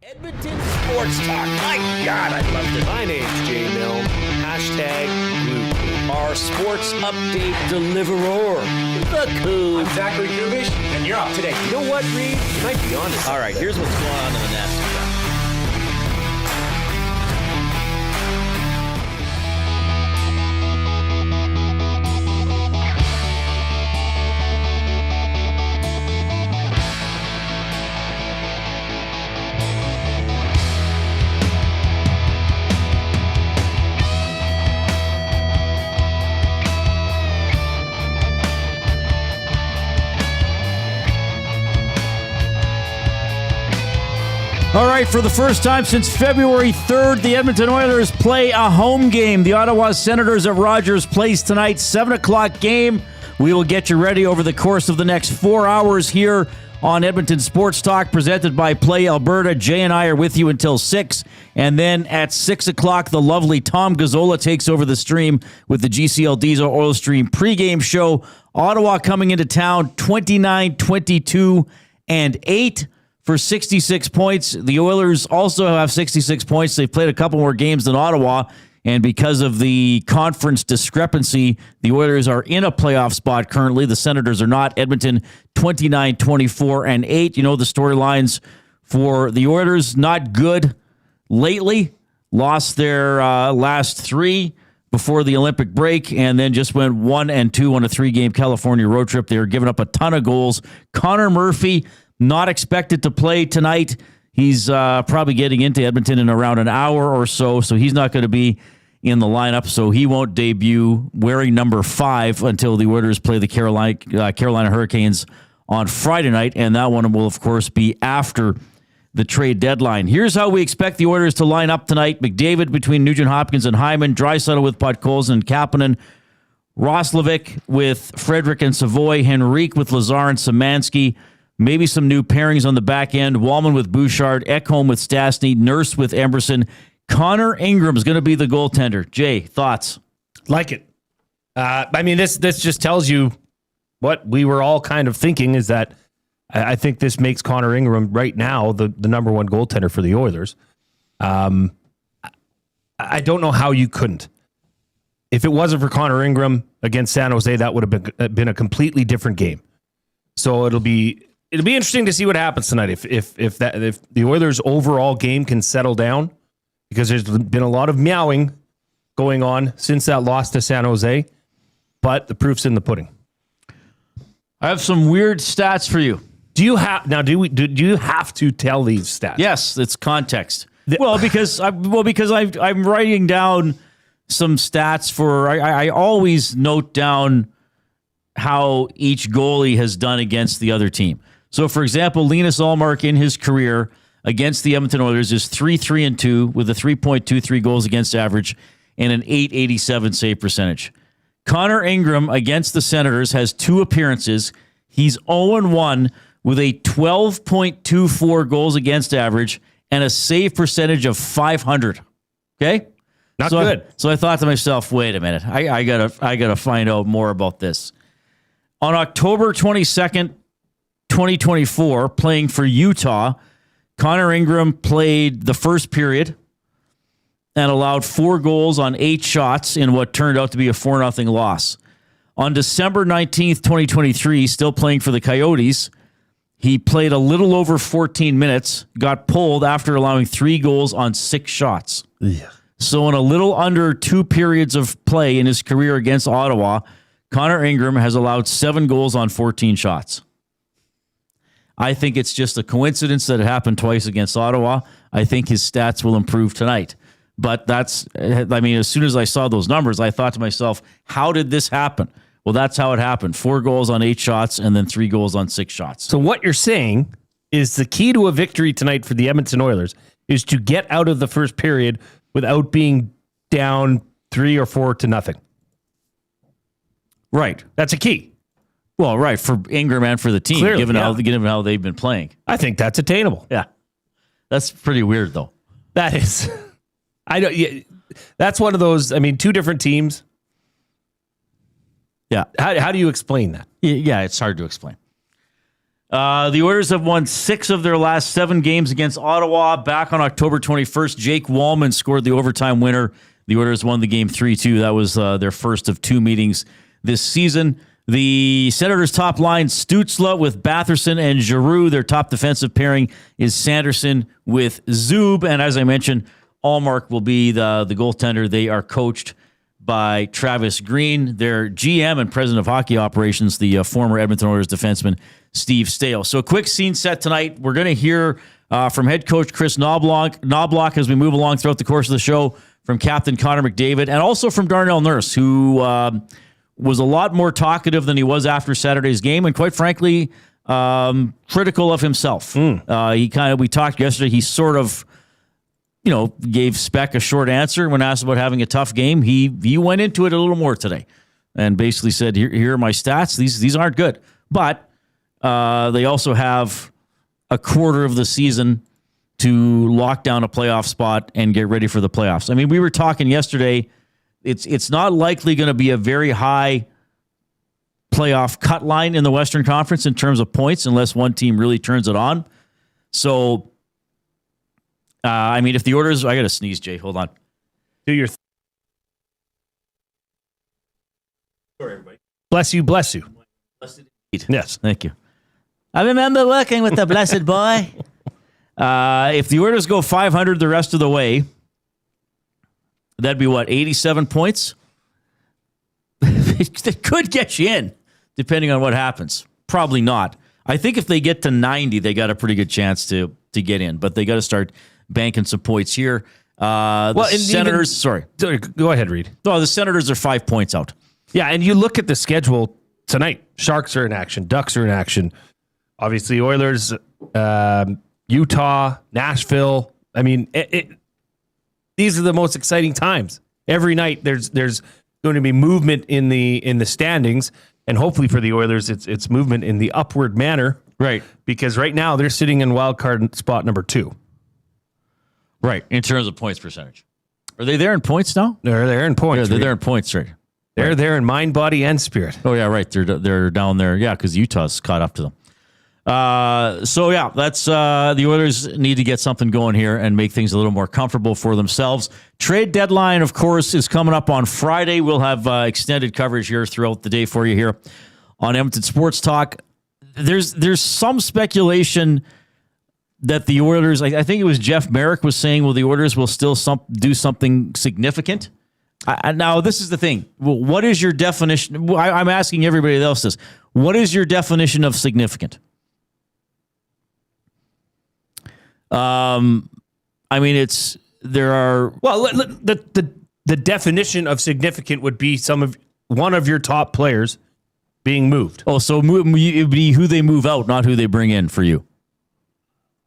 Edmonton Sports Talk. My God, I loved it. My name's Jay Milne. #Blue. Our sports update deliverer. The Coon. I'm Zachary Kubish, and you're up today. You know what, Reid? You might be on this. All right, here's what's going on in the Nest. All right, for the first time since February 3rd, the Edmonton Oilers play a home game. The Ottawa Senators at Rogers Place tonight, 7 o'clock game. We will get you ready over the course of the next 4 hours here on Edmonton Sports Talk, presented by Play Alberta. Jay and I are with you until 6. And then at 6 o'clock, the lovely Tom Gazzola takes over the stream with the GCL Diesel Oil Stream pregame show. Ottawa coming into town 29-22-8. For 66 points. The Oilers also have 66 points. They've played a couple more games than Ottawa, and because of the conference discrepancy, the Oilers are in a playoff spot currently. The Senators are not. Edmonton 29-24-8. You know the storylines for the Oilers. Not good lately. Lost their last three before the Olympic break, and then just went 1-2 on a 3-game California road trip. They were giving up a ton of goals. Connor Murphy, not expected to play tonight. He's probably getting into Edmonton in around an hour or so he's not going to be in the lineup, so he won't debut wearing number 5 until the Oilers play the Carolina Hurricanes on Friday night, and that one will, of course, be after the trade deadline. Here's how we expect the Oilers to line up tonight. McDavid between Nugent-Hopkins and Hyman, Draisaitl with Podkolzin and Kapanen, Roslovic with Frederick and Savoy, Henrique with Lazar and Szymanski. Maybe some new pairings on the back end. Wallman with Bouchard, Ekholm with Stastny, Nurse with Emerson. Connor Ingram is going to be the goaltender. Jay, thoughts? Like it. I mean, this just tells you what we were all kind of thinking, is that I think this makes Connor Ingram right now the number one goaltender for the Oilers. I don't know how you couldn't. If it wasn't for Connor Ingram against San Jose, that would have been a completely different game. So it'll be interesting to see what happens tonight. If the Oilers' overall game can settle down, because there's been a lot of meowing going on since that loss to San Jose, but the proof's in the pudding. I have some weird stats for you. Do you have to tell these stats? Yes, it's context. Because I'm writing down some stats for. I always note down how each goalie has done against the other team. So, for example, Linus Ullmark in his career against the Edmonton Oilers is 3-3-2 with a 3.23 goals against average and an .887 save percentage. Connor Ingram against the Senators has 2 appearances. He's 0-1 with a 12.24 goals against average and a save percentage of .500. Okay? Not good. So I thought to myself, wait a minute. I gotta find out more about this. On October 22nd, 2024, playing for Utah, Connor Ingram played the first period and allowed 4 goals on 8 shots in what turned out to be a 4-0 loss. On December 19th, 2023, still playing for the Coyotes, he played a little over 14 minutes, got pulled after allowing 3 goals on 6 shots. Yeah. So in a little under 2 periods of play in his career against Ottawa, Connor Ingram has allowed 7 goals on 14 shots. I think it's just a coincidence that it happened twice against Ottawa. I think his stats will improve tonight. But as soon as I saw those numbers, I thought to myself, how did this happen? Well, that's how it happened. 4 goals on 8 shots and then 3 goals on 6 shots. So what you're saying is the key to a victory tonight for the Edmonton Oilers is to get out of the first period without being down 3 or 4-0. Right. That's a key. Well, right, for Ingram and for the team, Clearly, given how they've been playing. I think that's attainable. Yeah. That's pretty weird, though. That is. That's one of those, 2 different teams. Yeah. How do you explain that? Yeah, it's hard to explain. The Oilers have won 6 of their last 7 games against Ottawa. Back on October 21st, Jake Wallman scored the overtime winner. The Oilers won the game 3-2. That was their first of 2 meetings this season. The Senators' top line, Stützle with Batherson and Giroux. Their top defensive pairing is Sanderson with Zub. And as I mentioned, Allmark will be the goaltender. They are coached by Travis Green, their GM and president of hockey operations, the former Edmonton Oilers defenseman, Steve Stale. So a quick scene set tonight. We're going to hear from head coach Kris Knoblauch as we move along throughout the course of the show, from captain Connor McDavid, and also from Darnell Nurse, who was a lot more talkative than he was after Saturday's game, and quite frankly, critical of himself. We talked yesterday. He sort of, gave Speck a short answer when asked about having a tough game. He went into it a little more today, and basically said, "Here are my stats. These aren't good, but they also have a quarter of the season to lock down a playoff spot and get ready for the playoffs." I mean, we were talking yesterday. It's not likely going to be a very high playoff cut line in the Western Conference in terms of points unless one team really turns it on. So, if the Oilers... I got to sneeze, Jay. Hold on. Do your thing. Sorry, everybody. Bless you, bless you. Yes. Thank you. I remember working with the blessed boy. If the Oilers go 500 the rest of the way, that'd be 87 points? That could get you in, depending on what happens. Probably not. I think if they get to 90, they got a pretty good chance to get in, but they got to start banking some points here. The Senators... sorry. Go ahead, Reid. No, the Senators are 5 points out. Yeah, and you look at the schedule tonight. Sharks are in action. Ducks are in action. Obviously, Oilers, Utah, Nashville. I mean, these are the most exciting times. Every night there's going to be movement in the standings, and hopefully for the Oilers, it's movement in the upward manner. Right. Because right now they're sitting in wild card spot number 2. Right, in terms of points percentage. Are they there in points now? They're there in points. Yeah, they're there in points, right? They're there in mind, body, and spirit. Oh, yeah, right. They're down there. Yeah, because Utah's caught up to them. That's the Oilers need to get something going here and make things a little more comfortable for themselves. Trade deadline, of course, is coming up on Friday. We'll have extended coverage here throughout the day for you here on Edmonton Sports Talk. There's some speculation that the Oilers, I think it was Jeff Merrick was saying, well, the Oilers will still do something significant. Now, this is the thing. What is your definition? I'm asking everybody else this. What is your definition of significant? The definition of significant would be one of your top players being moved. Oh, so it would be who they move out, not who they bring in for you.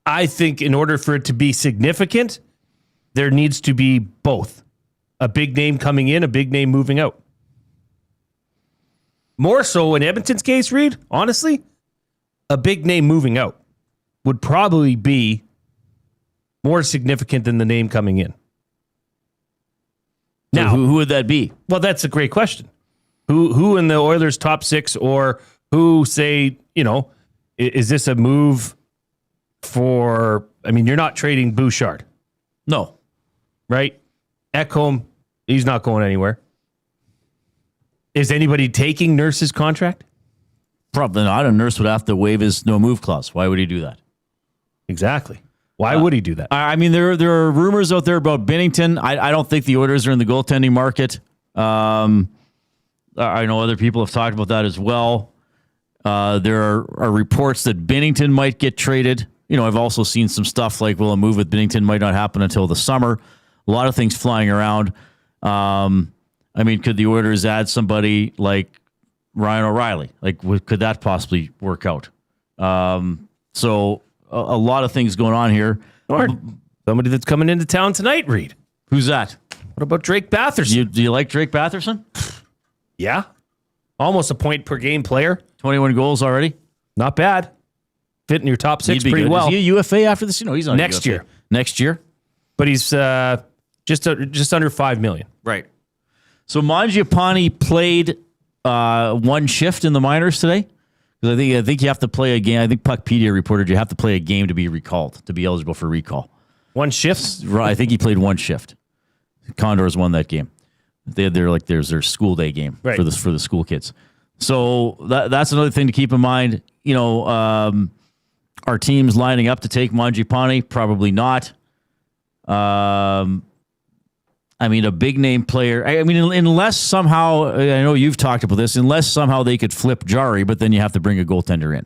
I think in order for it to be significant, there needs to be both. A big name coming in, a big name moving out. More so in Edmonton's case, Reid, honestly, a big name moving out would probably be more significant than the name coming in. So now, who would that be? Well, that's a great question. Who in the Oilers' top 6, or who say, is this a move for? I mean, you're not trading Bouchard, no, right? Ekholm, he's not going anywhere. Is anybody taking Nurse's contract? Probably not. A Nurse would have to waive his no-move clause. Why would he do that? Exactly. Why would he do that? I mean, there are rumors out there about Binnington. I don't think the Oilers are in the goaltending market. I know other people have talked about that as well. There are reports that Binnington might get traded. I've also seen some stuff like, well, a move with Binnington might not happen until the summer. A lot of things flying around. Could the Oilers add somebody like Ryan O'Reilly? Could that possibly work out? So a lot of things going on here. Or somebody that's coming into town tonight, Reid. Who's that? What about Drake Batherson? Do you like Drake Batherson? Yeah. Almost a point per game player. 21 goals already. Not bad. Fit in your top 6 pretty good. well. Is he a UFA after this? He's on next year. Next year? But he's just under $5 million. Right. So Mangiapane played one shift in the minors today. Because I think you have to play a game. I think Puckpedia reported you have to play a game to be recalled, to be eligible for recall. One shift? I think he played one shift. Condors won that game. There's their school day game for the school kids. So that's another thing to keep in mind. Our teams lining up to take Mangiapane? Probably not. A big name player. Unless somehow, I know you've talked about this, unless somehow they could flip Jari, but then you have to bring a goaltender in.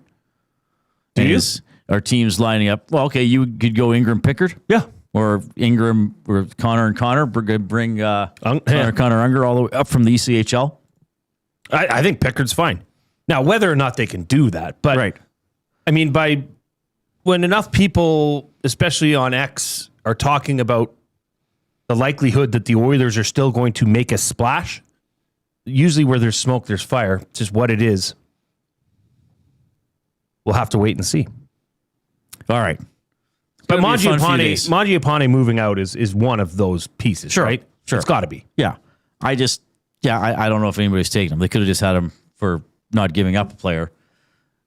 Our team's lining up. Well, okay, you could go Ingram Pickard. Yeah. Or Ingram or Connor and Connor. Bring Connor Unger all the way up from the ECHL. I think Pickard's fine. Now, whether or not they can do that, but right. When enough people, especially on X, are talking about the likelihood that the Oilers are still going to make a splash, usually where there's smoke, there's fire. It's just what it is. We'll have to wait and see. All right. But Mangiapane moving out is one of those pieces, right? Sure. It's got to be. Yeah. I don't know if anybody's taking him. They could have just had him for not giving up a player.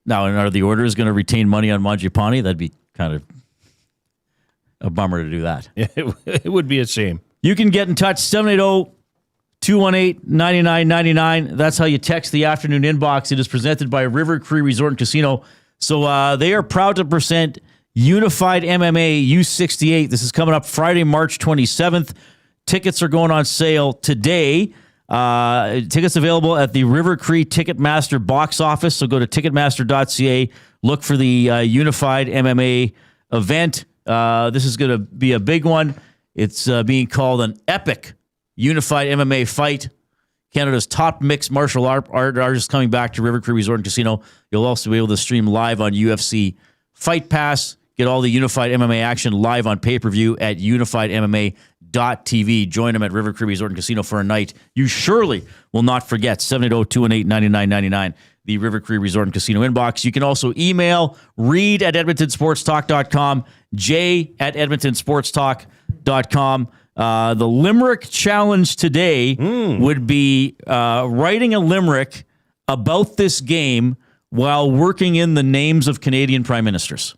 Now, are the Oilers going to retain money on Mangiapane? That'd be kind of a bummer to do that. It would be a shame. You can get in touch, 780-218-9999. That's how you text the afternoon inbox. It is presented by River Cree Resort and Casino. So they are proud to present Unified MMA U68. This is coming up Friday, March 27th. Tickets are going on sale today. Tickets available at the River Cree Ticketmaster box office. So go to ticketmaster.ca. Look for the Unified MMA event. This is going to be a big one. It's being called an epic Unified MMA fight. Canada's top mixed martial artists coming back to River Cree Resort and Casino. You'll also be able to stream live on UFC Fight Pass. Get all the Unified MMA action live on pay-per-view at unifiedmma.tv. Join them at River Cree Resort and Casino for a night you surely will not forget. 780-218-9999, the River Cree Resort and Casino inbox. You can also email Reid at edmontonsportstalk.com, Jay at edmontonsportstalk.com. The Limerick challenge today would be writing a limerick about this game while working in the names of Canadian prime ministers.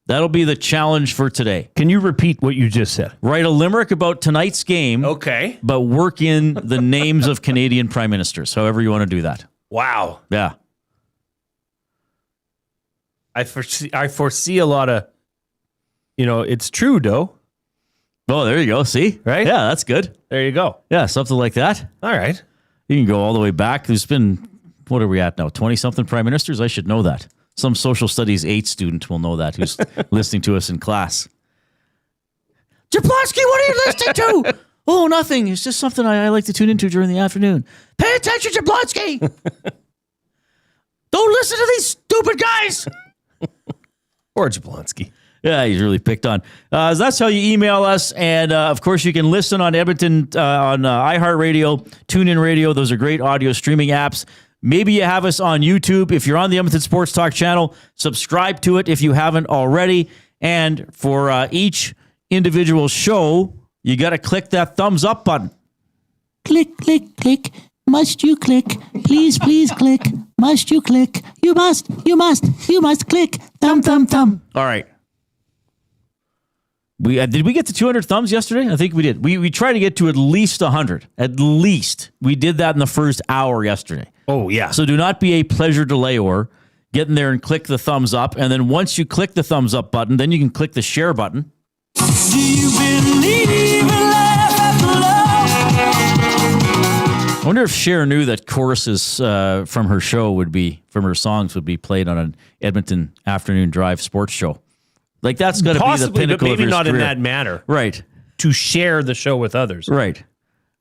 That'll be the challenge for today. Can you repeat what you just said? Write a limerick about tonight's game. Okay. But work in the names of Canadian prime ministers, however you want to do that. Wow. Yeah. I foresee a lot of, it's Trudeau. Oh, there you go. See? Right? Yeah, that's good. There you go. Yeah, something like that. All right. You can go all the way back. There's been, what are we at now? 20-something prime ministers? I should know that. Some social studies 8 student will know that who's listening to us in class. Jablonski, what are you listening to? Oh, nothing. It's just something I like to tune into during the afternoon. Pay attention, Jablonski. Don't listen to these stupid guys. Or Jablonski. Yeah, he's really picked on. So that's how you email us. And, of course, you can listen on Edmonton, on iHeartRadio, TuneIn Radio. Those are great audio streaming apps. Maybe you have us on YouTube. If you're on the Edmonton Sports Talk channel, subscribe to it if you haven't already. And for each individual show, you got to click that thumbs up button. Click, click, click. Must you click? Please, please click. Must you click? You must click. Thumb, thumb, thumb. All right. Did we get to 200 thumbs yesterday? I think we did. We tried to get to at least 100. At least. We did that in the first hour yesterday. Oh, yeah. So do not be a pleasure delayer. Get in there and click the thumbs up. And then once you click the thumbs up button, then you can click the share button. Do you believe in life after love? I wonder if Cher knew that choruses from her songs would be played on an Edmonton afternoon drive sports show. Like, that's got to be the pinnacle but maybe of not career. In that manner. Right. To share the show with others. Right.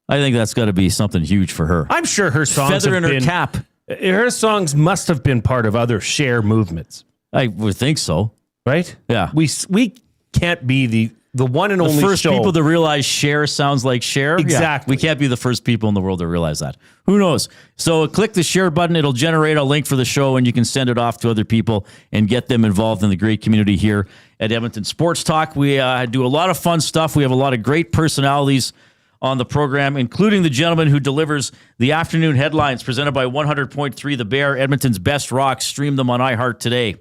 I think that's got to be something huge for her. I'm sure her songs Feather in her cap. Her songs must have been part of other share movements. I would think so. Right? Yeah. We can't be the one and only first show. People to realize Cher sounds like Cher. Exactly. Yeah, we can't be the first people in the world to realize that. Who knows? So click the share button. It'll generate a link for the show, and you can send it off to other people and get them involved in the great community here at Edmonton Sports Talk. We do a lot of fun stuff. We have a lot of great personalities on the program, including the gentleman who delivers the afternoon headlines presented by 100.3 The Bear, Edmonton's best rock. Stream them on iHeart today.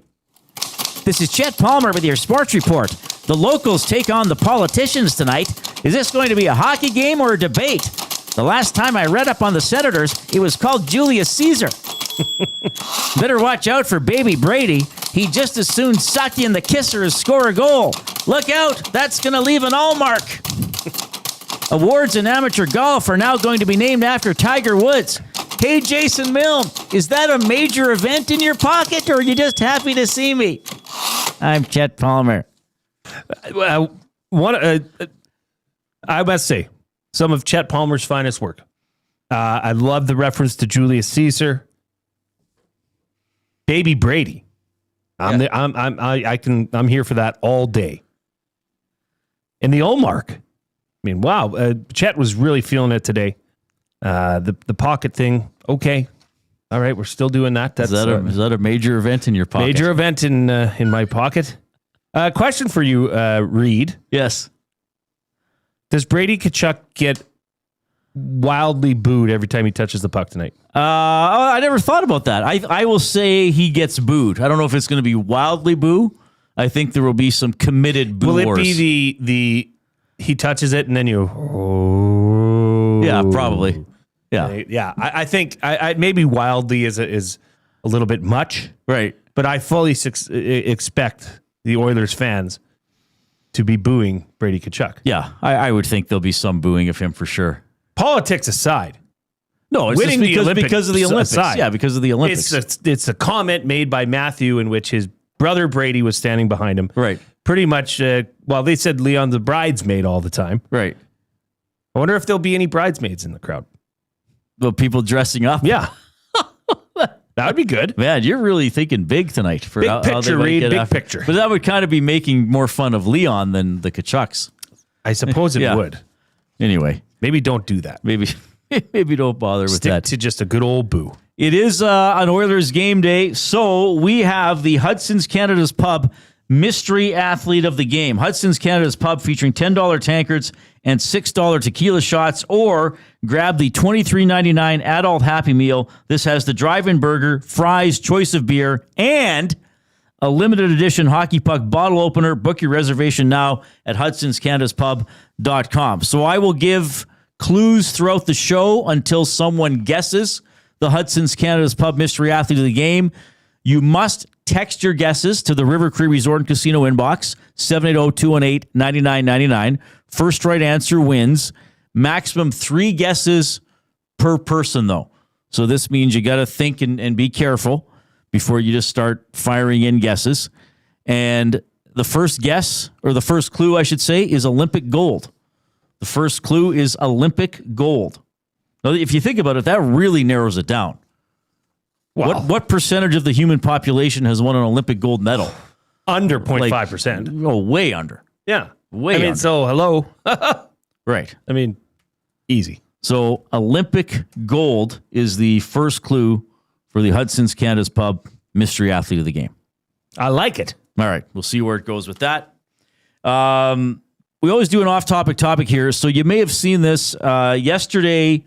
This is Chet Palmer with your sports report. The locals take on the politicians tonight. Is this going to be a hockey game or a debate? The last time I read up on the Senators, it was called Julius Caesar. Better watch out for baby Brady. He just as soon suck you in the kisser as score a goal. Look out, that's going to leave an all mark. Awards in amateur golf are now going to be named after Tiger Woods. Hey, Jason Milne, is that a major event in your pocket, or are you just happy to see me? I'm Chet Palmer. I must say, some of Chet Palmer's finest work. I love the reference to Julius Caesar. Baby Brady. I'm here for that all day. And the Olmark. I mean, wow. Chet was really feeling it today. The pocket thing. Okay. All right. We're still doing that. Is that a major event in your pocket? Major event in my pocket. Question for you, Reid. Yes. Does Brady Tkachuk get wildly booed every time he touches the puck tonight? I never thought about that. I will say he gets booed. I don't know if it's going to be wildly boo. I think there will be some committed boo. Will it wars. be the he touches it and then you? Oh. Yeah, probably. Yeah, yeah. I think I maybe wildly is a little bit much, right? But I fully expect the Oilers fans to be booing Brady Tkachuk. Yeah, I would think there'll be some booing of him for sure. Politics aside. No, it's winning because of the Olympics. Aside, yeah, because of the Olympics. It's a comment made by Matthew in which his brother Brady was standing behind him. Right. Pretty much, they said Leon's the bridesmaid all the time. Right. I wonder if there'll be any bridesmaids in the crowd. The people dressing up? Yeah. That would be good. Man, you're really thinking big tonight. For big picture, Reid, big picture. But that would kind of be making more fun of Leon than the Tkachuks. I suppose it would. Anyway. Maybe don't do that. Maybe don't bother with that. Stick to just a good old boo. It is an Oilers game day, so we have the Hudson's Canada's Pub Mystery Athlete of the Game. Hudson's Canada's Pub featuring $10 tankards and $6 tequila shots, or grab the $23.99 adult Happy Meal. This has the drive-in burger, fries, choice of beer, and a limited edition hockey puck bottle opener. Book your reservation now at hudsonscanadaspub.com. So I will give clues throughout the show until someone guesses the Hudson's Canada's Pub Mystery Athlete of the Game. You must text your guesses to the River Cree Resort and Casino inbox, 780-218-9999. First right answer wins. Maximum 3 guesses per person, though. So this means you got to think and be careful before you just start firing in guesses. And the first guess, or the first clue, I should say, is Olympic gold. The first clue is Olympic gold. Now, if you think about it, that really narrows it down. Wow. What percentage of the human population has won an Olympic gold medal? Under 0.5%. Oh, way under. Yeah. Way under. So hello. Right. I mean, easy. So Olympic gold is the first clue for the Hudson's Canada's Pub Mystery Athlete of the Game. I like it. All right. We'll see where it goes with that. We always do an off-topic topic here. So you may have seen this yesterday,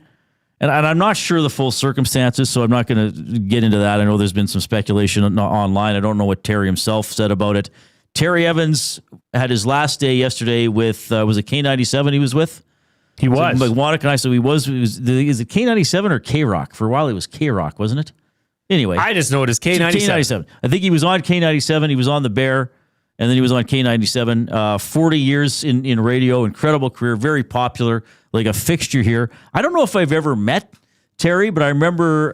and I'm not sure the full circumstances, so I'm not going to get into that. I know there's been some speculation online. I don't know what Terry himself said about it. Terry Evans had his last day yesterday with, was it K97 he was with? He was. Like Wannick and I, so is it K97 or K-Rock? For a while it was K-Rock, wasn't it? Anyway. I just know it as K97. I think he was on K97. He was on the Bear, and then he was on K97. 40 years in radio, incredible career, very popular, like a fixture here. I don't know if I've ever met Terry, but I remember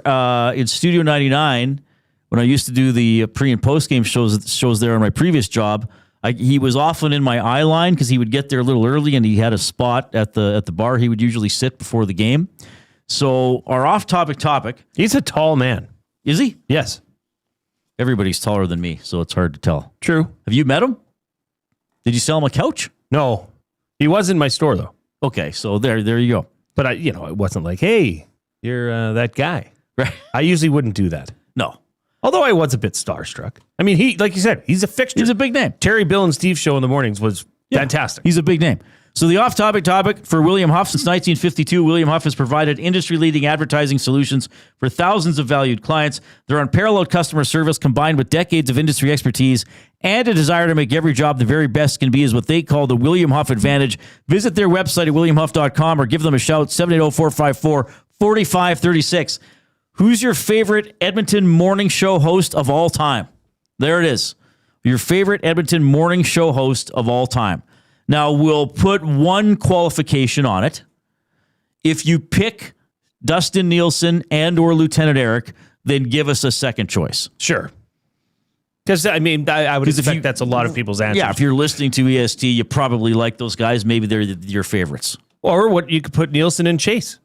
in Studio 99, when I used to do the pre and post game shows there on my previous job, he was often in my eye line because he would get there a little early, and he had a spot at the bar he would usually sit before the game. So our off-topic. He's a tall man. Is he? Yes. Everybody's taller than me, so it's hard to tell. True. Have you met him? Did you sell him a couch? No. He was in my store, though. Okay, so there you go. But it wasn't like, hey, you're that guy. Right. I usually wouldn't do that. No. Although I was a bit starstruck. I mean, like you said, he's a fixture. He's a big name. Terry, Bill, and Steve show in the mornings was fantastic. He's a big name. So the off-topic topic for William Huff. Since 1952, William Huff has provided industry-leading advertising solutions for thousands of valued clients. Their unparalleled customer service, combined with decades of industry expertise and a desire to make every job the very best can be, is what they call the William Huff Advantage. Visit their website at williamhuff.com or give them a shout, 780-454-4536. Who's your favorite Edmonton morning show host of all time? There it is. Your favorite Edmonton morning show host of all time. Now, we'll put one qualification on it. If you pick Dustin Nielsen and or Lieutenant Eric, then give us a second choice. Sure. Because, I mean, I would expect that's a lot of people's answers. Yeah, if you're listening to EST, you probably like those guys. Maybe they're your favorites. Or what you could put Nielsen and Chase.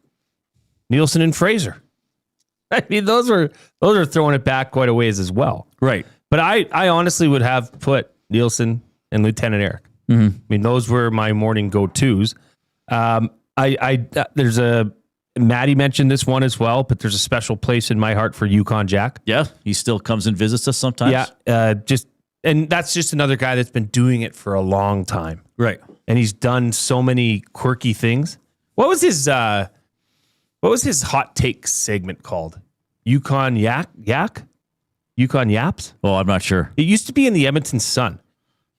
Nielsen and Fraser. I mean, those are throwing it back quite a ways as well. Right. But I honestly would have put Nielsen and Lieutenant Eric. Mm-hmm. I mean, those were my morning go-tos. There's Maddie mentioned this one as well, but there's a special place in my heart for Yukon Jack. Yeah, he still comes and visits us sometimes. Yeah, and that's just another guy that's been doing it for a long time. Right. And he's done so many quirky things. What was his hot take segment called? Yukon Yak? Yukon Yaps? Oh, I'm not sure. It used to be in the Edmonton Sun.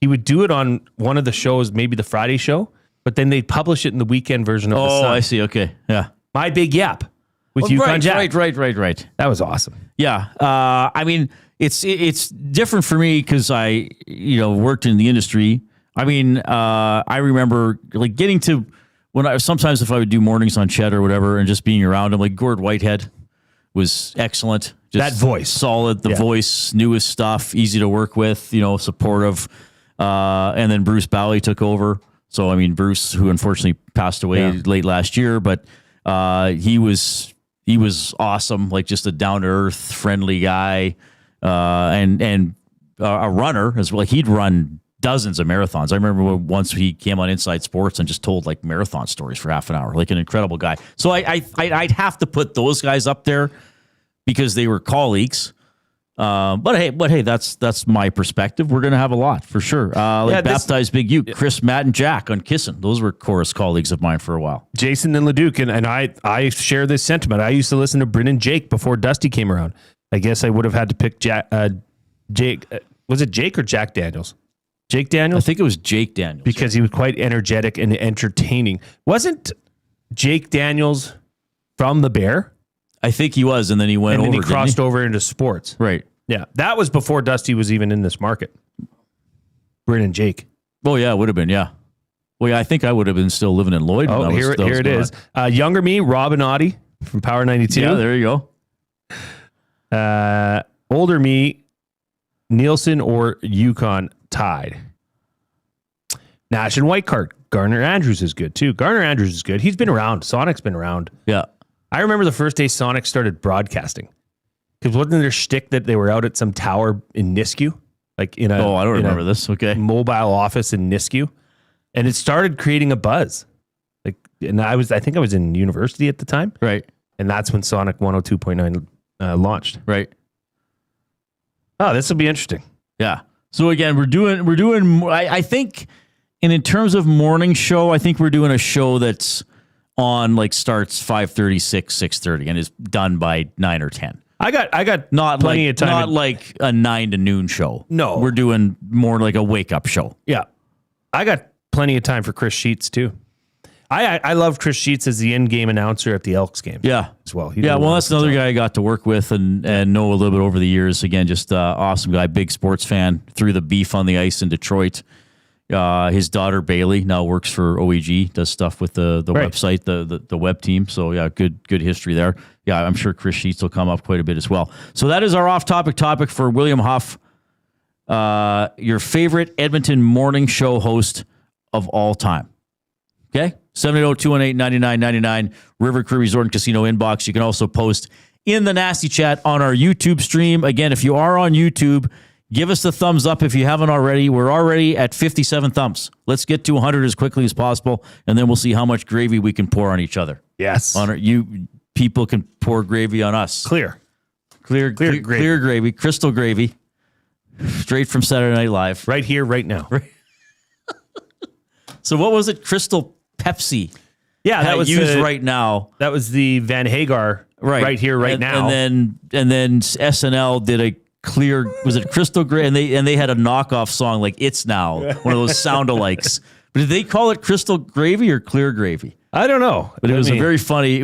He would do it on one of the shows, maybe the Friday show, but then they'd publish it in the weekend version of the Sun. Oh, I see. Okay. Yeah. My Big Yap with Yukon Jack. Right. That was awesome. Yeah. I mean, it's different for me because I, worked in the industry. I mean, I remember like getting to sometimes if I would do mornings on Chet or whatever and just being around him, like Gord Whitehead was excellent. Just that voice. Solid. The voice, knew his stuff, easy to work with, supportive. And then Bruce Bally took over. So, I mean, Bruce, who unfortunately passed away late last year, but he was awesome, like just a down-to-earth, friendly guy, and a runner as well. Like he'd run dozens of marathons. I remember once he came on Inside Sports and just told like marathon stories for half an hour, like an incredible guy. So I'd have to put those guys up there because they were colleagues. But hey, that's my perspective. We're gonna have a lot for sure. Baptized Big U, Chris, Matt, and Jack on Kissin'. Those were chorus colleagues of mine for a while. Jason and Leduc, and I share this sentiment. I used to listen to Bryn and Jake before Dusty came around. I guess I would have had to pick Jake. Was it Jake or Jack Daniels? Jake Daniels? I think it was Jake Daniels because he was quite energetic and entertaining. Wasn't Jake Daniels from the Bear? I think he was, and then he went over. And then he crossed over into sports. Right. Yeah. That was before Dusty was even in this market. Bryn and Jake. Oh, yeah, it would have been, yeah. Well, yeah, I think I would have been still living in Lloyd. Oh, here it is. Younger me, Robin Audie from Power 92. Yeah, there you go. Older me, Nielsen or Yukon tied. Nash and Whitecart. Garner Andrews is good, too. Garner Andrews is good. He's been around. Sonic's been around. Yeah. I remember the first day Sonic started broadcasting. Because wasn't their shtick that they were out at some tower in Nisku? Like in a I don't remember this. Okay. Mobile office in Nisku. And it started creating a buzz. Like, and I think I was in university at the time. Right. And that's when Sonic 102.9 launched. Right. Oh, this will be interesting. Yeah. So again, we're doing I think in terms of morning show, I think we're doing a show that's on like starts 5:30, 6:30 and is done by 9 or 10. I got not plenty like, of time. Not like a 9 to noon show. No. We're doing more like a wake up show. Yeah. I got plenty of time for Chris Sheets too. I love Chris Sheets as the in-game announcer at the Elks game. Yeah. As well. That's another guy I got to work with and know a little bit over the years. Again, just awesome guy, big sports fan, threw the beef on the ice in Detroit. His daughter Bailey now works for OEG, does stuff with the website, the web team. So yeah, good history there. Yeah, I'm sure Chris Sheets will come up quite a bit as well. So that is our off-topic topic for William Huff, your favorite Edmonton morning show host of all time. Okay, 780-218-9999, River Crew Resort and Casino inbox. You can also post in the Nasty Chat on our YouTube stream. Again, if you are on YouTube, give us the thumbs up if you haven't already. We're already at 57 thumbs. Let's get to 100 as quickly as possible, and then we'll see how much gravy we can pour on each other. Yes. You people can pour gravy on us. Clear gravy, crystal gravy, straight from Saturday Night Live. Right here, right now. So what was it? Crystal Pepsi. Yeah, that was used right now. That was the Van Hagar right here, right now. And then SNL did a clear, was it Crystal Gray? And they had a knockoff song like It's Now, one of those sound-alikes. But did they call it Crystal Gravy or Clear Gravy? I don't know. But it was very funny,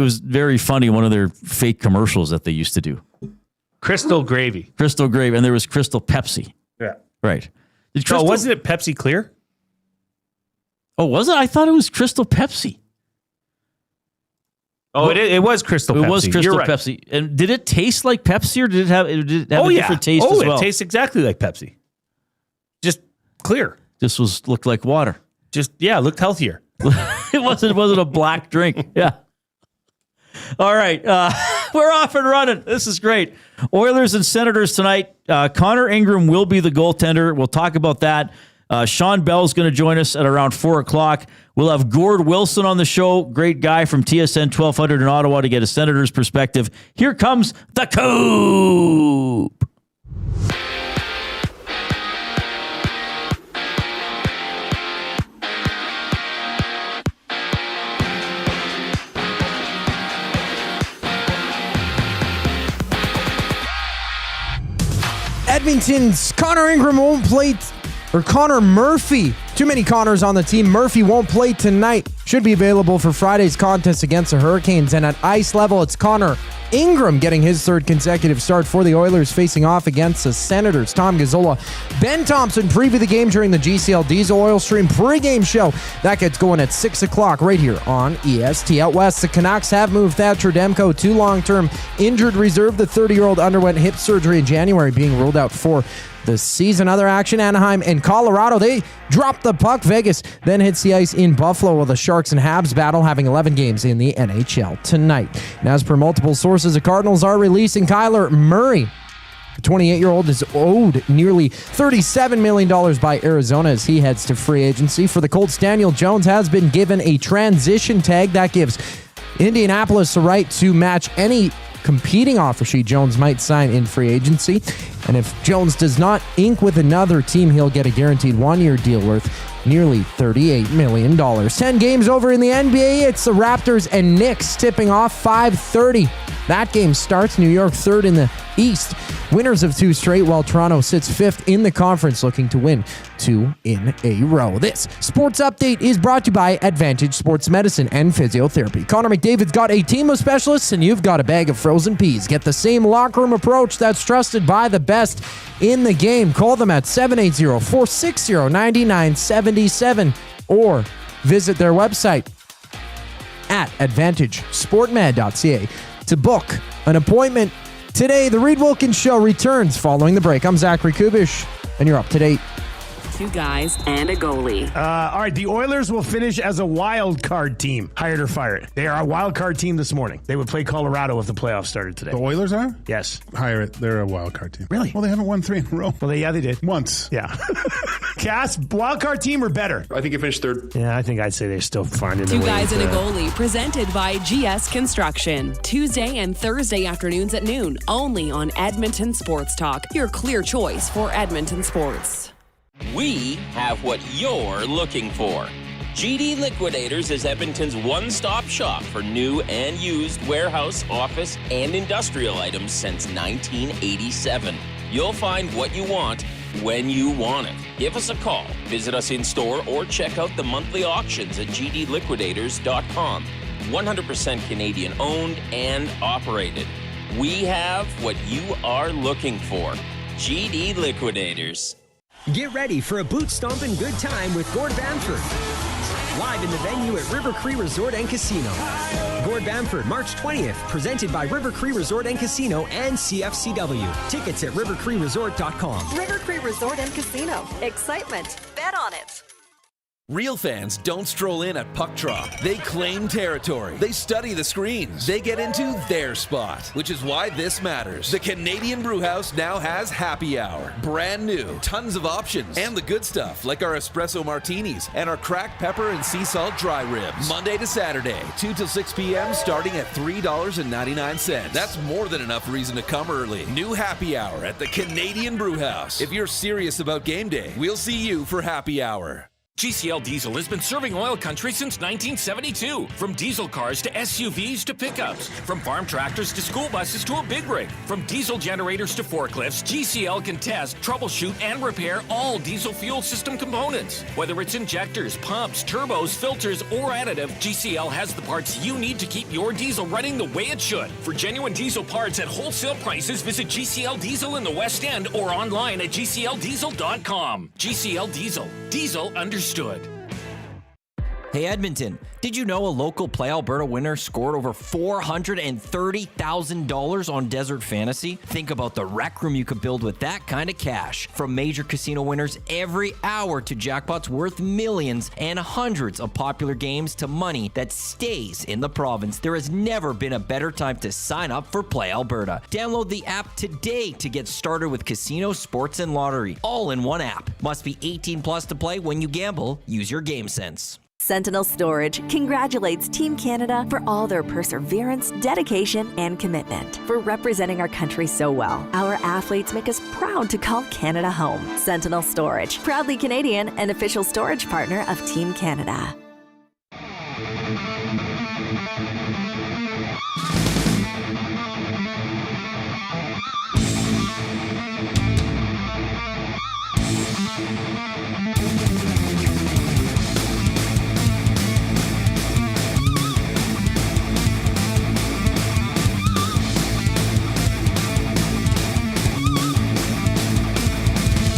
one of their fake commercials that they used to do. Crystal Gravy. Crystal Gravy, and there was Crystal Pepsi. Yeah. Right. Wasn't it Pepsi Clear? Oh, was it? I thought it was Crystal Pepsi. Oh, it was Crystal Pepsi. It was Crystal Pepsi. And did it taste like Pepsi, or did it have a different taste as well? It tastes exactly like Pepsi. Just clear. This looked like water. Looked healthier. It wasn't a black drink. Yeah. All right. We're off and running. This is great. Oilers and Senators tonight. Connor Ingram will be the goaltender. We'll talk about that. Shawn Belle is going to join us at around 4 o'clock. We'll have Gourd Wilson on the show. Great guy from TSN 1200 in Ottawa to get a Senator's perspective. Here comes the Coop. Edmonton's Connor Ingram won't play, or Connor Murphy. Too many Connors on the team. Murphy won't play tonight. Should be available for Friday's contest against the Hurricanes. And at ice level, it's Connor Ingram getting his third consecutive start for the Oilers, facing off against the Senators. Tom Gazzola, Ben Thompson preview the game during the GCL Diesel Oil Stream pregame show. That gets going at 6 o'clock right here on EST. Out west, the Canucks have moved Thatcher Demko to long-term injured reserve. The 30-year-old underwent hip surgery in January, being ruled out for the season. Other action, Anaheim and Colorado, they dropped the puck. Vegas then hits the ice in Buffalo, while the Sharks and Habs battle, having 11 games in the NHL tonight. And as per multiple sources, the Cardinals are releasing Kyler Murray. The 28-year-old is owed nearly $37 million by Arizona as he heads to free agency. For the Colts, Daniel Jones has been given a transition tag that gives Indianapolis the right to match any competing offer sheet Jones might sign in free agency. And if Jones does not ink with another team, he'll get a guaranteed one-year deal worth nearly $38 million. 10 games over in the NBA. It's the Raptors and Knicks tipping off 5:30. That game starts. New York third in the East. Winners of 2 straight, while Toronto sits 5th in the conference, looking to win 2 in a row. This sports update is brought to you by Advantage Sports Medicine and Physiotherapy. Connor McDavid's got a team of specialists, and you've got a bag of frozen peas. Get the same locker room approach that's trusted by the best in the game. Call them at 780-460-9977 or visit their website at advantagesportmed.ca to book an appointment today. The Reid Wilkins Show returns following the break. I'm Zachary Kubish, and you're up to date. 2 guys and a goalie. All right, the Oilers will finish as a wild card team. Hired or fired. They are a wild card team this morning. They would play Colorado if the playoffs started today. The Oilers are? Yes. Hire it. They're a wild card team. Really? Well, they haven't won 3 in a row. Well, they did. Once. Yeah. Cass, wild card team or better? I think you finished third. Yeah, I think I'd say they're still finding their 2 way. guys and a goalie, presented by GS Construction. Tuesday and Thursday afternoons at noon, only on Edmonton Sports Talk, your clear choice for Edmonton sports. We have what you're looking for. GD Liquidators is Edmonton's one-stop shop for new and used warehouse, office, and industrial items since 1987. You'll find what you want when you want it. Give us a call, visit us in store, or check out the monthly auctions at gdliquidators.com. 100% Canadian owned and operated. We have what you are looking for. GD Liquidators. Get ready for a boot-stomping good time with Gord Bamford. Live in the venue at River Cree Resort and Casino. Gord Bamford, March 20th, presented by River Cree Resort and Casino and CFCW. Tickets at rivercreeresort.com. River Cree Resort and Casino. Excitement. Bet on it. Real fans don't stroll in at puck drop. They claim territory. They study the screens. They get into their spot, which is why this matters. The Canadian Brewhouse now has happy hour. Brand new. Tons of options. And the good stuff, like our espresso martinis and our cracked pepper and sea salt dry ribs. Monday to Saturday, 2 till 6 p.m., starting at $3.99. That's more than enough reason to come early. New happy hour at the Canadian Brewhouse. If you're serious about game day, we'll see you for happy hour. GCL Diesel has been serving oil country since 1972. From diesel cars to SUVs to pickups. From farm tractors to school buses to a big rig. From diesel generators to forklifts, GCL can test, troubleshoot, and repair all diesel fuel system components. Whether it's injectors, pumps, turbos, filters, or additive, GCL has the parts you need to keep your diesel running the way it should. For genuine diesel parts at wholesale prices, visit GCL Diesel in the West End or online at gcldiesel.com. GCL Diesel. Diesel understood. Hey Edmonton, did you know a local Play Alberta winner scored over $430,000 on Desert Fantasy? Think about the rec room you could build with that kind of cash. From major casino winners every hour to jackpots worth millions and hundreds of popular games to money that stays in the province, there has never been a better time to sign up for Play Alberta. Download the app today to get started with casino, sports, and lottery, all in one app. Must be 18 plus to play. When you gamble, use your game sense. Sentinel Storage congratulates Team Canada for all their perseverance, dedication, and commitment. For representing our country so well, our athletes make us proud to call Canada home. Sentinel Storage, proudly Canadian and official storage partner of Team Canada.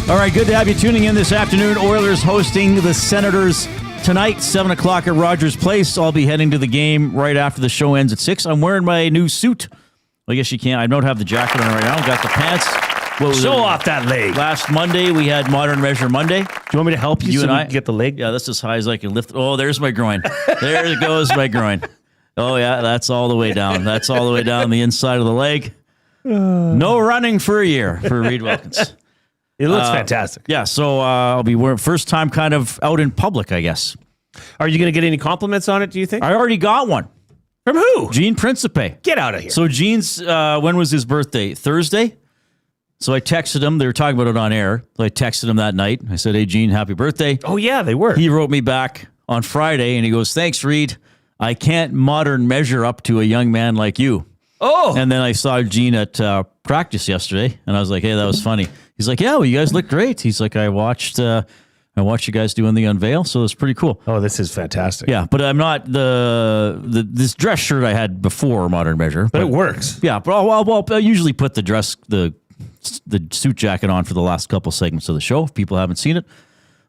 All right, good to have you tuning in this afternoon. Oilers hosting the Senators tonight, 7 o'clock at Rogers Place. I'll be heading to the game right after the show ends at 6. I'm wearing my new suit. I guess you can't. I don't have the jacket on right now. I've got the pants. Show off that leg. Last Monday, we had Modern Measure Monday. Do you want me to help you and so I we can get the leg? Yeah, that's as high as I can lift. Oh, there's my groin. There goes my groin. Oh, yeah, that's all the way down. That's all the way down the inside of the leg. No running for a year for Reid Wilkins. It looks fantastic. Yeah, so I'll be wearing first time kind of out in public, I guess. Are you going to get any compliments on it, do you think? I already got one. From who? Gene Principe. Get out of here. So Gene's, when was his birthday? Thursday? So I texted him. They were talking about it on air. So I texted him that night. I said, hey, Gene, happy birthday. Oh, yeah, they were. He wrote me back on Friday, and he goes, thanks, Reid. I can't modern measure up to a young man like you. Oh. And then I saw Gene at practice yesterday, and I was like, hey, that was funny. He's like, yeah, well, you guys look great. He's like, I watched you guys doing the unveil, so it's pretty cool. Oh, this is fantastic. Yeah, but I'm not this dress shirt I had before Modern Measure. But it works. Yeah, but I usually put the suit jacket on for the last couple segments of the show. If people haven't seen it,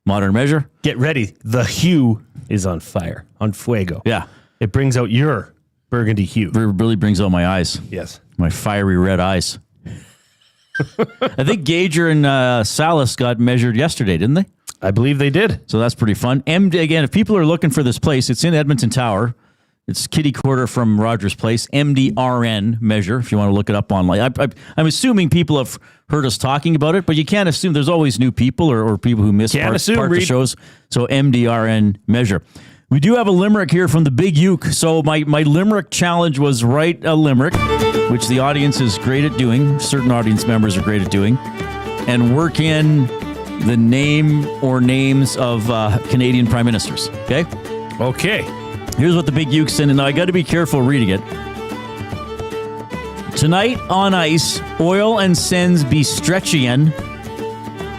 Modern Measure. Get ready. The hue is on fire, on fuego. Yeah. It brings out your burgundy hue. It really brings out my eyes. Yes. My fiery red eyes. I think Gager and Salas got measured yesterday, didn't they? I believe they did. So that's pretty fun. Again, if people are looking for this place, it's in Edmonton Tower. It's kitty quarter from Rogers Place. MDRN measure, if you want to look it up online. I'm assuming people have heard us talking about it, but you can't assume. There's always new people or people who miss parts of the shows. So MDRN measure. We do have a limerick here from the Big Uke. So my limerick challenge was write a limerick, which the audience is great at doing. Certain audience members are great at doing. And work in the name or names of Canadian prime ministers. Okay? Okay. Here's what the Big Uke sent in. Now, I got to be careful reading it. Tonight on ice, oil and sends be stretchian,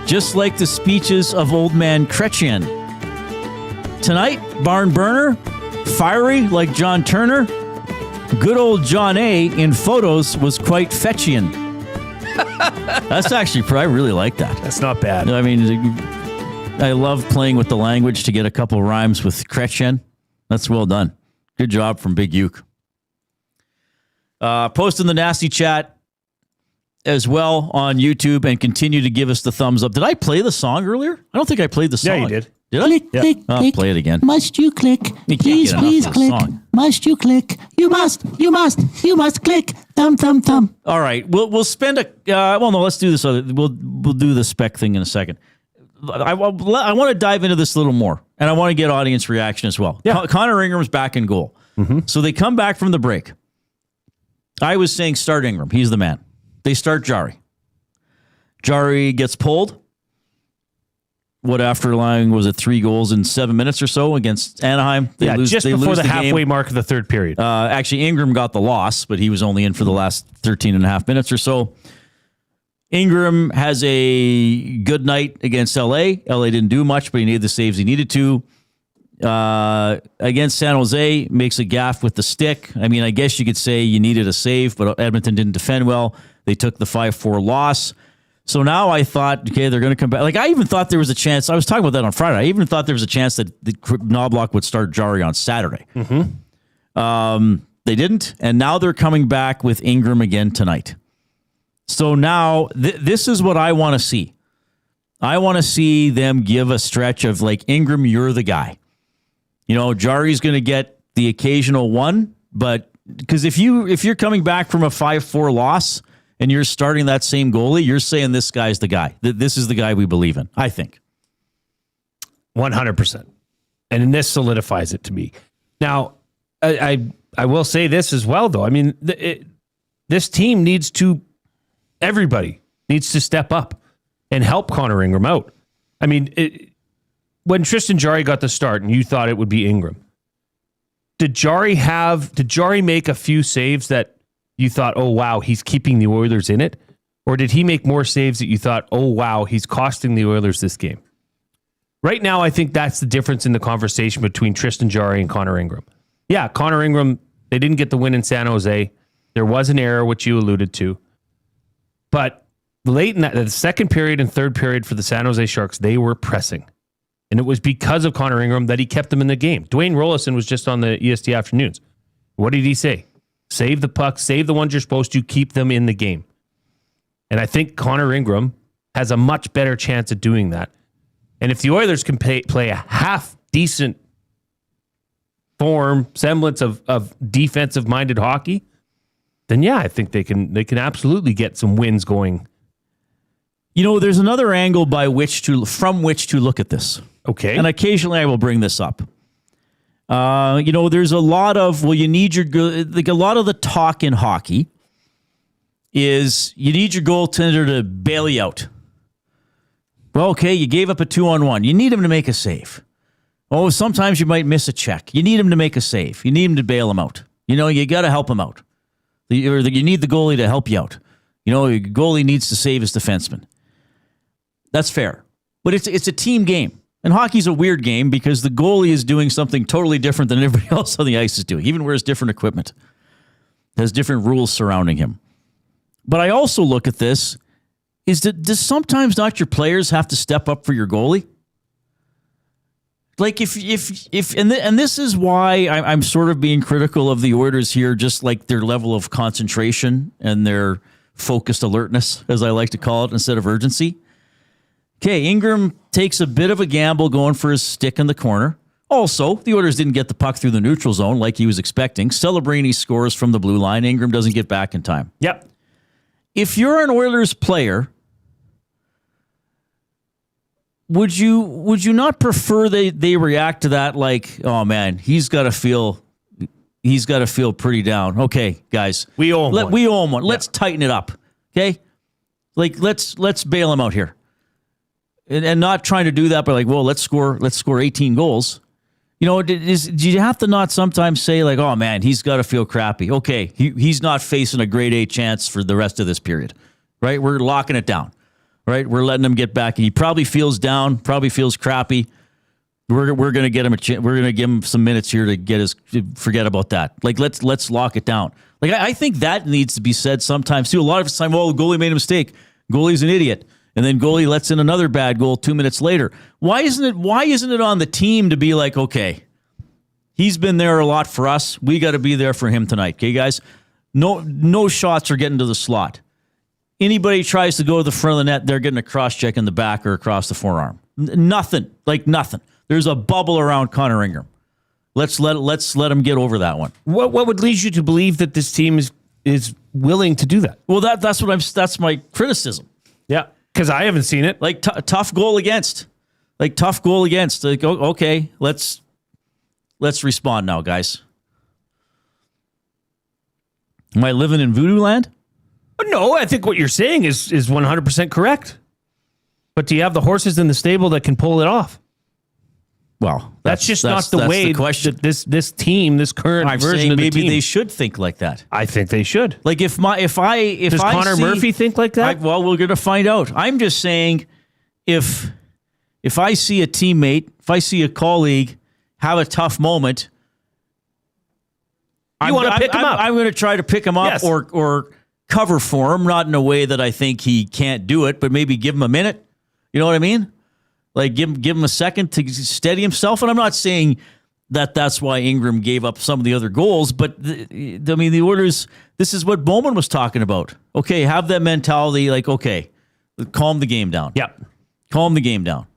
just like the speeches of old man Chrétien. Tonight, barn burner, fiery like John Turner. Good old John A. in photos was quite fetchian. That's actually, I really like that. That's not bad. I mean, I love playing with the language to get a couple rhymes with Chrétien. That's well done. Good job from Big Uke. Post in the Nasty Chat as well on YouTube and continue to give us the thumbs up. Did I play the song earlier? I don't think I played the song. Yeah, you did. Did I? Click, click, I'll click. play it again. Must you click? Please, please click. Must you click? You must click. Thumb, thumb, thumb. All right. We'll spend let's do this. We'll do the spec thing in a second. I want to dive into this a little more, and I want to get audience reaction as well. Yeah. Connor Ingram's back in goal. Mm-hmm. So they come back from the break. I was saying start Ingram. He's the man. They start Jari. Jari gets pulled. after allowing, was it 3 goals in 7 minutes or so against Anaheim? Just before the halfway mark of the third period. Actually, Ingram got the loss, but he was only in for the last 13 and a half minutes or so. Ingram has a good night against LA. LA didn't do much, but he needed the saves he needed to. Against San Jose, makes a gaffe with the stick. I mean, I guess you could say you needed a save, but Edmonton didn't defend well. They took the 5-4 loss. So now I thought, okay, they're going to come back. Like, I even thought there was a chance. I was talking about that on Friday. I even thought there was a chance that Knoblauch would start Jari on Saturday. They didn't, and now they're coming back with Ingram again tonight. So now this is what I want to see. I want to see them give a stretch of, like, Ingram, you're the guy. You know, Jari's going to get the occasional one, but because if you're coming back from a 5-4 loss and you're starting that same goalie, you're saying this guy's the guy. This is the guy we believe in, I think. 100%. And this solidifies it to me. Now, I will say this as well, though. I mean, this team everybody needs to step up and help Connor Ingram out. I mean, when Tristan Jarry got the start and you thought it would be Ingram, did Jarry make a few saves that you thought, oh, wow, he's keeping the Oilers in it? Or did he make more saves that you thought, oh, wow, he's costing the Oilers this game? Right now, I think that's the difference in the conversation between Tristan Jarry and Connor Ingram. Yeah, Connor Ingram, they didn't get the win in San Jose. There was an error, which you alluded to. But late in the second period and third period for the San Jose Sharks, they were pressing. And it was because of Connor Ingram that he kept them in the game. Dwayne Rollison was just on the EST Afternoons. What did he say? Save the puck, save the ones you're supposed to, keep them in the game. And I think Connor Ingram has a much better chance at doing that. And if the Oilers can play a half-decent form, semblance of defensive-minded hockey, then yeah, I think they can absolutely get some wins going. You know, there's another angle from which to look at this. Okay. And occasionally I will bring this up. You know, there's a lot of, a lot of the talk in hockey is you need your goaltender to bail you out. Well, okay, you gave up a 2-on-1. You need him to make a save. Oh, sometimes you might miss a check. You need him to make a save. You need him to bail him out. You know, you got to help him out. You need the goalie to help you out. You know, your goalie needs to save his defenseman. That's fair. But it's a team game. And hockey's a weird game because the goalie is doing something totally different than everybody else on the ice is doing. He even wears different equipment. Has different rules surrounding him. But I also look at this, does sometimes not your players have to step up for your goalie? Like if this is why I'm sort of being critical of the Oilers here, just like their level of concentration and their focused alertness, as I like to call it, instead of urgency. Okay, Ingram takes a bit of a gamble going for his stick in the corner. Also, the Oilers didn't get the puck through the neutral zone like he was expecting. Celebrini scores from the blue line. Ingram doesn't get back in time. Yep. If you're an Oilers player, would you not prefer they react to that like, oh man, he's got to feel pretty down. Okay, guys, we owe him one. We owe him one. Let's tighten it up. Okay, like let's bail him out here, and not trying to do that, but like, well, let's score 18 goals. You know, do you have to not sometimes say like, oh man, he's got to feel crappy. Okay, he's not facing a grade A chance for the rest of this period, right? We're locking it down. Right, we're letting him get back. He probably feels down, probably feels crappy. We're going to get him we're going to give him some minutes here to forget about that. Like let's lock it down. Like I think that needs to be said sometimes too. A lot of the time, well, the goalie made a mistake. Goalie's an idiot, and then goalie lets in another bad goal 2 minutes later. Why isn't it on the team to be like, okay, he's been there a lot for us. We got to be there for him tonight. Okay, guys, no shots are getting to the slot. Anybody tries to go to the front of the net, they're getting a cross-check in the back or across the forearm. Nothing. There's a bubble around Connor Ingram. Let's let him get over that one. What would lead you to believe that this team is willing to do that? Well, that's my criticism. Yeah, because I haven't seen it. Like tough goal against. Like okay, let's respond now, guys. Am I living in voodoo land? No, I think what you're saying is 100% correct. But do you have the horses in the stable that can pull it off? Well, that's not the way question. That this team, this current version of the team. Maybe they should think like that. I think they should. Like does Connor Murphy think like that? Well, we're going to find out. I'm just saying, if I see a teammate, if I see a colleague have a tough moment, you want to pick him up. I'm going to try to pick him up or cover for him, not in a way that I think he can't do it, but maybe give him a minute. You know what I mean? Like give him a second to steady himself. And I'm not saying that's why Ingram gave up some of the other goals, but the Oilers, this is what Bowman was talking about. Okay, have that mentality, like, okay, calm the game down. Yep. Calm the game down.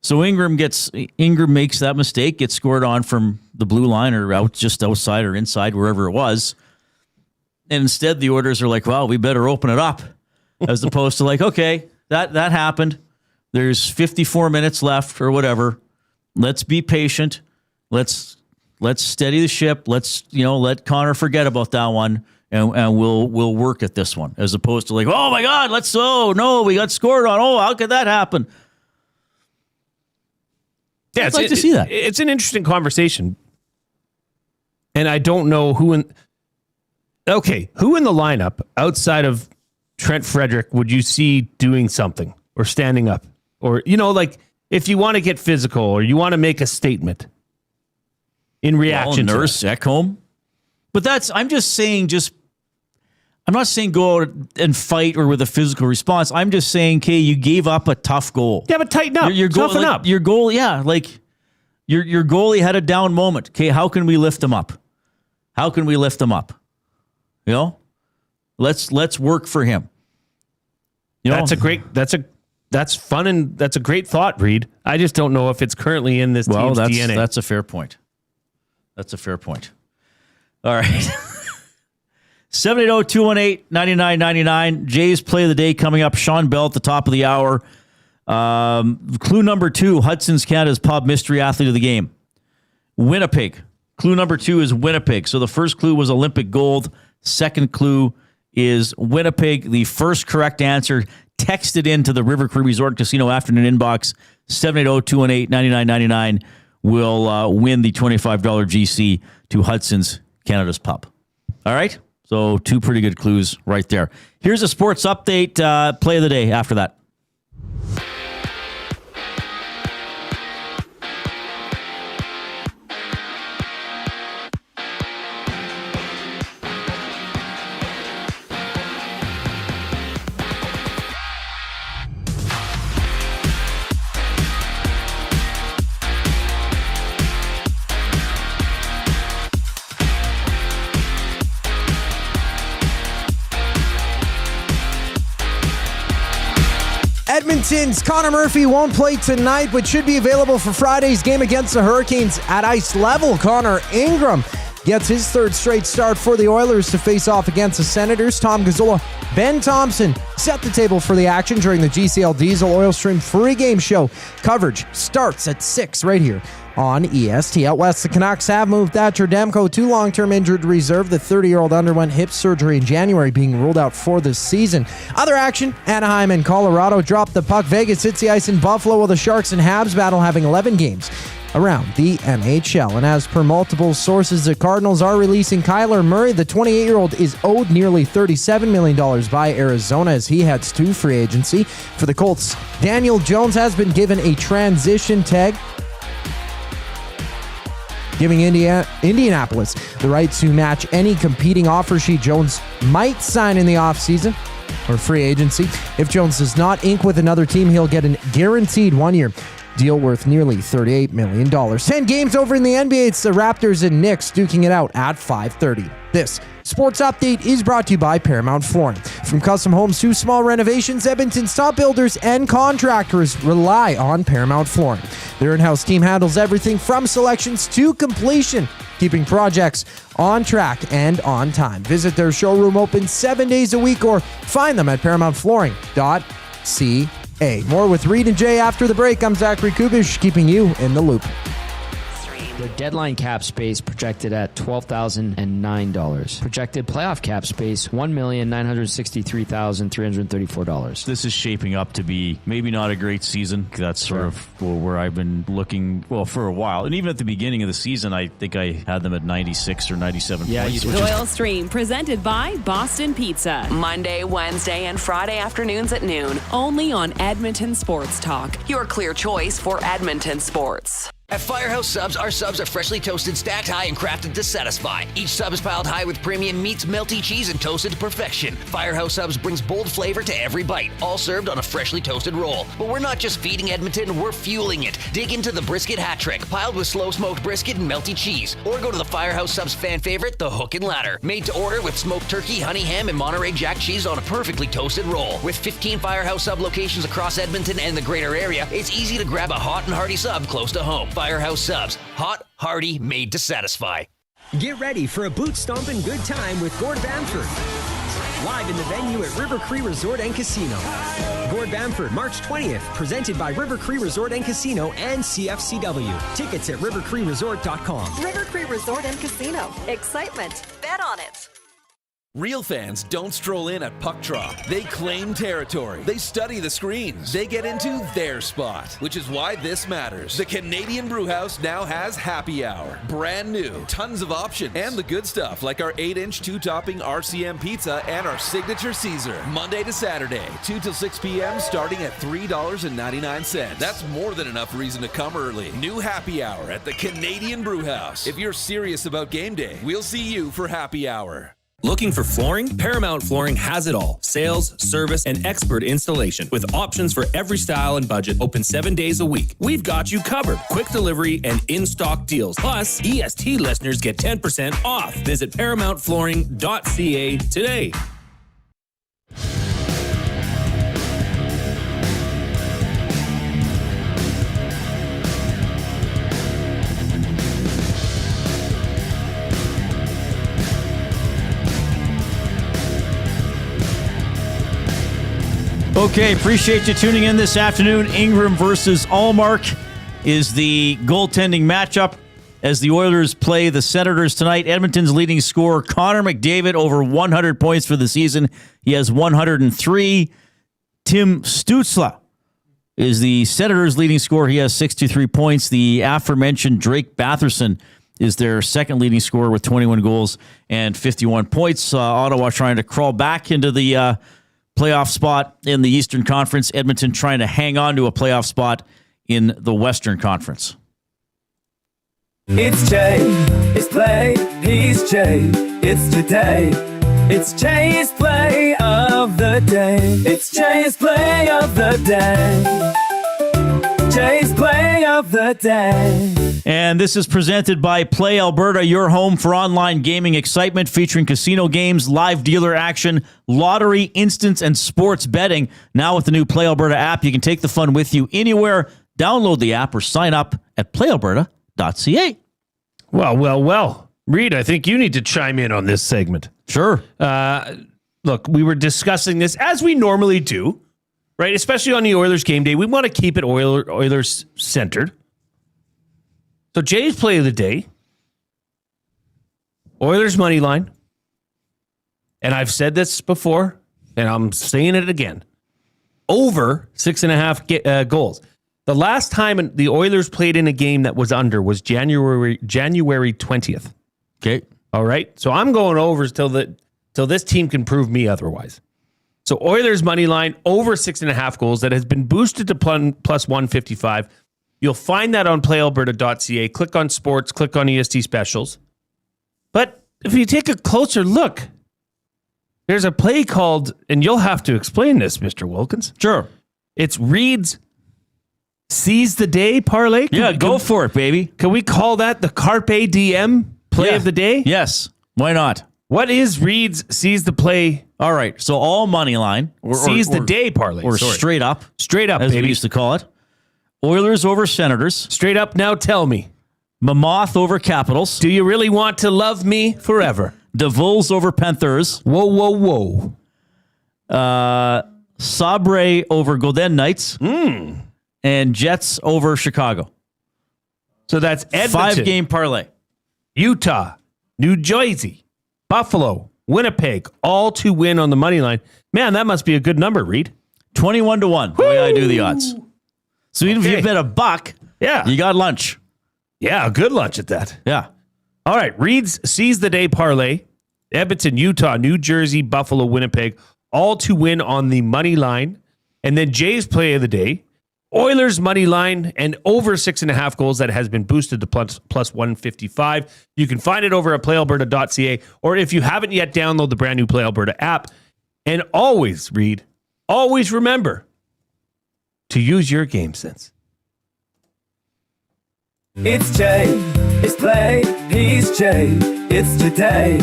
So Ingram makes that mistake, gets scored on from the blue line or just outside or inside, wherever it was. And instead the Oilers are like, well, we better open it up. As opposed to like, okay, that happened. There's 54 minutes left or whatever. Let's be patient. Let's steady the ship. Let's, let Connor forget about that one and we'll work at this one. As opposed to like, oh my God, we got scored on. Oh, how could that happen? Yeah, I'd like to see that. It's an interesting conversation. And I don't know who in the lineup outside of Trent Frederick would you see doing something or standing up? Or, like if you want to get physical or you want to make a statement in reaction to Nurse, Ekholm. But I'm just saying, I'm not saying go out and fight or with a physical response. I'm just saying, okay, you gave up a tough goal. Yeah, but tighten up. Toughen up. Your goal, yeah, like your goalie had a down moment. Okay, how can we lift him up? Let's work for him. That's fun and that's a great thought, Reid. I just don't know if it's currently in this team's DNA. That's a fair point. All right. 780-218-9999. Jay's play of the day coming up. Shawn Belle at the top of the hour. Clue number 2, Hudson's Canada's Pub Mystery Athlete of the Game. Winnipeg. Clue number 2 is Winnipeg. So the first clue was Olympic gold. Second clue is Winnipeg. The first correct answer, text it into the River Cree Resort Casino afternoon inbox. 780-218-9999 will win the $25 GC to Hudson's Canada's Pub. All right? So 2 pretty good clues right there. Here's a sports update, play of the day after that. Edmonton's Connor Murphy won't play tonight, but should be available for Friday's game against the Hurricanes at ice level. Connor Ingram gets his third straight start for the Oilers to face off against the Senators. Tom Gazzola, Ben Thompson set the table for the action during the GCL Diesel Oil Stream free game show. Coverage starts at 6 right here on EST. Out west, the Canucks have moved Thatcher Demko to long-term injured reserve. The 30-year-old underwent hip surgery in January, being ruled out for the season. Other action, Anaheim and Colorado dropped the puck. Vegas hits the ice in Buffalo, while the Sharks and Habs battle, having 11 games around the NHL. And as per multiple sources, the Cardinals are releasing Kyler Murray. The 28-year-old is owed nearly $37 million by Arizona as he heads to free agency. For the Colts, Daniel Jones has been given a transition tag, giving Indianapolis the right to match any competing offer sheet Jones might sign in the offseason or free agency. If Jones does not ink with another team, he'll get a guaranteed 1-year deal worth nearly $38 million. 10 games over in the NBA. It's the Raptors and Knicks duking it out at 5:30. This sports update is brought to you by Paramount Flooring. From custom homes to small renovations, Edmonton's top builders and contractors rely on Paramount Flooring. Their in-house team handles everything from selections to completion, keeping projects on track and on time. Visit their showroom open 7 days a week or find them at paramountflooring.ca. More with Reid and Jay after the break. I'm Zachary Kubish, keeping you in the loop. Their deadline cap space projected at $12,009. Projected playoff cap space $1,963,334. This is shaping up to be maybe not a great season. That's sort of where I've been looking, for a while. And even at the beginning of the season, I think I had them at 96 or 97 points. Doyle Stream, presented by Boston Pizza. Monday, Wednesday, and Friday afternoons at noon. Only on Edmonton Sports Talk. Your clear choice for Edmonton sports. At Firehouse Subs, our subs are freshly toasted, stacked high, and crafted to satisfy. Each sub is piled high with premium meats, melty cheese, and toasted to perfection. Firehouse Subs brings bold flavor to every bite, all served on a freshly toasted roll. But we're not just feeding Edmonton, we're fueling it. Dig into the brisket hat trick, piled with slow-smoked brisket and melty cheese. Or go to the Firehouse Subs fan favorite, the Hook and Ladder. Made to order with smoked turkey, honey ham, and Monterey Jack cheese on a perfectly toasted roll. With 15 Firehouse Sub locations across Edmonton and the greater area, it's easy to grab a hot and hearty sub close to home. Firehouse Subs. Hot, hearty, made to satisfy. Get ready for a boot stomping good time with Gord Bamford. Live in the venue at River Cree Resort and Casino. Gord Bamford, March 20th, presented by River Cree Resort and Casino and CFCW. Tickets at rivercreeresort.com. River Cree Resort and Casino. Excitement. Bet on it. Real fans don't stroll in at puck drop. They claim territory. They study the screens. They get into their spot, which is why this matters. The Canadian Brewhouse now has happy hour. Brand new, tons of options, and the good stuff like our 8-inch 2-topping RCM pizza and our signature Caesar. Monday to Saturday, 2 till 6 p.m. starting at $3.99. That's more than enough reason to come early. New happy hour at the Canadian Brewhouse. If you're serious about game day, we'll see you for happy hour. Looking for flooring? Paramount Flooring has it all. Sales, service, and expert installation. With options for every style and budget, open 7 days a week. We've got you covered. Quick delivery and in-stock deals. Plus, EST listeners get 10% off. Visit ParamountFlooring.ca today. Okay, appreciate you tuning in this afternoon. Ingram versus Allmark is the goaltending matchup as the Oilers play the Senators tonight. Edmonton's leading scorer, Connor McDavid, over 100 points for the season. He has 103. Tim Stützle is the Senators' leading scorer. He has 63 points. The aforementioned Drake Batherson is their second leading scorer with 21 goals and 51 points. Ottawa trying to crawl back into the playoff spot in the Eastern Conference. Edmonton trying to hang on to a playoff spot in the Western Conference. It's Jay, it's play, he's Jay, it's today. It's Jay's play of the day. It's Jay's play of the day. Jay's play of the day. And this is presented by Play Alberta, your home for online gaming excitement, featuring casino games, live dealer action, lottery, instants, and sports betting. Now with the new Play Alberta app, you can take the fun with you anywhere. Download the app or sign up at playalberta.ca. Well. Reid, I think you need to chime in on this segment. Sure. Look, we were discussing this as we normally do, right? Especially on the Oilers game day. We want to keep it Oilers centered. So Jay's play of the day, Oilers money line. And I've said this before, and I'm saying it again. Over 6.5 goals. The last time the Oilers played in a game that was under was January 20th. Okay. All right. So I'm going over till this team can prove me otherwise. So Oilers money line over 6.5 goals that has been boosted to plus 155. You'll find that on playalberta.ca. Click on sports, click on EST specials. But if you take a closer look, there's a play called, and you'll have to explain this, Mr. Wilkins. Sure. It's Reid's Seize the Day parlay. Go for it, baby. Can we call that the Carpe Diem play of the day? Yes. Why not? What is Reid's Seize the Play? All right. So all money line. Seize the Day parlay. Or straight up. Straight up, as baby. we used to call it. Oilers over Senators. Straight up, now tell me. Mammoth over Capitals. Do you really want to love me forever? Devils over Panthers. Whoa. Sabre over Golden Knights. And Jets over Chicago. So that's Edmonton, 5-game parlay. Utah, New Jersey, Buffalo, Winnipeg, all to win on the money line. Man, that must be a good number, Reid. 21-1, the way I do the odds. So even if you bet $1, you got lunch. Yeah, a good lunch at that. Yeah. All right, Reid's Seize the Day parlay. Edmonton, Utah, New Jersey, Buffalo, Winnipeg, all to win on the money line. And then Jay's play of the day, Oilers money line and over 6.5 goals that has been boosted to plus 155. You can find it over at playalberta.ca, or if you haven't yet, download the brand new Play Alberta app. And always, Reid, always remember to use your game sense. It's Jay, it's play, he's Jay, it's today.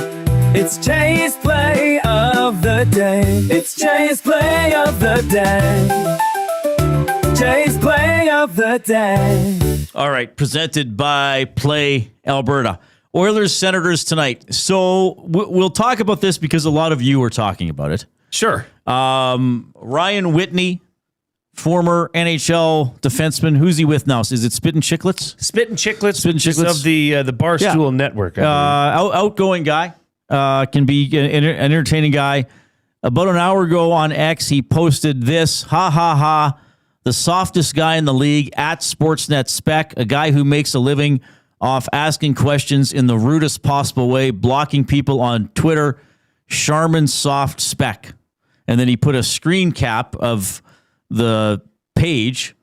It's Jay's play of the day. It's Jay's play of the day. Jay's play of the day. All right, presented by Play Alberta. Oilers Senators tonight. So we'll talk about this because a lot of you are talking about it. Sure. Ryan Whitney, former NHL defenseman. Who's he with now? Is it Spittin' Chicklets? Spittin' Chicklets. Spittin' Chicklets of the Barstool Network. Outgoing guy. Can be an entertaining guy. About an hour ago on X, he posted this. Ha, ha, ha. The softest guy in the league at Sportsnet Spec, a guy who makes a living off asking questions in the rudest possible way, blocking people on Twitter. Charmin Soft Spec. And then he put a screen cap of the page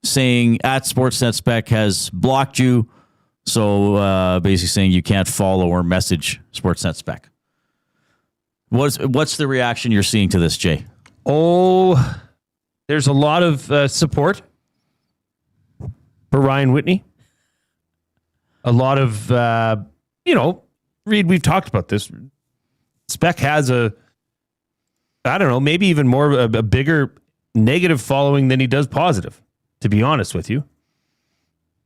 saying at Sportsnet Spec has blocked you. So basically saying you can't follow or message Sportsnet Spec. What's the reaction you're seeing to this, Jay? Oh, there's a lot of support for Ryan Whitney. A lot of, Reid, we've talked about this. Spec has maybe even more of a bigger negative following than he does positive, to be honest with you.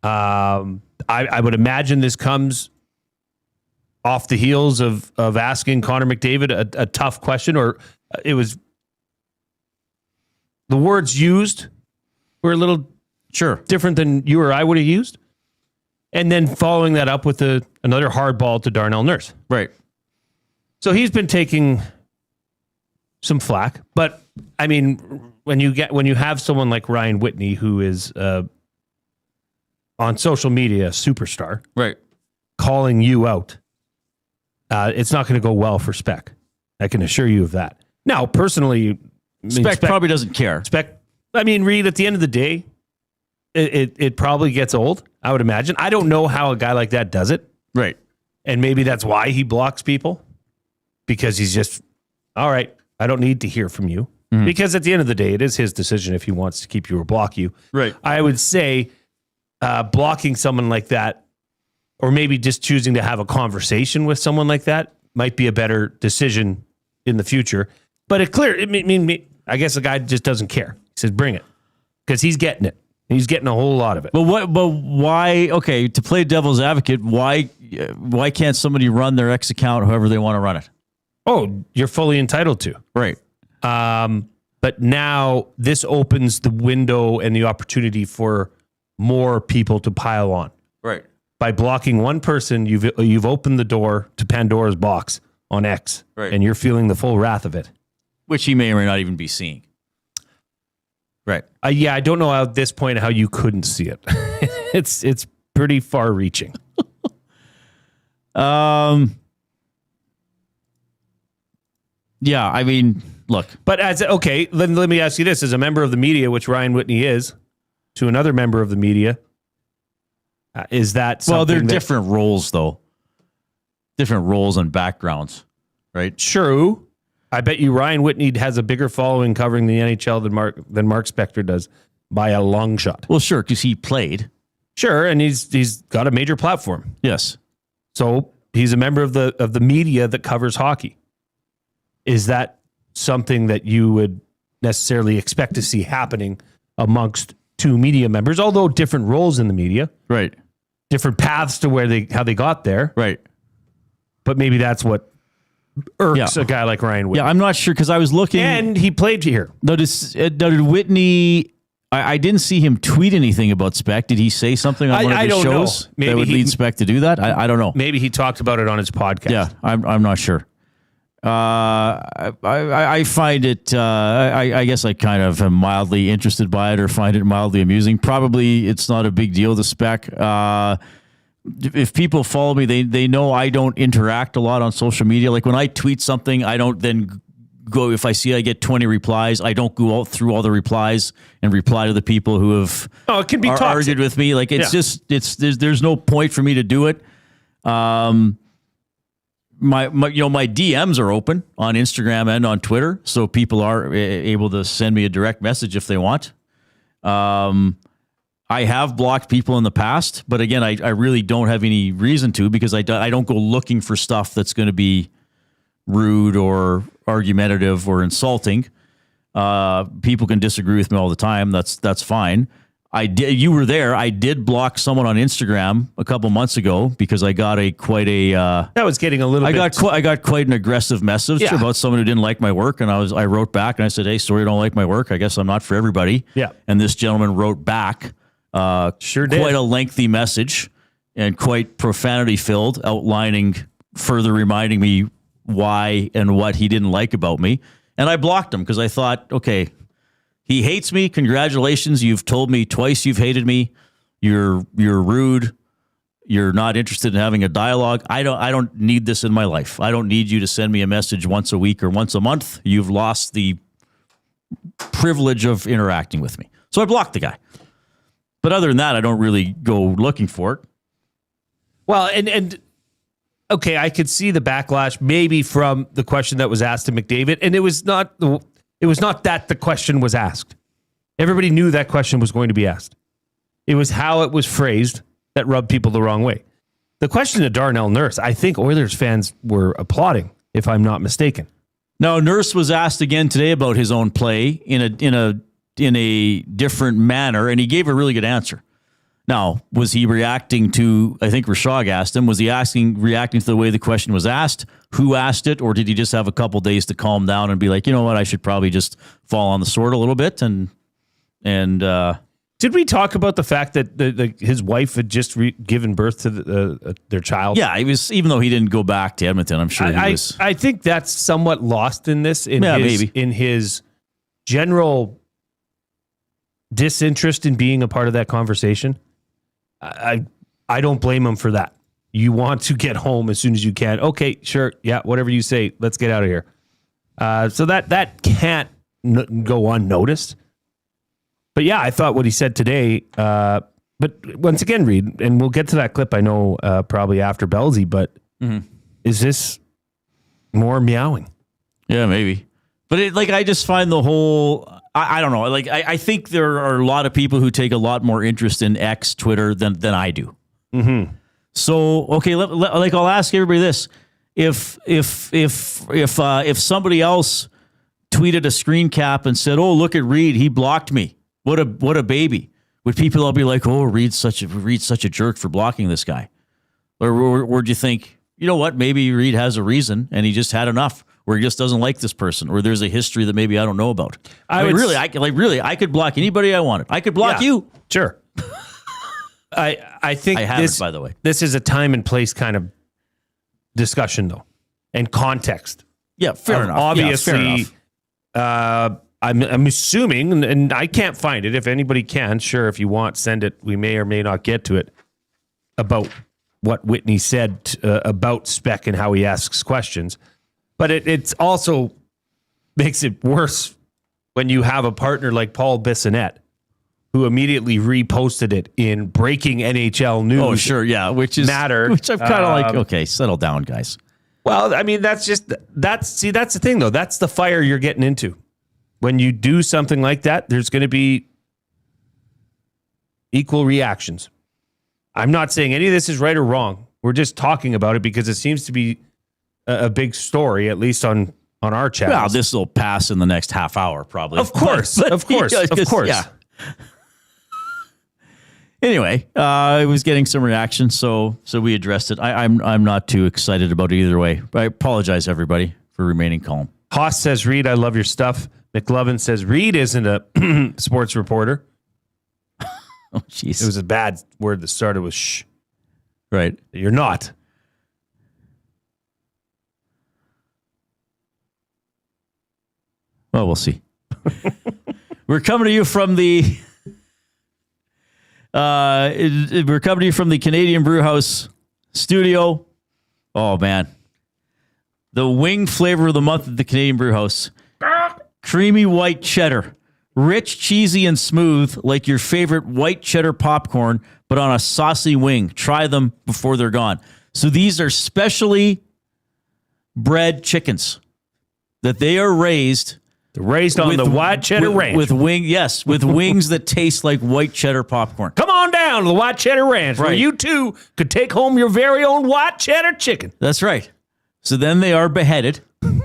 I would imagine this comes off the heels of asking Connor McDavid a tough question, or it was the words used were a little different than you or I would have used. And then following that up with another hard ball to Darnell Nurse. Right. So he's been taking some flack, but I mean, when you have someone like Ryan Whitney, who is on social media, a superstar, right, calling you out, it's not going to go well for Spec. I can assure you of that. Now, personally, Spec probably doesn't care. Reid, at the end of the day, it probably gets old, I would imagine. I don't know how a guy like that does it. Right. And maybe that's why he blocks people, because he's just, all right, I don't need to hear from you. Mm-hmm. Because at the end of the day, it is his decision if he wants to keep you or block you. Right. I would say blocking someone like that, or maybe just choosing to have a conversation with someone like that, might be a better decision in the future. But I guess the guy just doesn't care. He says, bring it. Because he's getting it. He's getting a whole lot of it. But why, okay, to play devil's advocate, why can't somebody run their X account however they want to run it? Oh, you're fully entitled to. Right. But now this opens the window and the opportunity for more people to pile on. Right. By blocking one person, you've opened the door to Pandora's box on X. Right. And you're feeling the full wrath of it. Which he may or may not even be seeing. Right. I don't know at this point how you couldn't see it. It's pretty far reaching. Yeah, I mean, look. But let me ask you this. As a member of the media, which Ryan Whitney is, to another member of the media, is that something? Well, they're different roles, though. Different roles and backgrounds, right? True. I bet you Ryan Whitney has a bigger following covering the NHL than Mark Spector does by a long shot. Well, sure, because he played. Sure, and he's got a major platform. Yes. So he's a member of the media that covers hockey. Is that something that you would necessarily expect to see happening amongst two media members? Although different roles in the media, right? Different paths to how they got there, right? But maybe that's what irks a guy like Ryan Whitney. Yeah, I'm not sure because I was looking, and he played here. Did Whitney I didn't see him tweet anything about Speck. Did he say something on one of his shows that would lead Speck to do that? I don't know. Maybe he talked about it on his podcast. Yeah, I'm not sure. I find it, I guess I kind of am mildly interested by it or find it mildly amusing. Probably it's not a big deal to Speck. If people follow me, they know I don't interact a lot on social media. Like when I tweet something, I don't then go, if I see I get 20 replies, I don't go out through all the replies and reply to the people who have it can be argued with me. Like it's just, there's no point for me to do it. My DMs are open on Instagram and on Twitter, so people are able to send me a direct message if they want. I have blocked people in the past, but again, I really don't have any reason to, because I don't go looking for stuff that's going to be rude or argumentative or insulting. People can disagree with me all the time. That's fine. You were there. I did block someone on Instagram a couple months ago because I got that was getting a little. I got quite an aggressive message about someone who didn't like my work, and I wrote back and I said, "Hey, sorry, you don't like my work. I guess I'm not for everybody." Yeah. And this gentleman wrote back, sure did, quite a lengthy message and quite profanity filled, outlining, further reminding me why and what he didn't like about me. And I blocked him because I thought, okay, he hates me. Congratulations. You've told me twice you've hated me. You're rude. You're not interested in having a dialogue. I don't need this in my life. I don't need you to send me a message once a week or once a month. You've lost the privilege of interacting with me. So I blocked the guy. But other than that, I don't really go looking for it. Well, and okay, I could see the backlash maybe from the question that was asked to McDavid, and it was not that the question was asked. Everybody knew that question was going to be asked. It was how it was phrased that rubbed people the wrong way. The question to Darnell Nurse, I think Oilers fans were applauding, if I'm not mistaken. No, Nurse was asked again today about his own play in a different manner, and he gave a really good answer. Now, was he reacting to, I think Rashog asked him, was he reacting to the way the question was asked? Who asked it? Or did he just have a couple days to calm down and be like, you know what, I should probably just fall on the sword a little bit? And did we talk about the fact that his wife had just given birth to their child? Yeah, he was, even though he didn't go back to Edmonton, I'm sure he was. I think that's somewhat lost in this, in his general disinterest in being a part of that conversation. I don't blame him for that. You want to get home as soon as you can. Okay, sure. Yeah, whatever you say. Let's get out of here. So that can't go unnoticed. But yeah, I thought what he said today, but once again, Reid, and we'll get to that clip, I know, probably after Belsey, but is this more meowing? Yeah, maybe. But I just find the whole... I don't know. Like, I think there are a lot of people who take a lot more interest in X, Twitter, than I do. Mm-hmm. So, okay, I'll ask everybody this: if somebody else tweeted a screen cap and said, "Oh, look at Reid, he blocked me. What a baby," would people all be like, "Oh, Reid's such a jerk for blocking this guy," or would you think, you know what, maybe Reid has a reason and he just had enough? Or he just doesn't like this person, or there's a history that maybe I don't know about. I could block anybody I wanted. I could block you. Sure. I think I haven't, by the way. This is a time and place kind of discussion, though, and context. Yeah, fair enough. Obviously, I'm assuming, and I can't find it. If anybody can, sure, if you want, send it. We may or may not get to it, about what Whitney said about Speck and how he asks questions. But it's also makes it worse when you have a partner like Paul Bissonnette, who immediately reposted it in breaking NHL news. Oh, sure, yeah, which I'm kind of like, okay, settle down, guys. Well, I mean, that's the thing, though. That's the fire you're getting into. When you do something like that, there's going to be equal reactions. I'm not saying any of this is right or wrong. We're just talking about it because it seems to be a big story, at least on our channel. Well, this will pass in the next half hour, probably. Of course. Yeah. Anyway, it was getting some reaction, so we addressed it. I'm not too excited about it either way. But I apologize, everybody, for remaining calm. Haas says, Reid, I love your stuff. McLovin says, Reid isn't a sports reporter. Oh, jeez. It was a bad word that started with sh. Right. You're not. Well, we'll see. We're coming to you from the Canadian Brewhouse studio. Oh man, the wing flavor of the month at the Canadian Brewhouse: creamy white cheddar, rich, cheesy, and smooth, like your favorite white cheddar popcorn, but on a saucy wing. Try them before they're gone. So these are specially bred chickens that they are raised. They're raised on the white cheddar ranch. With wings that taste like white cheddar popcorn. Come on down to the white cheddar ranch where you too could take home your very own white cheddar chicken. That's right. So then they are beheaded. Well,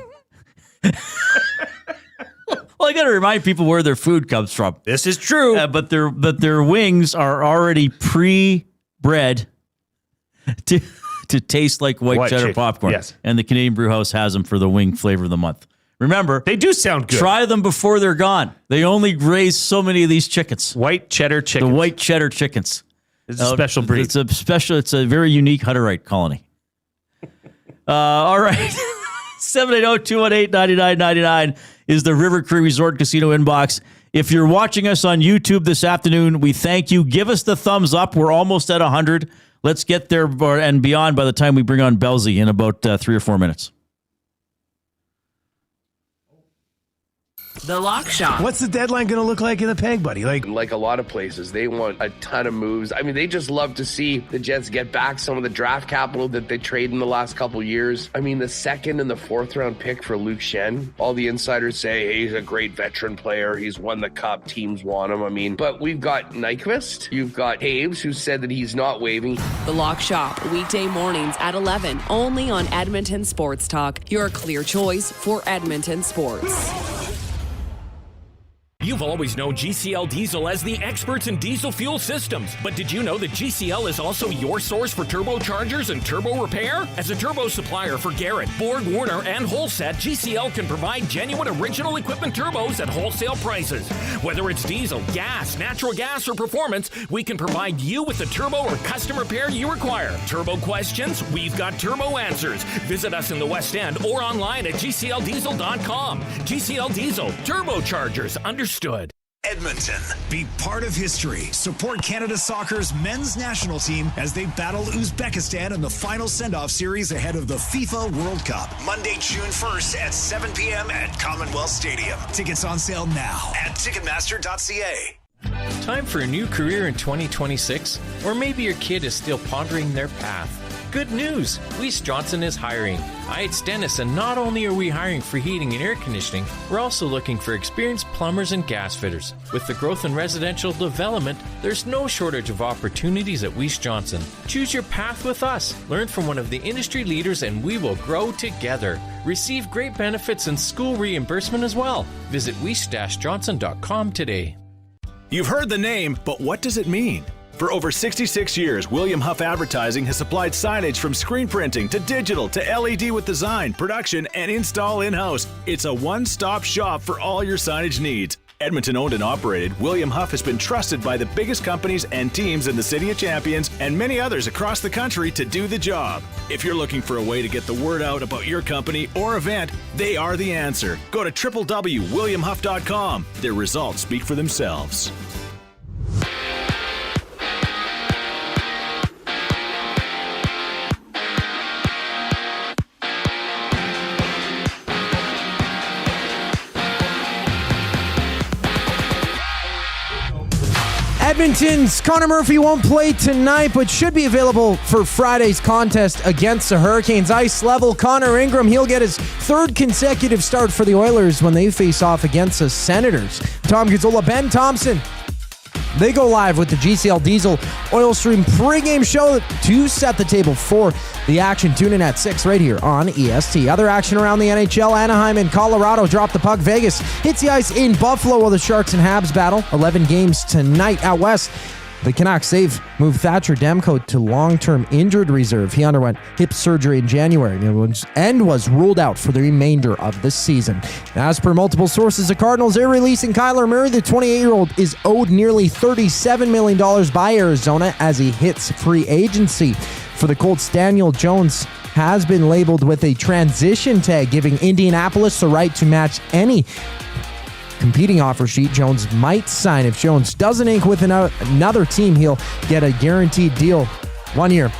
I got to remind people where their food comes from. This is true. But their wings are already pre-bred to taste like white cheddar popcorn. Yes. And the Canadian Brewhouse has them for the wing flavor of the month. Remember, they do sound good. Try them before they're gone. They only raise so many of these chickens. White cheddar chickens. The white cheddar chickens. It's a special breed. It's a very unique Hutterite colony. All right. 780-218-9999 is the River Cree Resort Casino inbox. If you're watching us on YouTube this afternoon, we thank you. Give us the thumbs up. We're almost at 100. Let's get there and beyond by the time we bring on Belzy in about 3 or 4 minutes. The Lock Shop. What's the deadline going to look like in the Peg, buddy? Like a lot of places, they want a ton of moves. I mean, they just love to see the Jets get back some of the draft capital that they traded in the last couple years. I mean, the 2nd and the 4th round pick for Luke Shen, all the insiders say, hey, he's a great veteran player. He's won the cup. Teams want him. I mean, but we've got Nyquist. You've got Taves, who said that he's not waiving. The Lock Shop, weekday mornings at 11, only on Edmonton Sports Talk, your clear choice for Edmonton sports. You've always known GCL Diesel as the experts in diesel fuel systems. But did you know that GCL is also your source for turbochargers and turbo repair? As a turbo supplier for Garrett, Borg Warner, and Wholesat, GCL can provide genuine original equipment turbos at wholesale prices. Whether it's diesel, gas, natural gas, or performance, we can provide you with the turbo or custom repair you require. Turbo questions? We've got turbo answers. Visit us in the West End or online at GCLDiesel.com. GCL Diesel, turbochargers, understood. Edmonton, be part of history. Support Canada Soccer's men's national team as they battle Uzbekistan in the final send-off series ahead of the FIFA World Cup. Monday, June 1st at 7 p.m. at Commonwealth Stadium. Tickets on sale now at Ticketmaster.ca. Time for a new career in 2026? Or maybe your kid is still pondering their path. Good news! Weiss Johnson is hiring. It's Dennis, and not only are we hiring for heating and air conditioning, we're also looking for experienced plumbers and gas fitters. With the growth in residential development, there's no shortage of opportunities at Weiss Johnson. Choose your path with us. Learn from one of the industry leaders, and we will grow together. Receive great benefits and school reimbursement as well. Visit weiss-johnson.com today. You've heard the name, but what does it mean? For over 66 years, William Huff Advertising has supplied signage from screen printing to digital to LED with design, production, and install in-house. It's a one-stop shop for all your signage needs. Edmonton owned and operated, William Huff has been trusted by the biggest companies and teams in the City of Champions and many others across the country to do the job. If you're looking for a way to get the word out about your company or event, they are the answer. Go to www.williamhuff.com. Their results speak for themselves. Edmonton's Connor Murphy won't play tonight, but should be available for Friday's contest against the Hurricanes. Ice level, Connor Ingram, he'll get his 3rd consecutive start for the Oilers when they face off against the Senators. Tom Gazzola, Ben Thompson, they go live with the GCL Diesel Oil Stream pregame show to set the table for the action. Tune in at 6 right here on EST. Other action around the NHL, Anaheim and Colorado drop the puck. Vegas hits the ice in Buffalo while the Sharks and Habs battle. 11 games tonight. Out west, The Canucks save moved Thatcher Demko to long-term injured reserve. He underwent hip surgery in January and was ruled out for the remainder of the season. As per multiple sources, the Cardinals are releasing Kyler Murray. The 28-year-old is owed nearly $37 million by Arizona as he hits free agency. For the Colts, Daniel Jones has been labeled with a transition tag, giving Indianapolis the right to match any competing offer sheet Jones might sign. If Jones doesn't ink with another team, he'll get a guaranteed deal 1 year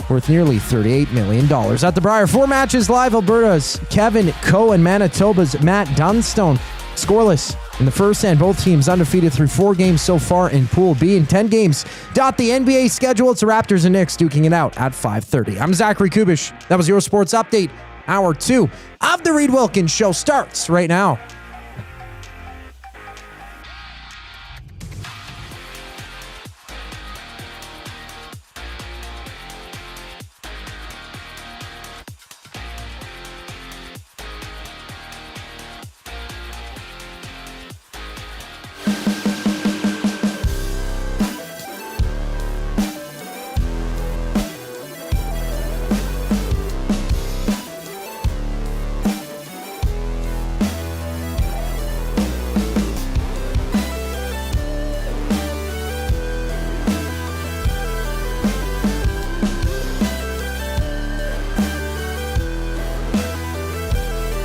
worth nearly $38 million. At the Brier, 4 matches live. Alberta's Kevin Coe and Manitoba's Matt Dunstone scoreless in the first, and both teams undefeated through 4 games so far in Pool B. In 10 games, the NBA schedule. It's the Raptors and Knicks duking it out at 5:30. I'm Zachary Kubish. That was your sports update. Hour 2 of the Reid Wilkins Show starts right now.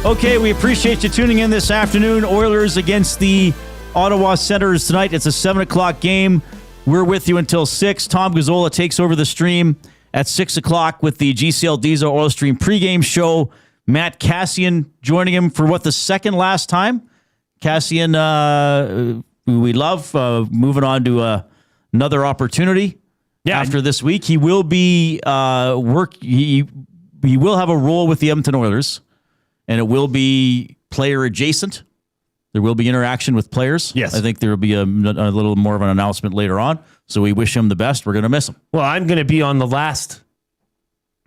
Okay, we appreciate you tuning in this afternoon. Oilers against the Ottawa Senators tonight. It's a 7 o'clock game. We're with you until 6. Tom Gazzola takes over the stream at 6 o'clock with the GCL Diesel Oil Stream pregame show. Matt Cassian joining him for the second last time. Cassian, who we love, moving on to another opportunity after this week. He will be he will have a role with the Edmonton Oilers. And it will be player adjacent. There will be interaction with players. Yes. I think there will be a little more of an announcement later on. So we wish him the best. We're going to miss him. Well, I'm going to be on the last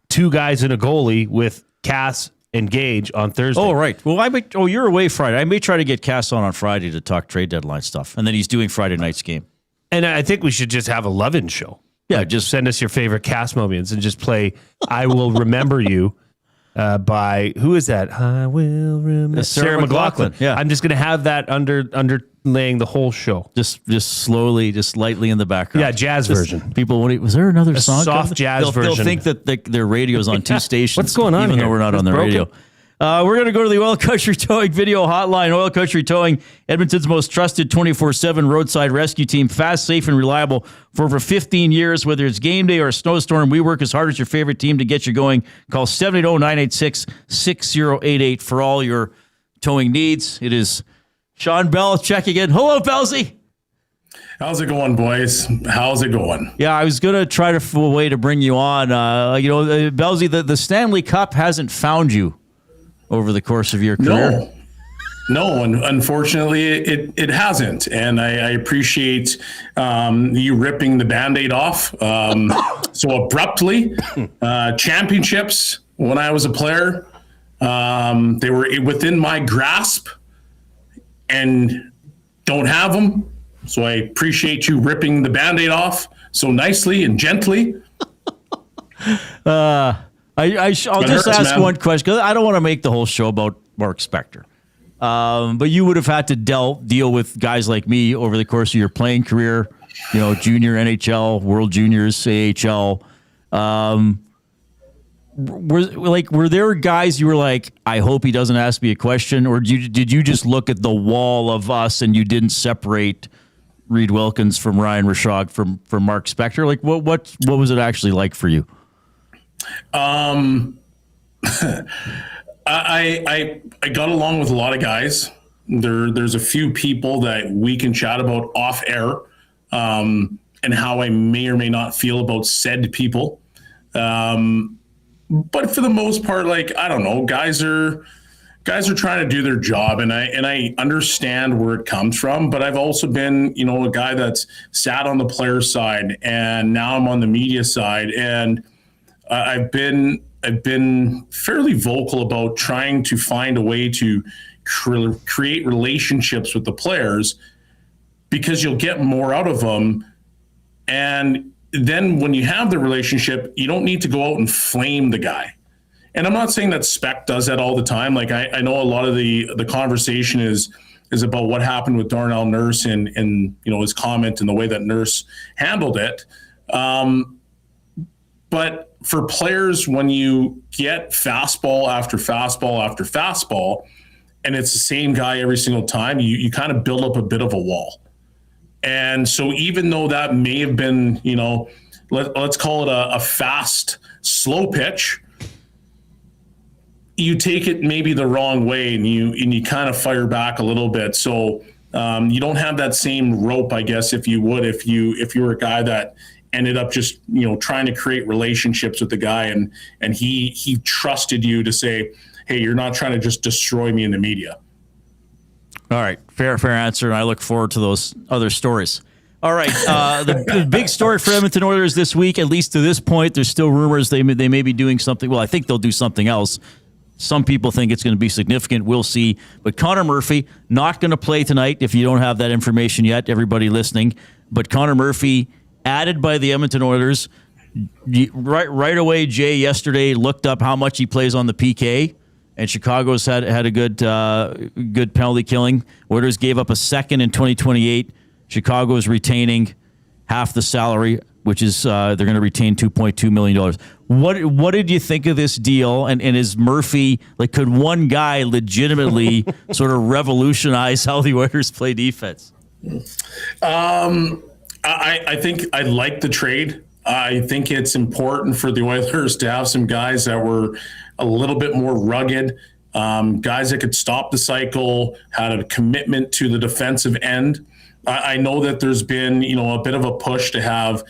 2 guys and a goalie with Cass and Gage on Thursday. Oh, right. Well, you're away Friday. I may try to get Cass on Friday to talk trade deadline stuff. And then he's doing Friday night's game. And I think we should just have a love-in show. Yeah, just send us your favorite Cass moments and just play I Will Remember You. By who is that? I will remember Sarah McLachlan. Yeah, I'm just going to have that underlaying the whole show. Just slowly, just lightly in the background. Yeah, jazz version. People won't. Was there another song? Soft jazz version. They'll think that their radio's on 2 stations. What's going on even here? Though we're not on the radio. We're going to go to the Oil Country Towing video hotline. Oil Country Towing, Edmonton's most trusted 24/7 roadside rescue team, fast, safe, and reliable for over 15 years. Whether it's game day or a snowstorm, we work as hard as your favorite team to get you going. Call 780-986-6088 for all your towing needs. It is Shawn Belle checking in. Hello, Belsey. How's it going, boys? How's it going? Yeah, I was going to try to find a way to bring you on. Belsey, the Stanley Cup hasn't found you over the course of your career? No, and unfortunately, it hasn't. And I appreciate you ripping the Band-Aid off so abruptly. Championships, when I was a player, they were within my grasp and don't have them. So I appreciate you ripping the Band-Aid off so nicely and gently. I'll just ask one question, because I don't want to make the whole show about Mark Spector. But you would have had to deal with guys like me over the course of your playing career, junior NHL, World Juniors, AHL. Were there guys you were like, I hope he doesn't ask me a question? Or did you just look at the wall of us and you didn't separate Reid Wilkins from Ryan Rishaug from Mark Spector? Like, what was it actually like for you? I got along with a lot of guys. There's a few people that we can chat about off air, and how I may or may not feel about said people. But for the most part, I don't know, guys are trying to do their job, and I understand where it comes from. But I've also been, a guy that's sat on the player side, and now I'm on the media side, and I've been fairly vocal about trying to find a way to create relationships with the players, because you'll get more out of them And then when you have the relationship, you don't need to go out and flame the guy. And I'm not saying that Speck does that all the time. Like I know a lot of the conversation is about what happened with Darnell Nurse and his comment and the way that Nurse handled it. But for players, when you get fastball after fastball after fastball, and it's the same guy every single time, you kind of build up a bit of a wall. And so even though that may have been, let's call it a fast, slow pitch, you take it maybe the wrong way and you kind of fire back a little bit. So you don't have that same rope, I guess, if you were a guy that ended up just, trying to create relationships with the guy and he trusted you to say, hey, you're not trying to just destroy me in the media. All right. Fair answer. And I look forward to those other stories. All right. The big story for Edmonton Oilers this week, at least to this point, there's still rumors they may be doing something. Well, I think they'll do something else. Some people think it's going to be significant. We'll see. But Connor Murphy, not going to play tonight if you don't have that information yet, everybody listening. But Connor Murphy, added by the Edmonton Oilers. Right away, Jay yesterday looked up how much he plays on the PK. And Chicago's had a good penalty killing. Oilers gave up a second in 2028. Chicago's retaining half the salary, which is they're going to retain $2.2 million. What did you think of this deal? And is Murphy, could one guy legitimately sort of revolutionize how the Oilers play defense? I think I like the trade. I think it's important for the Oilers to have some guys that were a little bit more rugged, guys that could stop the cycle, had a commitment to the defensive end. I know that there's been, a bit of a push to have,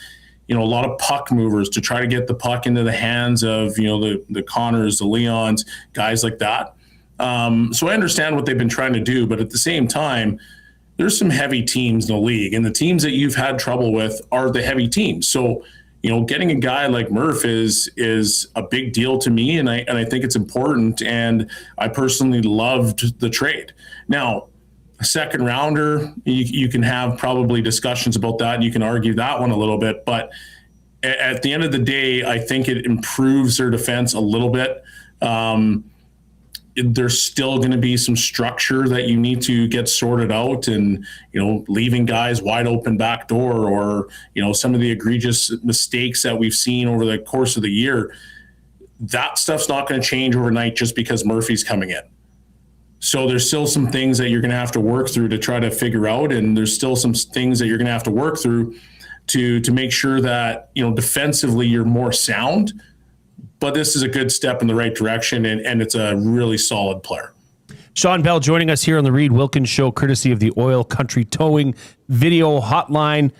a lot of puck movers to try to get the puck into the hands of, the Connors, the Leons, guys like that. So I understand what they've been trying to do, but at the same time, there's some heavy teams in the league, and the teams that you've had trouble with are the heavy teams. So, getting a guy like Murph is a big deal to me, and I think it's important. And I personally loved the trade. Now, a second rounder, you can have probably discussions about that, and you can argue that one a little bit. But at the end of the day, I think it improves their defense a little bit. There's still going to be some structure that you need to get sorted out, and leaving guys wide open back door, or some of the egregious mistakes that we've seen over the course of the year. That stuff's not going to change overnight just because Murphy's coming in. So there's still some things that you're going to have to work through to try to figure out, and there's still some things that you're going to have to work through to make sure that defensively you're more sound. But this is a good step in the right direction, and it's a really solid player. Shawn Belle joining us here on the Reid Wilkins Show, courtesy of the Oil Country Towing video hotline.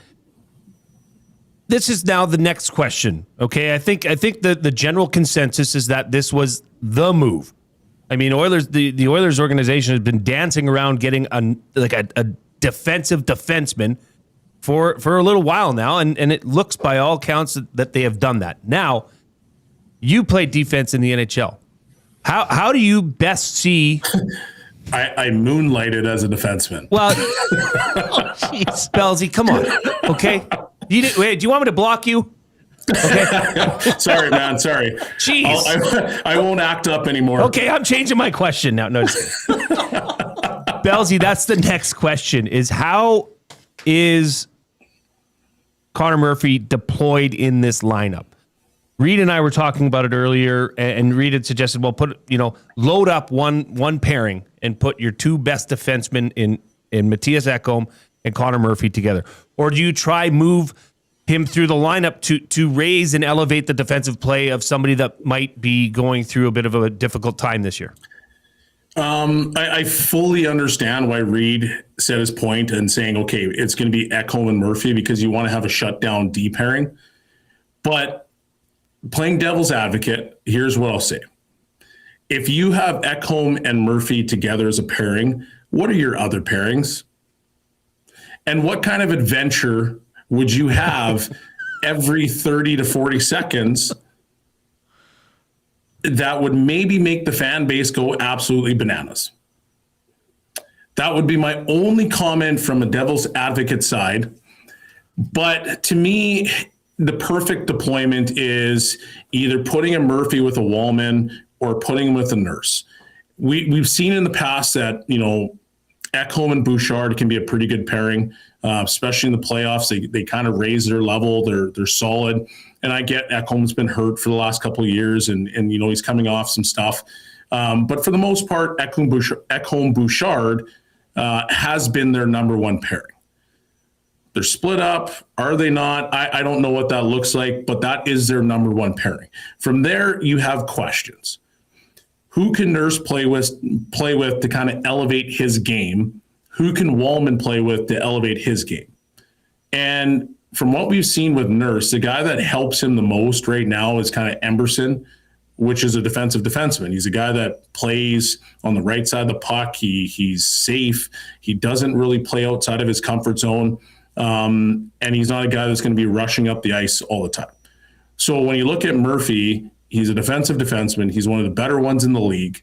This is now the next question. Okay, I think the general consensus is that this was the move. I mean, the Oilers organization has been dancing around getting a defensive defenseman for a little while now, and it looks by all counts that they have done that. Now, you played defense in the NHL. How do you best see? I moonlighted as a defenseman. Well, jeez, Bellsy, come on, okay. Wait, do you want me to block you? Okay. Sorry, man. Sorry. Jeez. I won't act up anymore. Okay, I'm changing my question now. No, Bellsy, that's the next question. Is how is Connor Murphy deployed in this lineup? Reid and I were talking about it earlier, and Reid had suggested, well, load up one pairing and put your two best defensemen in Mattias Ekholm and Connor Murphy together. Or do you try move him through the lineup to raise and elevate the defensive play of somebody that might be going through a bit of a difficult time this year? I fully understand why Reid said his point and saying, okay, it's going to be Ekholm and Murphy because you want to have a shutdown D pairing. But playing devil's advocate, here's what I'll say. If you have Ekholm and Murphy together as a pairing, what are your other pairings? And what kind of adventure would you have every 30 to 40 seconds that would maybe make the fan base go absolutely bananas? That would be my only comment from a devil's advocate side. But to me, the perfect deployment is either putting a Murphy with a Wallman or putting him with a Nurse. We've seen in the past that, Ekholm and Bouchard can be a pretty good pairing, especially in the playoffs. They kind of raise their level. They're solid. And I get Ekholm's been hurt for the last couple of years and he's coming off some stuff. But for the most part, Ekholm Bouchard has been their number one pairing. They're split up. Are they not? I don't know what that looks like, but that is their number one pairing. From there, you have questions. Who can Nurse play with to kind of elevate his game? Who can Wallman play with to elevate his game? And from what we've seen with Nurse, the guy that helps him the most right now is kind of Emberson, which is a defensive defenseman. He's a guy that plays on the right side of the puck. He's safe. He doesn't really play outside of his comfort zone. And he's not a guy that's going to be rushing up the ice all the time. So when you look at Murphy, he's a defensive defenseman. He's one of the better ones in the league.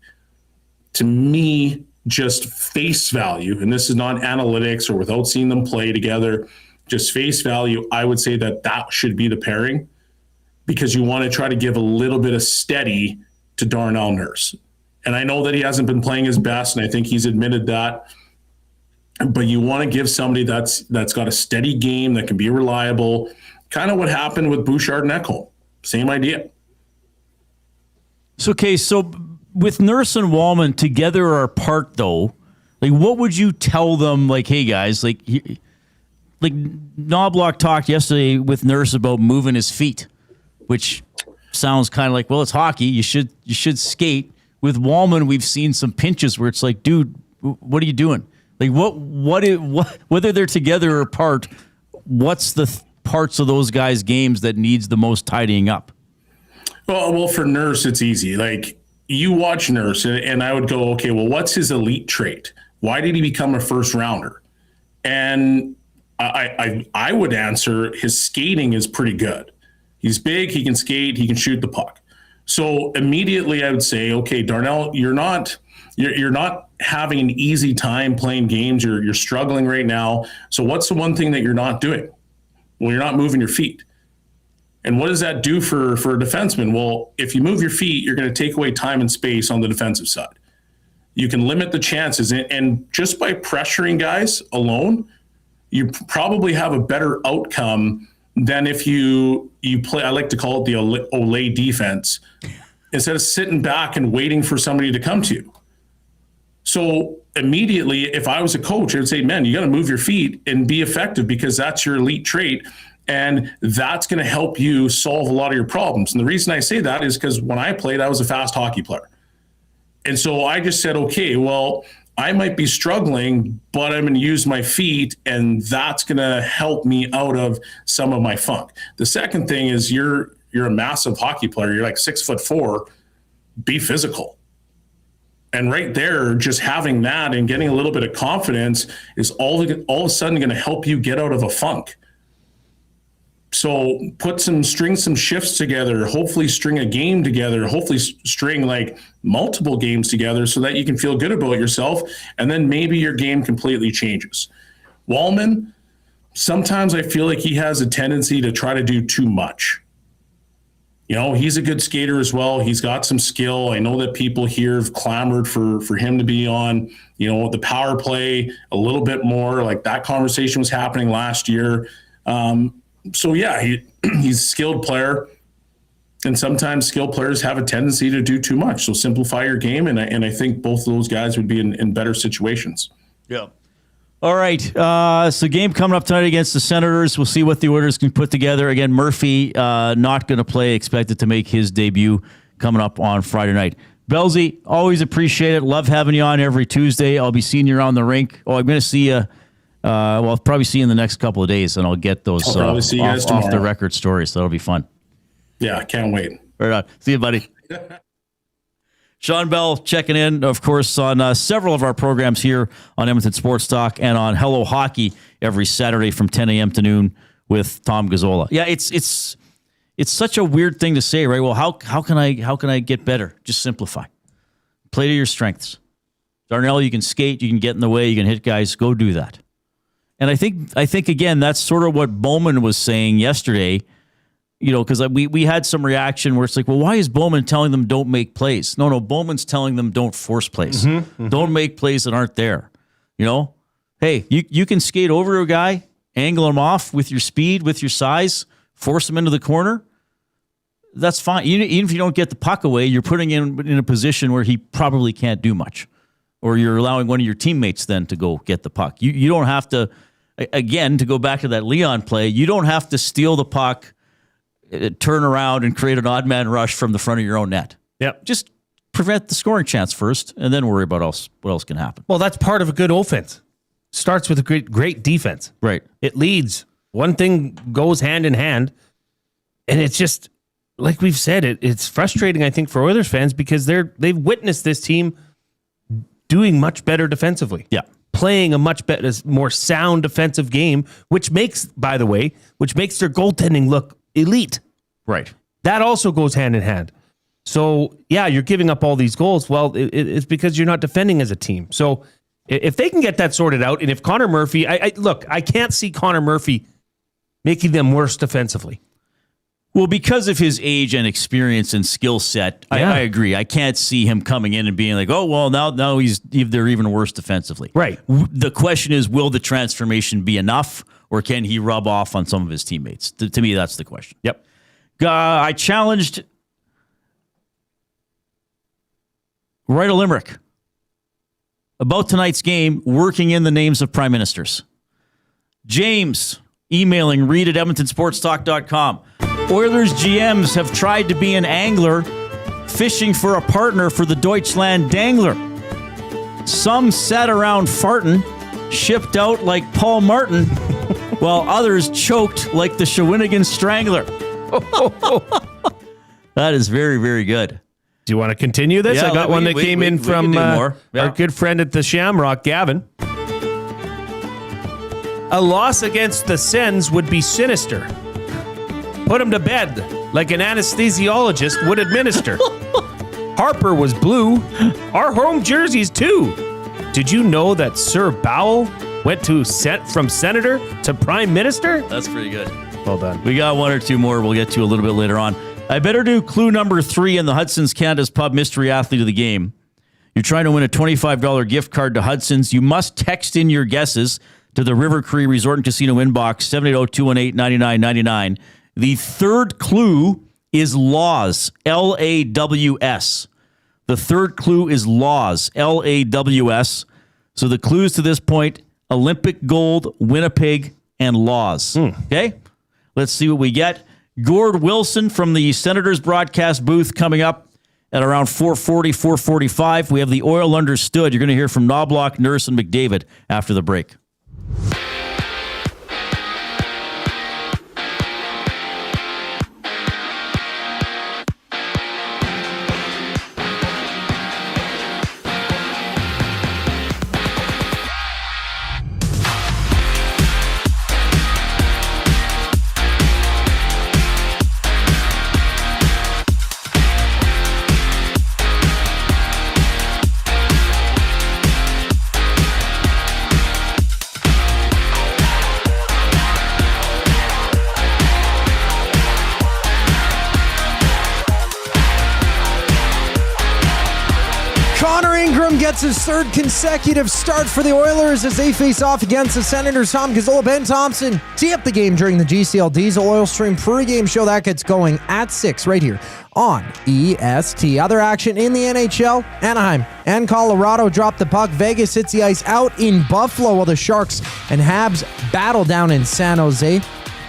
To me, just face value, and this is not analytics or without seeing them play together, just face value, I would say that should be the pairing because you want to try to give a little bit of steady to Darnell Nurse. And I know that he hasn't been playing his best, and I think he's admitted that. But you want to give somebody that's got a steady game, that can be reliable, kind of what happened with Bouchard and Ekholm. Same idea. So with Nurse and Wallman together or apart, though, what would you tell them? Hey guys, Knoblauch talked yesterday with Nurse about moving his feet, which sounds kind of it's hockey. You should skate. With Wallman, we've seen some pinches where it's dude, what are you doing? Whether they're together or apart, what's the parts of those guys' games that needs the most tidying up? Well, for Nurse, it's easy. You watch Nurse, and I would go, okay, well, what's his elite trait? Why did he become a first rounder? And I would answer his skating is pretty good. He's big, he can skate, he can shoot the puck. So immediately I would say, okay, Darnell, you're not having an easy time playing games. You're struggling right now. So what's the one thing that you're not doing? Well, you're not moving your feet. And what does that do for a defenseman? Well, if you move your feet, you're going to take away time and space on the defensive side. You can limit the chances. And just by pressuring guys alone, you probably have a better outcome than if you play, I like to call it the Olay defense, instead of sitting back and waiting for somebody to come to you. So immediately, if I was a coach, I would say, man, you got to move your feet and be effective because that's your elite trait. And that's going to help you solve a lot of your problems. And the reason I say that is because when I played, I was a fast hockey player. And so I just said, okay, well, I might be struggling, but I'm going to use my feet, and that's going to help me out of some of my funk. The second thing is you're a massive hockey player. You're 6'4", be physical. And right there, just having that and getting a little bit of confidence is all of a sudden going to help you get out of a funk. So string some shifts together, hopefully string a game together, hopefully string multiple games together so that you can feel good about yourself. And then maybe your game completely changes. Wallman, sometimes I feel like he has a tendency to try to do too much. He's a good skater as well. He's got some skill. I know that people here have clamored for him to be on, the power play a little bit more. That conversation was happening last year. So yeah, he's a skilled player, and sometimes skilled players have a tendency to do too much. So simplify your game, and I think both of those guys would be in better situations. Yeah. All right. So game coming up tonight against the Senators. We'll see what the Oilers can put together. Again, Murphy not going to play. Expected to make his debut coming up on Friday night. Bellsy, always appreciate it. Love having you on every Tuesday. I'll be seeing you around the rink. I'm going to see you. I'll probably see you in the next couple of days, and I'll get those off the record stories. So that'll be fun. Yeah, can't wait. Right on. See you, buddy. Shawn Belle checking in, of course, on several of our programs here on Edmonton Sports Talk and on Hello Hockey every Saturday from 10 a.m. to noon with Tom Gazzola. Yeah, it's such a weird thing to say, right? Well, how can I get better? Just simplify. Play to your strengths. Darnell, you can skate, you can get in the way, you can hit guys. Go do that. And I think again, that's sort of what Bowman was saying yesterday, because we had some reaction where it's like, well, why is Bowman telling them don't make plays? No, Bowman's telling them don't force plays. Don't make plays that aren't there. Hey, you can skate over a guy, angle him off with your speed, with your size, force him into the corner. That's fine. Even if you don't get the puck away, you're putting him in a position where he probably can't do much. Or you're allowing one of your teammates then to go get the puck. You don't have to, again, to go back to that Leon play, you don't have to steal the puck, turn around, and create an odd man rush from the front of your own net. Yep. Just prevent the scoring chance first, and then worry about what else can happen. Well, that's part of a good offense. Starts with a great defense. Right. It leads. One thing goes hand in hand, and it's just, like we've said, it's frustrating, I think, for Oilers fans because they've witnessed this team doing much better defensively. Yeah. Playing a much better, more sound defensive game, which makes their goaltending look elite. Right. That also goes hand in hand. So, yeah, you're giving up all these goals. Well, it's because you're not defending as a team. So, if they can get that sorted out, and if Connor Murphy, I can't see Connor Murphy making them worse defensively. Well, because of his age and experience and skill set, I agree. I can't see him coming in and being like, oh, well, now they're even worse defensively. Right. The question is, will the transformation be enough, or can he rub off on some of his teammates? To me, that's the question. Yep. I challenged Write a limerick about tonight's game, working in the names of prime ministers. James, emailing Reid at EdmontonSportsTalk.com. Oilers GMs have tried to be an angler fishing for a partner for the Deutschland Dangler. Some sat around farting, shipped out like Paul Martin, while others choked like the Shawinigan Strangler. That is very, very good. Do you want to continue this? Yeah, I got one that came in from our good friend at the Shamrock, Gavin. A loss against the Sens would be sinister. Put him to bed like an anesthesiologist would administer. Harper was blue. Our home jerseys, too. Did you know that Sir Bowell went from senator to prime minister? That's pretty good. Well done. We got one or two more we'll get to a little bit later on. I better do clue number 3 in the Hudson's Canada's Pub Mystery Athlete of the Game. You're trying to win a $25 gift card to Hudson's. You must text in your guesses to the River Cree Resort and Casino inbox, 780-218-9999. The third clue is laws, L-A-W-S. The third clue is laws, L-A-W-S. So the clues to this point, Olympic gold, Winnipeg, and laws. Okay? Let's see what we get. Gourd Wilson from the Senators broadcast booth coming up at around 4:40, 4:45. We have the Oil Understood. You're going to hear from Knoblauch, Nurse, and McDavid after the break. Gets his third consecutive start for the Oilers as they face off against the Senators. Tom Gazzola, Ben Thompson tee up the game during the GCL Diesel Oil Stream pregame show. That gets going at 6 right here on EST. Other action in the NHL, Anaheim and Colorado drop the puck. Vegas hits the ice out in Buffalo while the Sharks and Habs battle down in San Jose.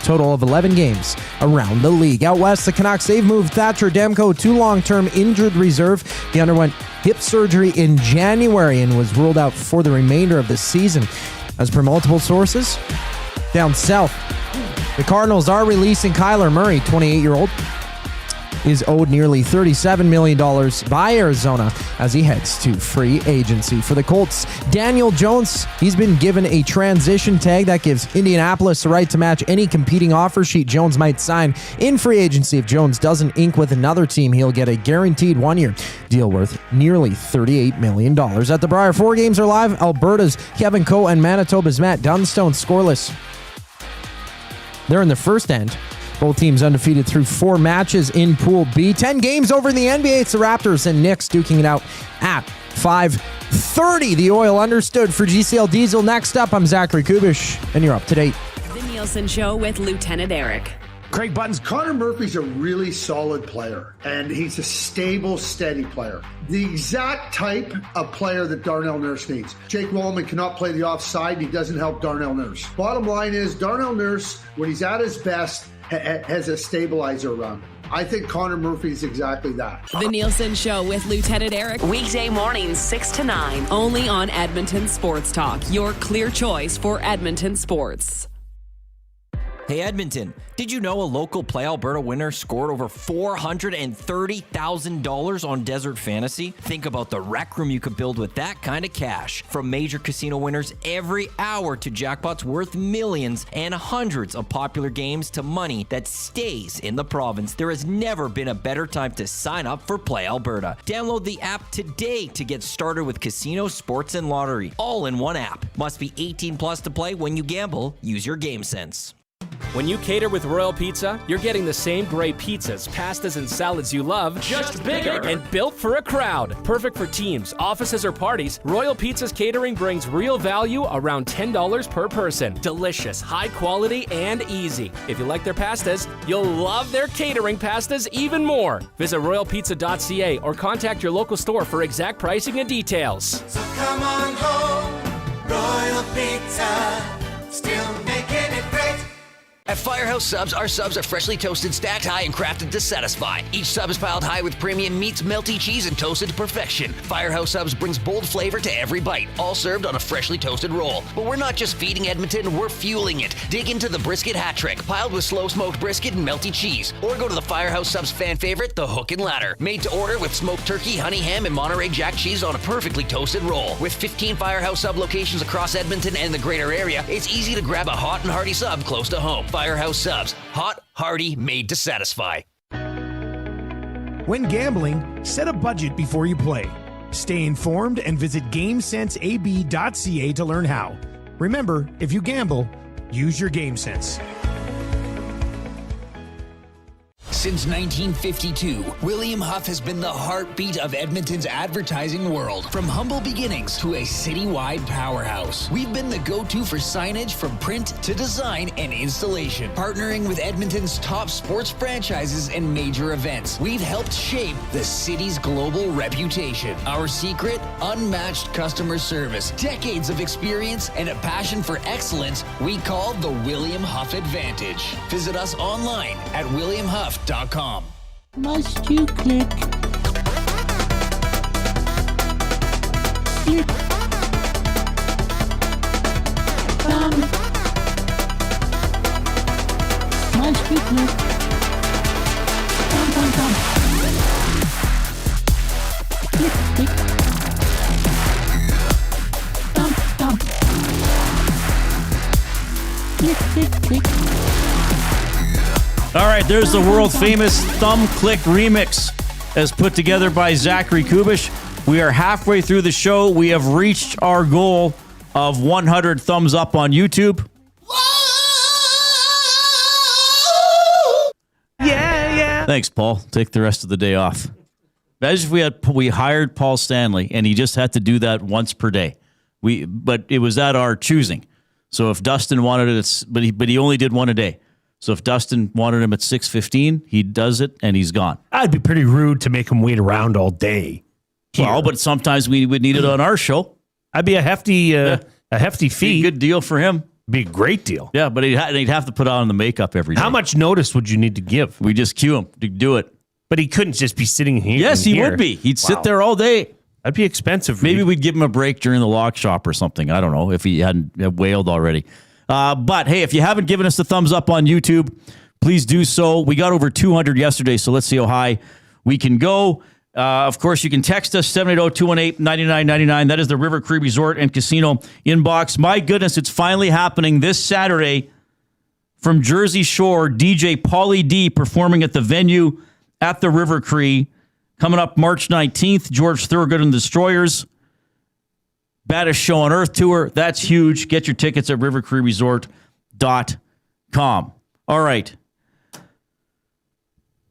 Total of 11 games around the league. Out west, the Canucks, they've moved Thatcher Demko to long-term injured reserve. He underwent hip surgery in January and was ruled out for the remainder of the season. As per multiple sources, down south, the Cardinals are releasing Kyler Murray, 28-year-old. is owed nearly $37 million by Arizona as he heads to free agency. For the Colts, Daniel Jones, he's been given a transition tag that gives Indianapolis the right to match any competing offer sheet Jones might sign in free agency. If Jones doesn't ink with another team, he'll get a guaranteed one-year deal worth nearly $38 million. At the Briar, 4 games are live. Alberta's Kevin Coe and Manitoba's Matt Dunstone scoreless. They're in the first end. Both teams undefeated through 4 matches in Pool B. 10 games over in the NBA. It's the Raptors and Knicks duking it out at 5:30. The Oil understood for GCL Diesel. Next up, I'm Zachary Kubish, and you're up to date. The Nielsen Show with Lieutenant Eric. Craig Buttons. Connor Murphy's a really solid player, and he's a stable, steady player. The exact type of player that Darnell Nurse needs. Jake Wallman cannot play the offside, and he doesn't help Darnell Nurse. Bottom line is, Darnell Nurse, when he's at his best, has a stabilizer around him. I think Connor Murphy is exactly that. The Nielsen Show with Lieutenant Eric. Weekday mornings 6 to 9. Only on Edmonton Sports Talk. Your clear choice for Edmonton sports. Hey Edmonton, did you know a local Play Alberta winner scored over $430,000 on Desert Fantasy? Think about the rec room you could build with that kind of cash. From major casino winners every hour to jackpots worth millions and hundreds of popular games to money that stays in the province, there has never been a better time to sign up for Play Alberta. Download the app today to get started with casino, sports, and lottery, all in one app. Must be 18 plus to play. When you gamble, use your game sense. When you cater with Royal Pizza, you're getting the same great pizzas, pastas, and salads you love, just bigger and built for a crowd. Perfect for teams, offices, or parties, Royal Pizza's catering brings real value around $10 per person. Delicious, high quality, and easy. If you like their pastas, you'll love their catering pastas even more. Visit royalpizza.ca or contact your local store for exact pricing and details. So come on home, Royal Pizza, still making it great. At Firehouse Subs, our subs are freshly toasted, stacked high, and crafted to satisfy. Each sub is piled high with premium meats, melty cheese, and toasted to perfection. Firehouse Subs brings bold flavor to every bite, all served on a freshly toasted roll. But we're not just feeding Edmonton, we're fueling it. Dig into the brisket hat trick, piled with slow-smoked brisket and melty cheese. Or go to the Firehouse Subs fan favorite, the Hook and Ladder. Made to order with smoked turkey, honey ham, and Monterey Jack cheese on a perfectly toasted roll. With 15 Firehouse Sub locations across Edmonton and the greater area, it's easy to grab a hot and hearty sub close to home. Firehouse Subs. Hot, hearty, made to satisfy. When gambling, set a budget before you play. Stay informed and visit GameSenseAB.ca to learn how. Remember, if you gamble, use your game sense. Since 1952, William Huff has been the heartbeat of Edmonton's advertising world. From humble beginnings to a citywide powerhouse, we've been the go-to for signage from print to design and installation. Partnering with Edmonton's top sports franchises and major events, we've helped shape the city's global reputation. Our secret, unmatched customer service, decades of experience, and a passion for excellence we call the William Huff Advantage. Visit us online at williamhuff.com. Must you click? Click. Must you click? Click, click. Click, click, click. All right, there's the world-famous Thumb Click remix as put together by Zachary Kubish. We are halfway through the show. We have reached our goal of 100 thumbs up on YouTube. Yeah. Thanks, Paul. Take the rest of the day off. Imagine if we hired Paul Stanley and he just had to do that once per day. But it was at our choosing. So if Dustin wanted it, but he only did one a day. So if Dustin wanted him at 6:15, he does it and he's gone. I'd be pretty rude to make him wait around all day. Well, but sometimes we would need it on our show. I'd be a hefty fee. Good deal for him. Be a great deal. Yeah, but he'd have to put on the makeup every day. How much notice would you need to give? We just cue him to do it. But he couldn't just be sitting here. Yes, he would be. He'd sit there all day. That'd be expensive. Maybe we'd give him a break during the lock shop or something. I don't know if he hadn't wailed already. But hey, if you haven't given us the thumbs up on YouTube, please do so. We got over 200 yesterday, so let's see how high we can go. Of course, you can text us, 780-218-9999. That is the River Cree Resort and Casino inbox. My goodness, it's finally happening this Saturday from Jersey Shore. DJ Pauly D performing at the venue at the River Cree. Coming up March 19th, George Thorogood and the Destroyers. Baddest show on earth tour. That's huge. Get your tickets at rivercreeresort.com. All right.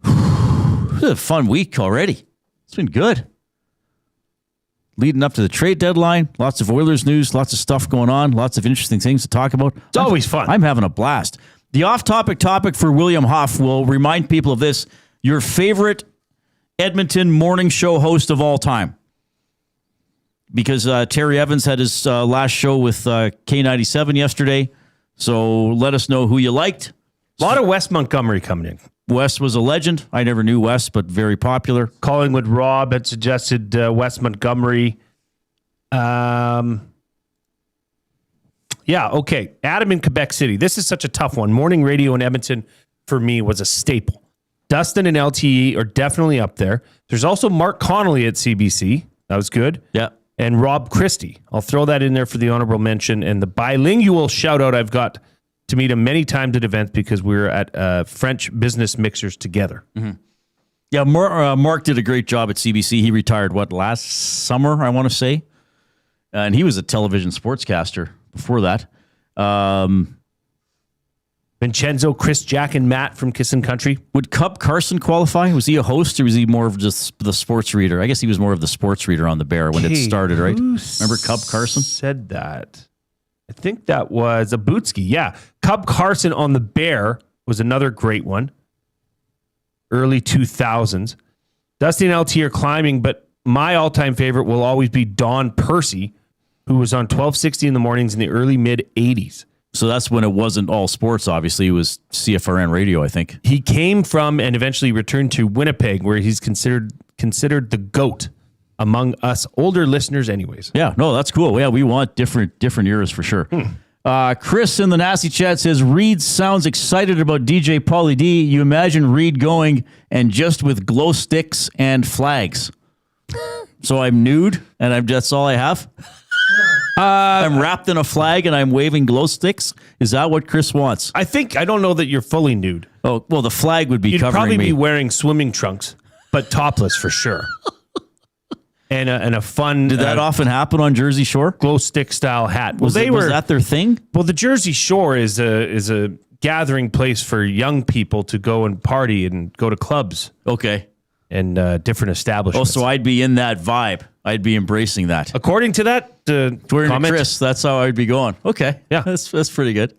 This is a fun week already. It's been good. Leading up to the trade deadline, lots of Oilers news, lots of stuff going on, lots of interesting things to talk about. It's always fun. I'm having a blast. The off-topic topic for William Huff will remind people of this. Your favorite Edmonton morning show host of all time. Because Terry Evans had his last show with K97 yesterday. So let us know who you liked. A lot of Wes Montgomery coming in. Wes was a legend. I never knew Wes, but very popular. Collingwood Rob had suggested Wes Montgomery. Yeah, okay. Adam in Quebec City. This is such a tough one. Morning radio in Edmonton, for me, was a staple. Dustin and LTE are definitely up there. There's also Mark Connolly at CBC. That was good. Yeah. And Rob Christie. I'll throw that in there for the honorable mention. And the bilingual shout-out, I've got to meet him many times at events because we were at French business mixers together. Mm-hmm. Yeah, Mark did a great job at CBC. He retired, last summer, I want to say? And he was a television sportscaster before that. Vincenzo, Chris, Jack, and Matt from Kissin' Country. Would Cub Carson qualify? Was he a host or was he more of just the sports reader? I guess he was more of the sports reader on the Bear when it started, right? Remember Cub Carson? Said that. I think that was Abutsky. Yeah. Cub Carson on the Bear was another great one. Early 2000s. Dusty and LT are climbing, but my all-time favorite will always be Don Percy, who was on 1260 in the mornings in the early mid-80s. So that's when it wasn't all sports, obviously. It was CFRN radio, I think. He came from and eventually returned to Winnipeg, where he's considered the GOAT among us older listeners anyways. Yeah, no, that's cool. Yeah, we want different eras for sure. Chris in the Nasty Chat says, Reid sounds excited about DJ Pauly D. You imagine Reid going and just with glow sticks and flags. So I'm nude and that's all I have? I'm wrapped in a flag and I'm waving glow sticks. Is that what Chris wants? I don't know that you're fully nude. Oh, well, the flag would be You'd covering probably me. be wearing swimming trunks, but topless for sure. And a fun. Did that often happen on Jersey Shore? Glow stick style hat. Was that their thing? Well, the Jersey Shore is a gathering place for young people to go and party and go to clubs. Okay. And different establishments. Oh, so I'd be in that vibe. I'd be embracing that. According to that comment, Chris, that's how I'd be going. Okay. Yeah. That's pretty good.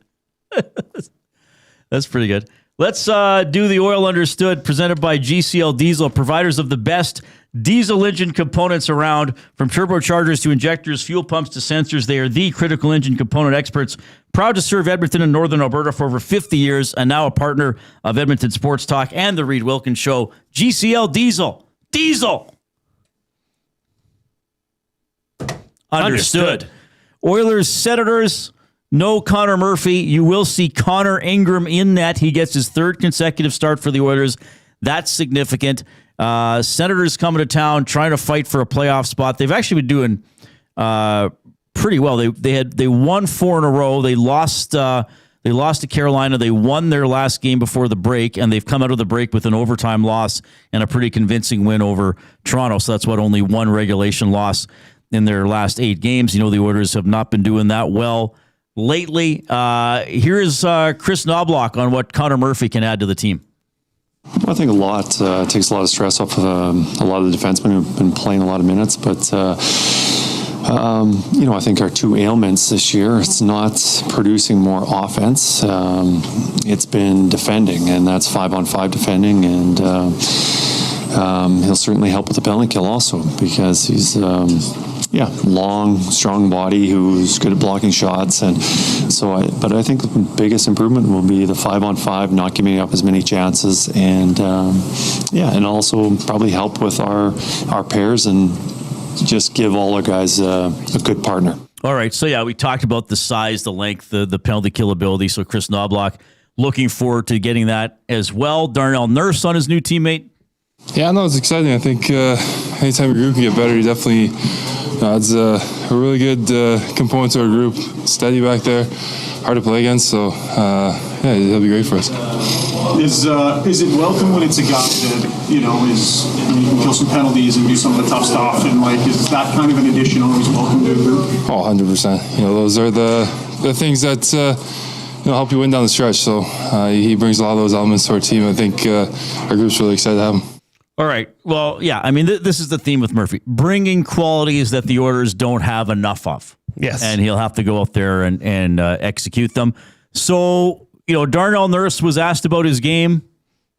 That's pretty good. Let's do the Oil Understood, presented by GCL Diesel, providers of the best diesel engine components around. From turbochargers to injectors, fuel pumps to sensors, they are the critical engine component experts. Proud to serve Edmonton and Northern Alberta for over 50 years, and now a partner of Edmonton Sports Talk and the Reid Wilkins Show. GCL Diesel. Diesel! Understood. Oilers, Senators, no Connor Murphy. You will see Connor Ingram in net. He gets his third consecutive start for the Oilers. That's significant. Senators coming to town, trying to fight for a playoff spot. They've actually been doing pretty well. They won 4 in a row. They lost to Carolina. They won their last game before the break, and they've come out of the break with an overtime loss and a pretty convincing win over Toronto. So that's only one regulation loss in their last 8 games. You know, the Oilers have not been doing that well lately. Here is Kris Knoblauch on what Connor Murphy can add to the team. I think takes a lot of stress off of a lot of the defensemen who've been playing a lot of minutes, but I think our 2 ailments this year, it's not producing more offense. It's been defending, and that's 5-on-5 defending, and he'll certainly help with the penalty kill also, because he's long, strong body who's good at blocking shots, and but I think the biggest improvement will be the 5-on-5, not giving up as many chances, and and also probably help with our pairs and just give all our guys a good partner. All right, so we talked about the size, the length, the penalty kill ability. So Kris Knoblauch looking forward to getting that as well. Darnell Nurse on his new teammate. Yeah, no, it's exciting. I think anytime your group can get better, you definitely adds a really good component to our group. Steady back there, hard to play against, so yeah, it'll be great for us. Is it welcome when it's a guy that, you know, can kill some penalties and do some of the tough stuff, and like, is that kind of an addition always welcome to the group? Oh, 100%. You know, those are the things that help you win down the stretch. So he brings a lot of those elements to our team. I think our group's really excited to have him. All right. Well, yeah, I mean, this is the theme with Murphy. Bringing qualities that the Oilers don't have enough of. Yes. And he'll have to go out there and execute them. So, you know, Darnell Nurse was asked about his game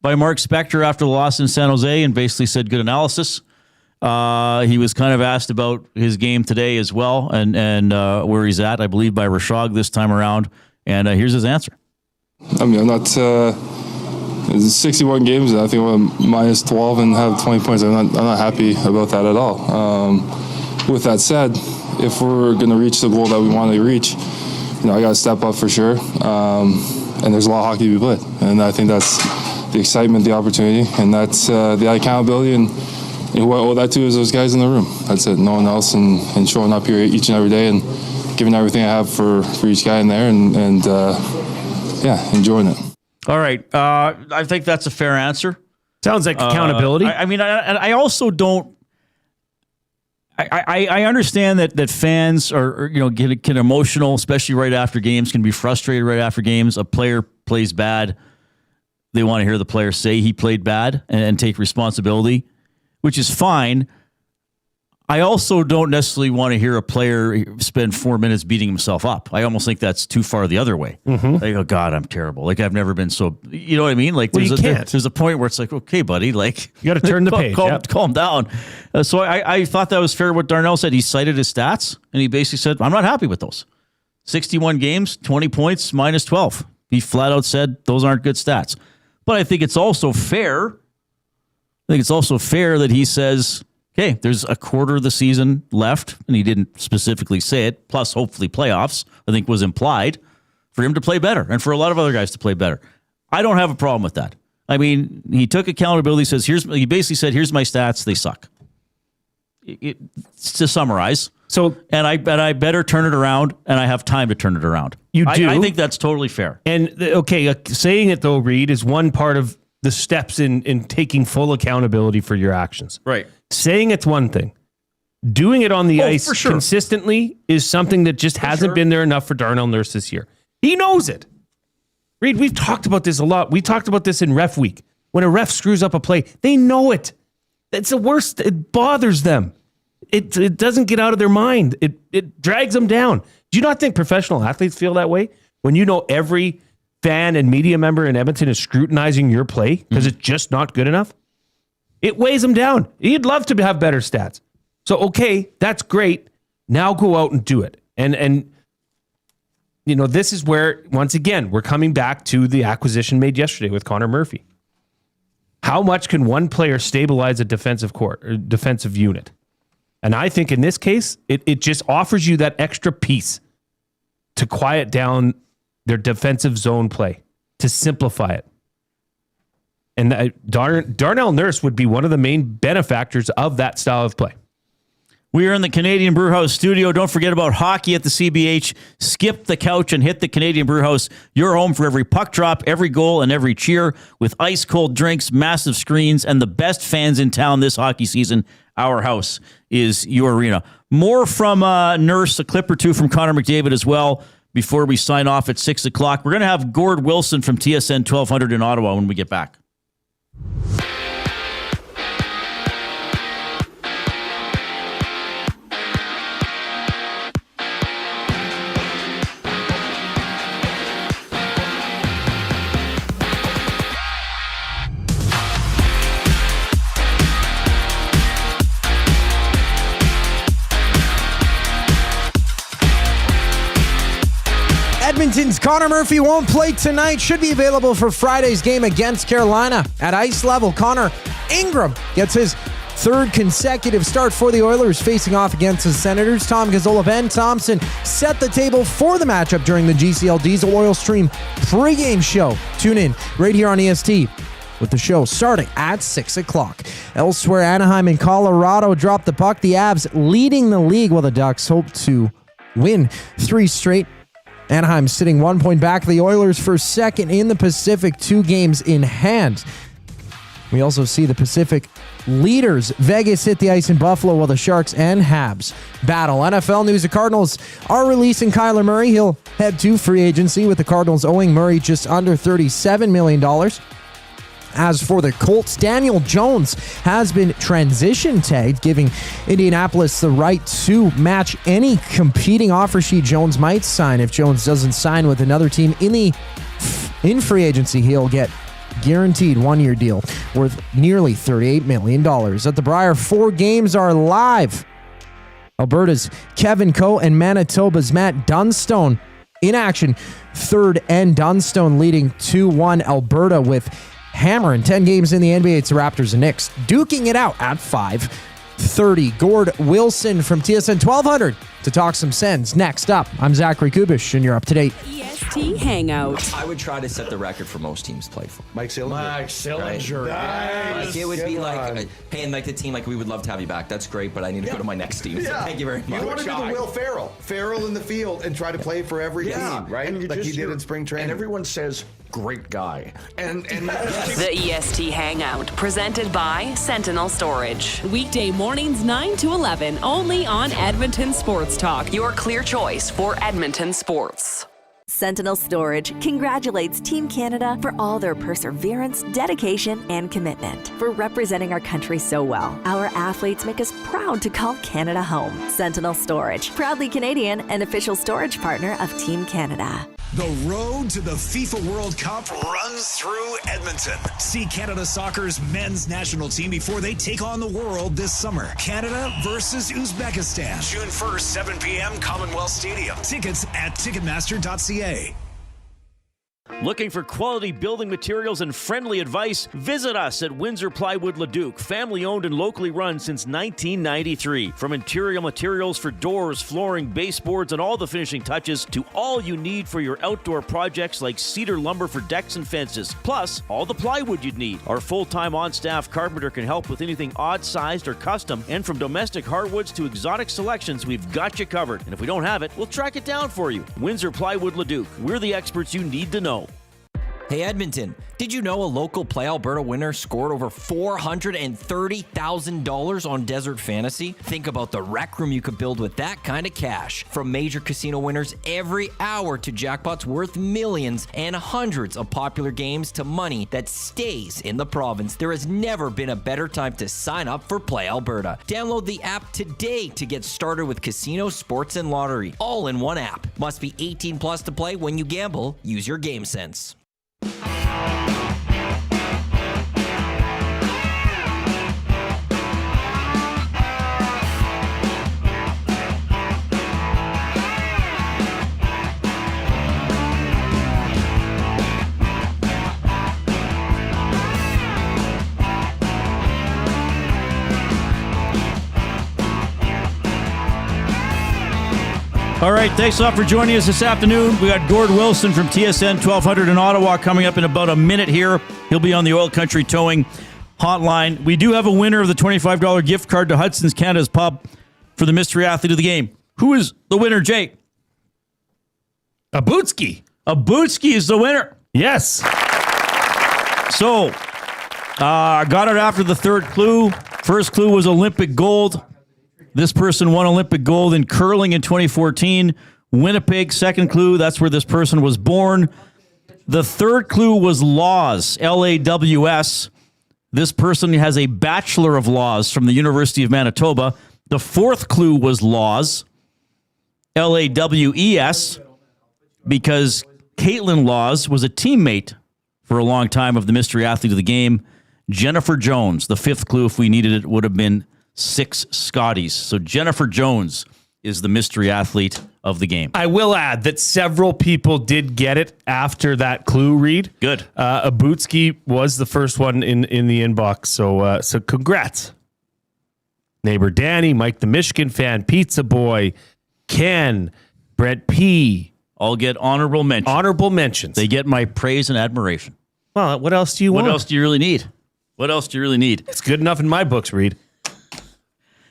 by Mark Spector after the loss in San Jose and basically said good analysis. He was kind of asked about his game today as well and where he's at, I believe, by Rashog this time around. And here's his answer. I mean, I'm not... It's 61 games, and I think we're minus 12 and have 20 points. I'm not happy about that at all. With that said, if we're going to reach the goal that we want to reach, you know, I got to step up for sure. And there's a lot of hockey to be played, and I think that's the excitement, the opportunity, and that's the accountability. And who I owe that to is those guys in the room. That's it. No one else, and showing up here each and every day and giving everything I have for each guy in there, and yeah, enjoying it. All right. I think that's a fair answer. Sounds like accountability. I mean, I also don't. I understand that fans are you know get emotional, especially right after games, can be frustrated right after games. A player plays bad. They want to hear the player say he played bad and take responsibility, which is fine. I also don't necessarily want to hear a player spend 4 minutes beating himself up. I almost think that's too far the other way. Mm-hmm. Like, oh God, I'm terrible. Like I've never been so, you know what I mean? Like there's a point where it's like, okay, buddy, like you got to turn the page. Calm down. So I thought that was fair. What Darnell said, he cited his stats and he basically said, I'm not happy with those. 61 games, 20 points, minus 12. He flat out said those aren't good stats. But I think it's also fair. That he says, okay, there's a quarter of the season left, and he didn't specifically say it, plus hopefully playoffs, I think was implied, for him to play better and for a lot of other guys to play better. I don't have a problem with that. I mean, he took accountability, he basically said, here's my stats, they suck. To summarize. And I better turn it around, and I have time to turn it around. You do? I think that's totally fair. And, okay, saying it, though, Reid, is one part of the steps in taking full accountability for your actions. Right. Saying it's one thing. Doing it on the ice consistently is something that just hasn't been there enough for Darnell Nurse this year. He knows it. Reid, we've talked about this a lot. We talked about this in ref week. When a ref screws up a play, they know it. It's the worst. It bothers them. It doesn't get out of their mind. It drags them down. Do you not think professional athletes feel that way? When you know every fan and media member in Edmonton is scrutinizing your play because it's just not good enough? It weighs them down. You'd love to have better stats. So, okay, that's great. Now go out and do it. And you know, this is where, once again, we're coming back to the acquisition made yesterday with Connor Murphy. How much can one player stabilize a defensive unit? And I think in this case, it just offers you that extra piece to quiet down their defensive zone play, to simplify it. And Darnell Nurse would be one of the main benefactors of that style of play. We are in the Canadian Brewhouse studio. Don't forget about hockey at the CBH. Skip the couch and hit the Canadian Brewhouse. Your home for every puck drop, every goal, and every cheer. With ice-cold drinks, massive screens, and the best fans in town this hockey season, our house is your arena. More from Nurse, a clip or two from Connor McDavid as well, before we sign off at 6 o'clock. We're going to have Gourd Wilson from TSN 1200 in Ottawa when we get back. Edmonton's Connor Murphy won't play tonight. Should be available for Friday's game against Carolina. At ice level, Connor Ingram gets his third consecutive start for the Oilers facing off against the Senators. Tom Gazzola, Ben Thompson set the table for the matchup during the GCL Diesel Oil Stream pregame show. Tune in right here on EST with the show starting at 6 o'clock. Elsewhere, Anaheim and Colorado dropped the puck. The Avs leading the league while the Ducks hope to win 3 straight. Anaheim sitting 1 point back. The Oilers for second in the Pacific, 2 games in hand. We also see the Pacific leaders. Vegas hit the ice in Buffalo while the Sharks and Habs battle. NFL news: the Cardinals are releasing Kyler Murray. He'll head to free agency, with the Cardinals owing Murray just under $37 million. As for the Colts, Daniel Jones has been transition tagged, giving Indianapolis the right to match any competing offer sheet Jones might sign. If Jones doesn't sign with another team in free agency, he'll get guaranteed 1-year deal worth nearly $38 million. At the Briar, 4 games are live. Alberta's Kevin Coe and Manitoba's Matt Dunstone in action. Third and Dunstone leading 2-1 Alberta with hammering 10 games in the NBA. It's the Raptors and Knicks duking it out at 5:30. Gourd Wilson from TSN 1200 to talk some Sens. Next up, I'm Zachary Kubish, and you're up to date. EST Hangout. I would try to set the record for most teams played for. Mike Sillinger. Right? Like, it would be like, hey, and like the team, like, we would love to have you back. That's great, but I need to go to my next team. So thank you very much. You want to do the Will Ferrell in the field and try to play for every team, right? Like he did in spring training. And everyone says, great guy. And The EST Hangout, presented by Sentinel Storage. Weekday mornings 9 to 11, only on Edmonton Sports Talk. Your clear choice for Edmonton sports. Sentinel Storage congratulates Team Canada for all their perseverance, dedication, and commitment, for representing our country so well. Our athletes make us proud to call Canada home. Sentinel Storage, proudly Canadian and official storage partner of Team Canada. The road to the FIFA World Cup runs through Edmonton. See Canada Soccer's men's national team before they take on the world this summer. Canada versus Uzbekistan. June 1st, 7 p.m., Commonwealth Stadium. Tickets at Ticketmaster.ca. Looking for quality building materials and friendly advice? Visit us at Windsor Plywood Leduc, family owned and locally run since 1993. From interior materials for doors, flooring, baseboards, and all the finishing touches, to all you need for your outdoor projects like cedar lumber for decks and fences, plus all the plywood you'd need. Our full-time on-staff carpenter can help with anything odd-sized or custom, and from domestic hardwoods to exotic selections, we've got you covered. And if we don't have it, we'll track it down for you. Windsor Plywood Leduc. We're the experts you need to know. Hey Edmonton, did you know a local Play Alberta winner scored over $430,000 on Desert Fantasy? Think about the rec room you could build with that kind of cash. From major casino winners every hour to jackpots worth millions and hundreds of popular games to money that stays in the province, there has never been a better time to sign up for Play Alberta. Download the app today to get started with casino, sports, and lottery, all in one app. Must be 18 plus to play. When you gamble, use your game sense. All right, thanks a lot for joining us this afternoon. We got Gourd Wilson from TSN 1200 in Ottawa coming up in about a minute here. He'll be on the Oil Country Towing hotline. We do have a winner of the $25 gift card to Hudson's Canada's Pub for the mystery athlete of the game. Who is the winner, Jake? Abutski. Abutski is the winner. Yes. So, I got it after the third clue. First clue was Olympic gold. This person won Olympic gold in curling in 2014. Winnipeg, second clue, that's where this person was born. The third clue was laws, L-A-W-S. This person has a Bachelor of Laws from the University of Manitoba. The fourth clue was laws, L-A-W-E-S, because Caitlin Laws was a teammate for a long time of the mystery athlete of the game, Jennifer Jones. The fifth clue, if we needed it, would have been 6 Scotties. So Jennifer Jones is the mystery athlete of the game. I will add that several people did get it after that clue, Reid. Good. Abutski was the first one in the inbox. So congrats. Neighbor Danny, Mike the Michigan fan, Pizza Boy, Ken, Brett P. All get honorable mentions. Honorable mentions. They get my praise and admiration. Well, what else do you want? What else do you really need? What else do you really need? It's good enough in my books, Reid.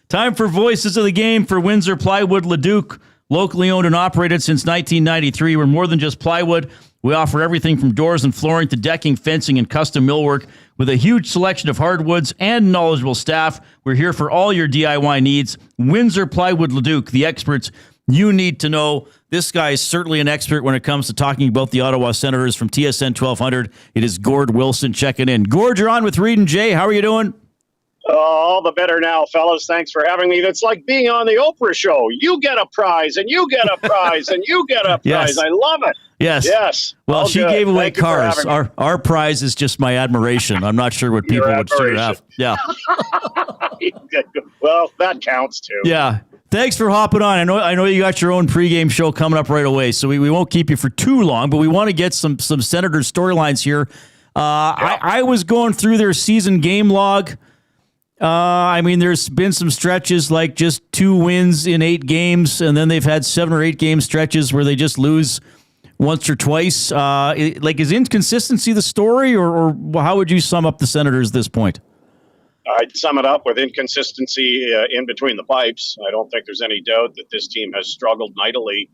Time for Voices of the Game for Windsor Plywood Leduc. Locally owned and operated since 1993. We're more than just plywood. We offer everything from doors and flooring to decking, fencing, and custom millwork. With a huge selection of hardwoods and knowledgeable staff, we're here for all your DIY needs. Windsor Plywood Leduc, the experts you need to know. This guy is certainly an expert when it comes to talking about the Ottawa Senators from TSN 1200. It is Gourd Wilson checking in. Gord, you're on with Reid and Jay. How are you doing? All the better now, fellas. Thanks for having me. That's like being on the Oprah show. You get a prize, and you get a prize, and you get a prize. Yes. I love it. Yes. Yes. Well, all she good. gave away Thank you for cars. having me. Our prize is just my admiration. I'm not sure what people Your would sort of have. admiration. Yeah. Well, that counts too. Yeah. Thanks for hopping on. I know you got your own pregame show coming up right away, so we won't keep you for too long, but we want to get some Senators storylines here. I was going through their season game log. There's been some stretches like just 2 wins in 8 games, and then they've had 7 or 8 game stretches where they just lose once or twice. Is inconsistency the story, or how would you sum up the Senators at this point? I'd sum it up with inconsistency in between the pipes. I don't think there's any doubt that this team has struggled mightily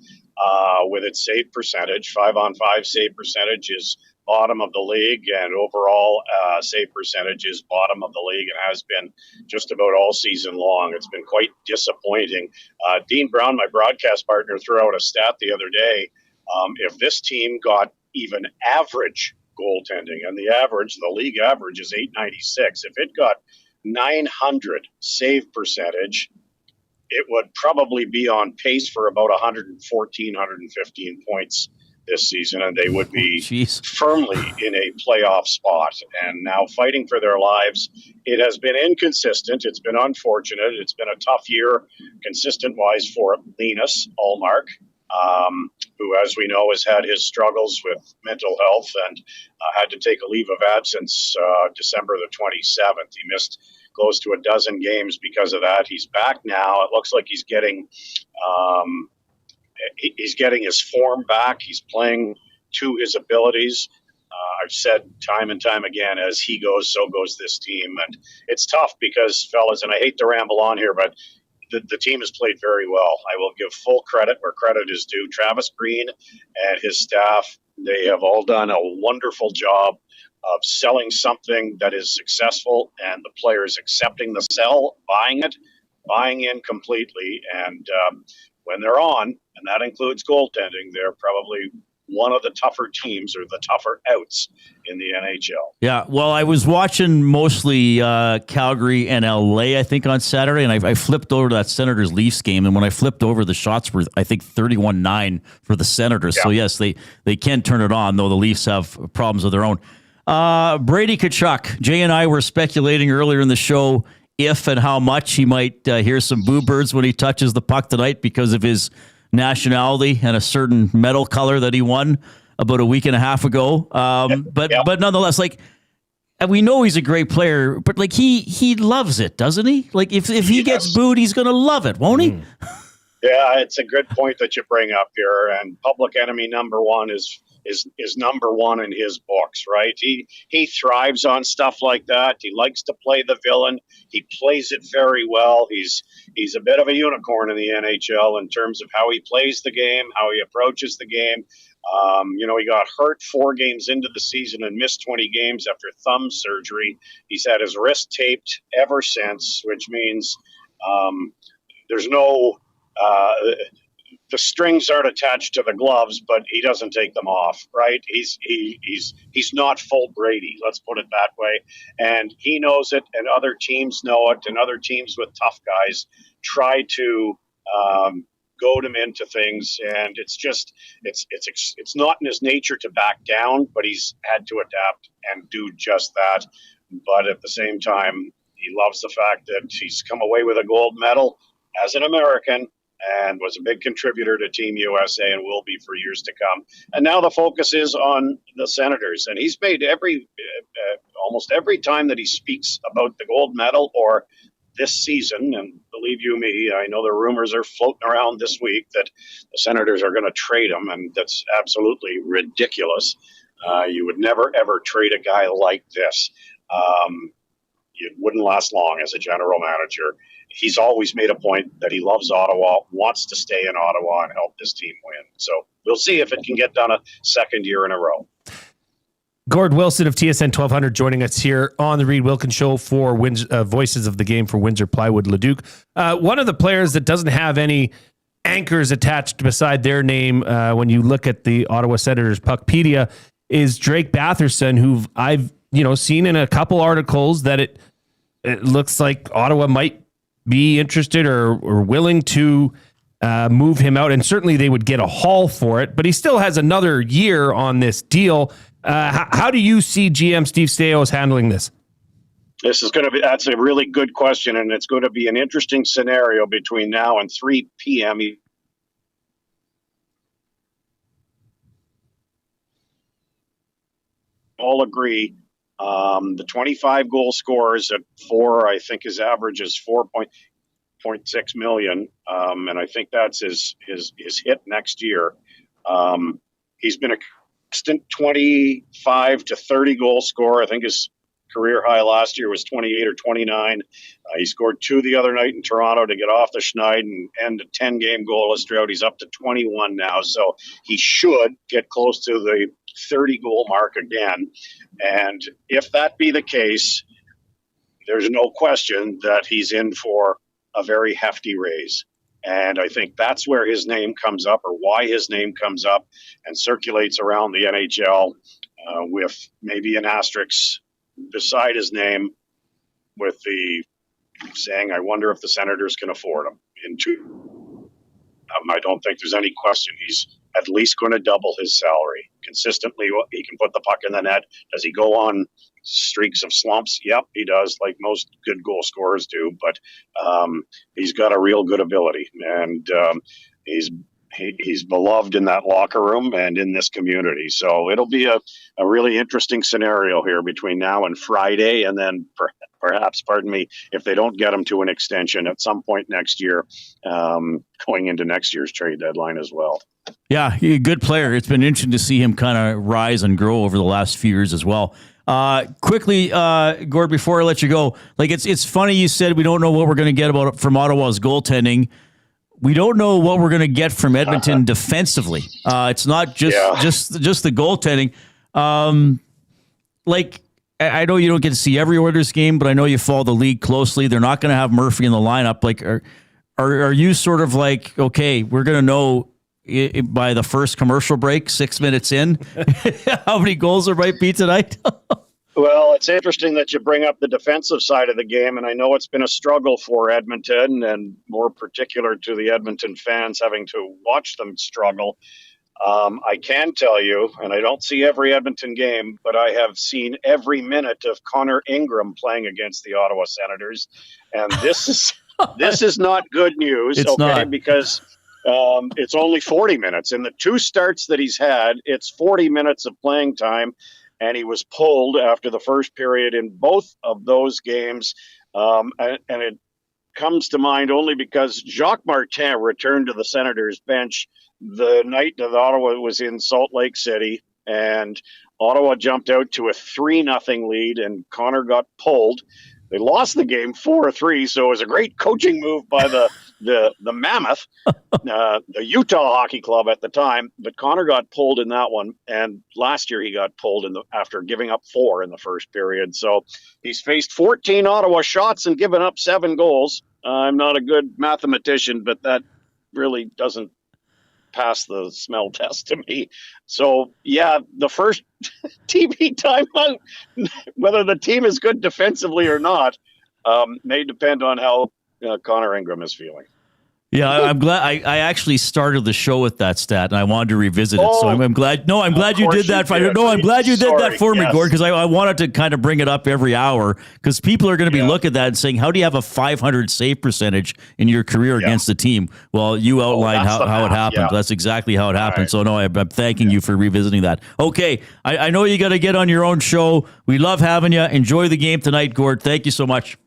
with its save percentage. 5-on-5 save percentage is bottom of the league, and overall save percentage is bottom of the league and has been just about all season long. It's been quite disappointing. Dean Brown, my broadcast partner, threw out a stat the other day. If this team got even average goaltending, and the league average is 896, if it got 900 save percentage, it would probably be on pace for about 114, 115 points this season, and they would be firmly in a playoff spot. And now fighting for their lives. It has been inconsistent. It's been unfortunate. It's been a tough year, consistent-wise, for Linus Ullmark, who, as we know, has had his struggles with mental health and had to take a leave of absence December the 27th. He missed close to a dozen games because of that. He's back now. It looks like he's getting his form back. He's playing to his abilities. I've said time and time again, as he goes, so goes this team. And it's tough because, fellas, and I hate to ramble on here, but the team has played very well. I will give full credit where credit is due. Travis Green and his staff, they have all done a wonderful job of selling something that is successful, and the players accepting the sell, buying in completely. And when they're on, and that includes goaltending, they're probably one of the tougher teams or the tougher outs in the NHL. Yeah, well, I was watching mostly Calgary and LA, I think, on Saturday, and I flipped over to that Senators-Leafs game, and when I flipped over, the shots were, I think, 31-9 for the Senators. Yeah. So, yes, they can turn it on, though the Leafs have problems of their own. Brady Tkachuk. Jay and I were speculating earlier in the show if and how much he might hear some boo birds when he touches the puck tonight because of his nationality and a certain medal color that he won about a week and a half ago. But nonetheless, we know he's a great player, but he loves it, doesn't he? Like if he gets booed, he's going to love it, won't he? Yeah, it's a good point that you bring up here. And public enemy number one is number one in his books, right? He thrives on stuff like that. He likes to play the villain. He plays it very well. He's a bit of a unicorn in the NHL in terms of how he plays the game, how he approaches the game. He got hurt 4 games into the season and missed 20 games after thumb surgery. He's had his wrist taped ever since, which means there's no the strings aren't attached to the gloves, but he doesn't take them off, right? He's not full Brady, let's put it that way. And he knows it, and other teams know it, and other teams with tough guys try to goad him into things. And it's not in his nature to back down, but he's had to adapt and do just that. But at the same time, he loves the fact that he's come away with a gold medal as an American, and was a big contributor to Team USA and will be for years to come. And now the focus is on the Senators. And he's made almost every time that he speaks about the gold medal or this season, and believe you me, I know the rumors are floating around this week that the Senators are going to trade him, and that's absolutely ridiculous. You would never, ever trade a guy like this. It wouldn't last long as a general manager. He's always made a point that he loves Ottawa, wants to stay in Ottawa and help this team win. So we'll see if it can get done a second year in a row. Gourd Wilson of TSN 1200 joining us here on the Reid Wilkins Show for Voices of the Game for Windsor Plywood Leduc. One of the players that doesn't have any anchors attached beside their name when you look at the Ottawa Senators Puckpedia is Drake Batherson, who I've seen in a couple articles that it looks like Ottawa might be interested or willing to move him out, and certainly they would get a haul for it, but he still has another year on this deal. How do you see GM Steve Staios handling this? That's a really good question, and it's going to be an interesting scenario between now and 3 p.m. All agree. The 25 goal scorers at 4, I think his average is 4.6 million. And I think that's his hit next year. He's been a constant 25 to 30 goal scorer. I think his career high last year was 28 or 29. He scored 2 the other night in Toronto to get off the schneid and end a 10-game goalless drought. He's up to 21 now, so he should get close to the 30-goal mark again. And if that be the case, there's no question that he's in for a very hefty raise. And I think that's where his name comes up, or why his name comes up and circulates around the NHL with maybe an asterisk beside his name with the saying, I wonder if the Senators can afford him. I don't think there's any question. He's at least going to double his salary. Consistently, he can put the puck in the net. Does he go on streaks of slumps? Yep, he does, like most good goal scorers do. But he's got a real good ability, and he's beloved in that locker room and in this community. So it'll be a really interesting scenario here between now and Friday, and then perhaps, if they don't get him to an extension at some point next year, going into next year's trade deadline as well. Yeah, he's a good player. It's been interesting to see him kind of rise and grow over the last few years as well. Quickly, Gord, before I let you go, it's funny you said we don't know what we're going to get from Ottawa's goaltending. We don't know what we're going to get from Edmonton defensively. It's not just the goaltending. I know you don't get to see every Oilers game, but I know you follow the league closely. They're not going to have Murphy in the lineup. Are you sort of like, okay, we're going to know by the first commercial break, 6 minutes in, how many goals there might be tonight? Well, it's interesting that you bring up the defensive side of the game, and I know it's been a struggle for Edmonton, and more particular to the Edmonton fans having to watch them struggle. I can tell you, and I don't see every Edmonton game, but I have seen every minute of Connor Ingram playing against the Ottawa Senators, and this is not good news. It's not. Because it's only 40 minutes. In the 2 starts that he's had, it's 40 minutes of playing time, and he was pulled after the first period in both of those games. And it comes to mind only because Jacques Martin returned to the Senators bench the night that Ottawa was in Salt Lake City, and Ottawa jumped out to a 3-0 lead, and Connor got pulled. They lost the game 4-3, so it was a great coaching move by the Mammoth, the Utah Hockey Club at the time. But Connor got pulled in that one, and last year he got pulled after giving up 4 in the first period. So he's faced 14 Ottawa shots and given up 7 goals. I'm not a good mathematician, but that really doesn't pass the smell test to me. So, yeah, the first TV timeout, whether the team is good defensively or not, may depend on how Connor Ingram is feeling. Yeah, I'm glad. I actually started the show with that stat, and I wanted to revisit it. So I'm glad. No, I'm glad you did that. I'm glad you did that for me, Gord, because I wanted to kind of bring it up every hour, because people are going to be looking at that and saying, "How do you have a 500 save percentage in your career against the team?" Well, you outlined how it happened. Yeah. That's exactly how it happened. Right. So no, I'm thanking you for revisiting that. Okay, I know you got to get on your own show. We love having you. Enjoy the game tonight, Gord. Thank you so much.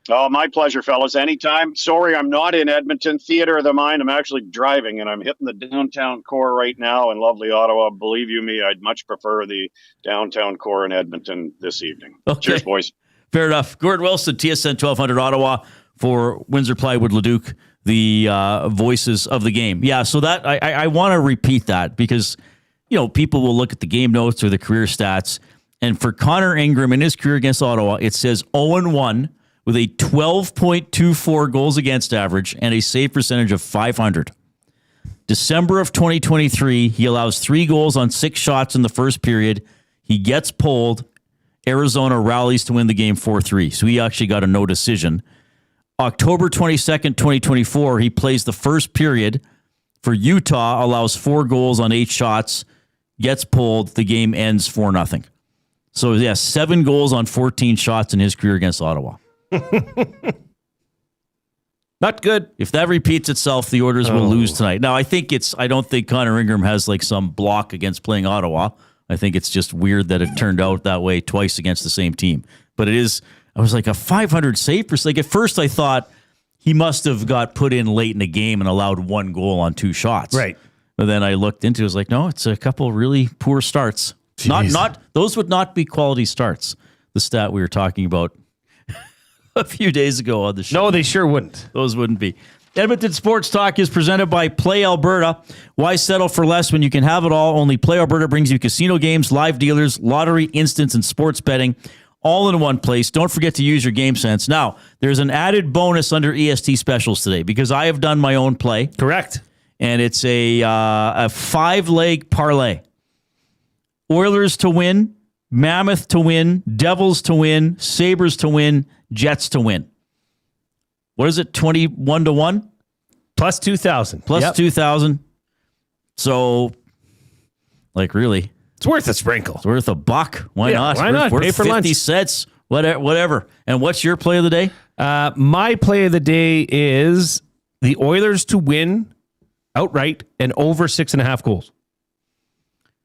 Oh, my pleasure, fellas. Anytime. Sorry, I'm not in Edmonton. Theater of the Mind. I'm actually driving, and I'm hitting the downtown core right now in lovely Ottawa. Believe you me, I'd much prefer the downtown core in Edmonton this evening. Okay. Cheers, boys. Fair enough. Gourd Wilson, TSN 1200 Ottawa for Windsor Plywood Leduc, the voices of the game. Yeah, so that I want to repeat that because, people will look at the game notes or the career stats, and for Connor Ingram in his career against Ottawa, it says 0-1 with a 12.24 goals against average and a save percentage of .500. December of 2023, he allows 3 goals on 6 shots in the first period. He gets pulled. Arizona rallies to win the game 4-3. So he actually got a no decision. October 22nd, 2024, he plays the first period for Utah, allows 4 goals on 8 shots, gets pulled. The game ends 4-0. So, yeah, 7 goals on 14 shots in his career against Ottawa. Not good. If that repeats itself, the Oilers will lose tonight. Now, I don't think Connor Ingram has like some block against playing Ottawa. I think it's just weird that it turned out that way twice against the same team. But I was like a .500 save percentage. Like at first I thought he must have got put in late in the game and allowed 1 goal on 2 shots. Right. But then I looked into it, I was like, no, it's a couple really poor starts. Not those would not be quality starts. The stat we were talking about a few days ago on the show. No, they sure wouldn't. Those wouldn't be. Edmonton Sports Talk is presented by Play Alberta. Why settle for less when you can have it all? Only Play Alberta brings you casino games, live dealers, lottery, instants, and sports betting all in one place. Don't forget to use your game sense. Now, there's an added bonus under EST specials today because I have done my own play. Correct. And it's a 5-leg parlay. Oilers to win, Mammoth to win, Devils to win, Sabres to win, Jets to win. What is it, 21-1? Plus 2,000. Plus 2,000. So, really. It's worth a sprinkle. It's worth $1. Why not? Why not? Worth Pay for 50 lunch. cents, whatever. And what's your play of the day? My play of the day is the Oilers to win outright and over 6.5 goals.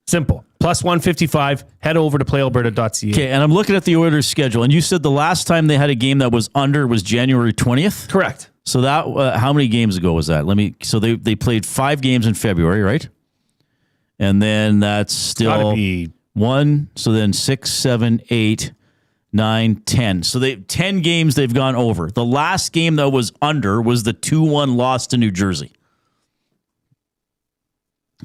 Simple. Plus 155. Head over to playalberta.ca. Okay, and I'm looking at the Oilers' schedule, and you said the last time they had a game that was under was January 20th? Correct. So that how many games ago was that? So they played 5 games in February, right? And then that's still 1. So then 6, 7, 8, 9, 10. So 10 games they've gone over. The last game that was under was the 2-1 loss to New Jersey.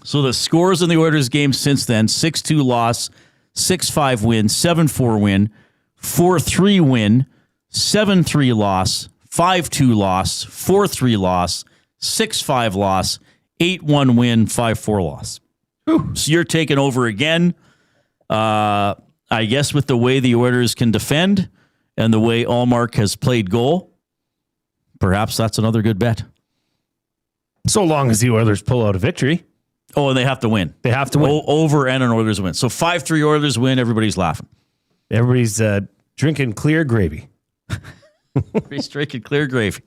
So the scores in the Oilers game since then: 6-2 loss, 6-5 win, 7-4 win, 4-3 win, 7-3 loss, 5-2 loss, 4-3 loss, 6-5 loss, 8-1 win, 5-4 loss. So you're taking over again. I guess with the way the Oilers can defend and the way Allmark has played goal, perhaps that's another good bet. So long as the Oilers pull out a victory. Oh, and they have to win. They have to win. Over and an Oilers win. So 5-3 Oilers win. Everybody's laughing. Everybody's drinking clear gravy. Everybody's drinking clear gravy.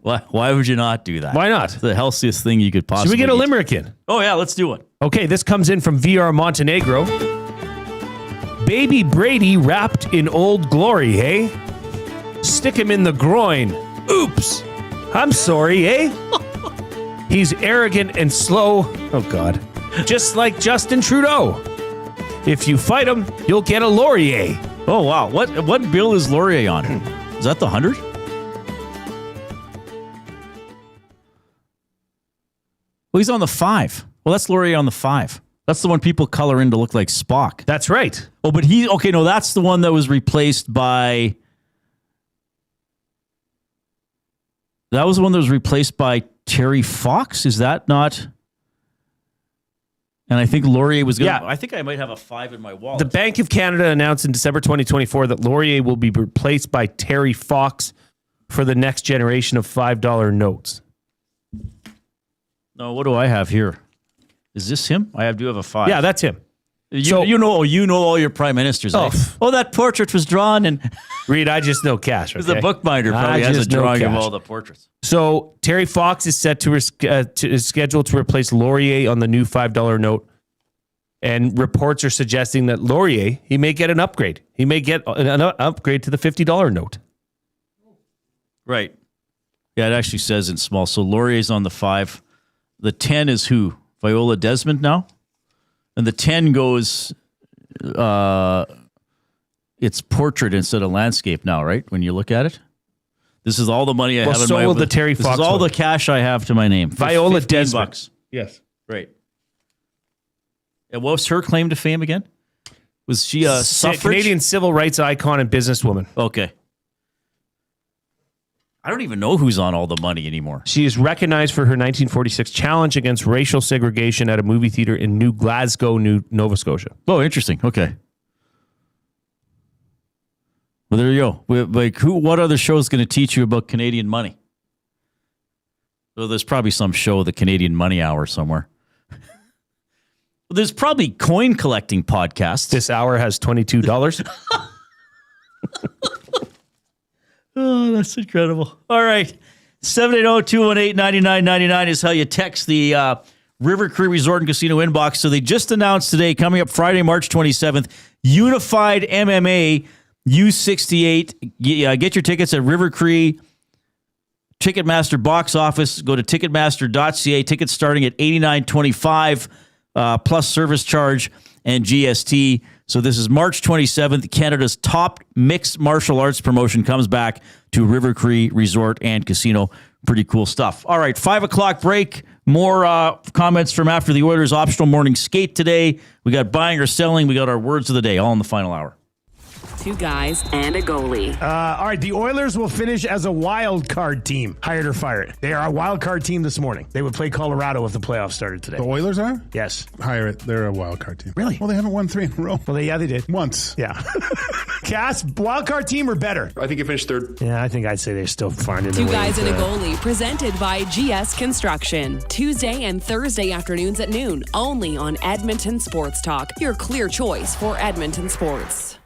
Why would you not do that? Why not? It's the healthiest thing you could possibly Should we get a eat. limerick in? Oh, yeah, let's do it. Okay, this comes in from VR Montenegro. Baby Brady wrapped in Old Glory, hey? Stick him in the groin. Oops. I'm sorry, eh? He's arrogant and slow. Oh, God. Just like Justin Trudeau. If you fight him, you'll get a Laurier. Oh, wow. What bill is Laurier on? Is that the 100? Well, he's on the 5. Well, that's Laurier on the 5. That's the one people color in to look like Spock. That's right. Oh, but that's the one that was replaced by... That was the one that was replaced by Terry Fox? Is that not... And I think Laurier was going to... Yeah. I think I might have a 5 in my wallet. The Bank of Canada announced in December 2024 that Laurier will be replaced by Terry Fox for the next generation of $5 notes. No, what do I have here? Is this him? I do have a 5. Yeah, that's him. You know all your prime ministers. Oh, that portrait was drawn and... Reid, I just know cash. The bookbinder probably has a drawing of all the portraits. So Terry Fox is set to is scheduled to replace Laurier on the new $5 note, and reports are suggesting that Laurier, he may get an upgrade. He may get an upgrade to the $50 note. Right. Yeah, it actually says in small. So Laurier's on the 5. The 10 is who? Viola Desmond now? And the 10 goes, it's portrait instead of landscape now, right? When you look at it. This is all the money I have in my... the Terry Fox. This is all the cash I have to my name. Viola Desmond. $15. Yes. Right. And what was her claim to fame again? Was she a suffrage? Canadian civil rights icon and businesswoman. Okay. I don't even know who's on all the money anymore. She is recognized for her 1946 challenge against racial segregation at a movie theater in New Glasgow, Nova Scotia. Oh, interesting. Okay. Well, there you go. What other show is going to teach you about Canadian money? So there's probably some show, the Canadian Money Hour, somewhere. Well, there's probably coin collecting podcasts. This hour has $22. Oh, that's incredible. All right. 780-218-9999 is how you text the River Cree Resort and Casino inbox. So they just announced today, coming up Friday, March 27th, Unified MMA U68. Get your tickets at River Cree Ticketmaster box office. Go to ticketmaster.ca. Tickets starting at $89.25 plus service charge and GST. So this is March 27th. Canada's top mixed martial arts promotion comes back to River Cree Resort and Casino. Pretty cool stuff. All right, 5 o'clock break. More comments from after the Oilers' optional morning skate today. We got buying or selling. We got our words of the day, all in the final hour. 2 guys and a goalie. All right, the Oilers will finish as a wild card team. Hired or fired. They are a wild card team this morning. They would play Colorado if the playoffs started today. The Oilers are? Yes. Hire it. They're a wild card team. Really? Well, they haven't won 3 in a row. Well, they did. Once. Yeah. Cass, wild card team or better? I think you finished 3rd. Yeah, I think I'd say they're still finding their 2 way. guys and a goalie, presented by GS Construction. Tuesday and Thursday afternoons at noon, only on Edmonton Sports Talk, your clear choice for Edmonton sports.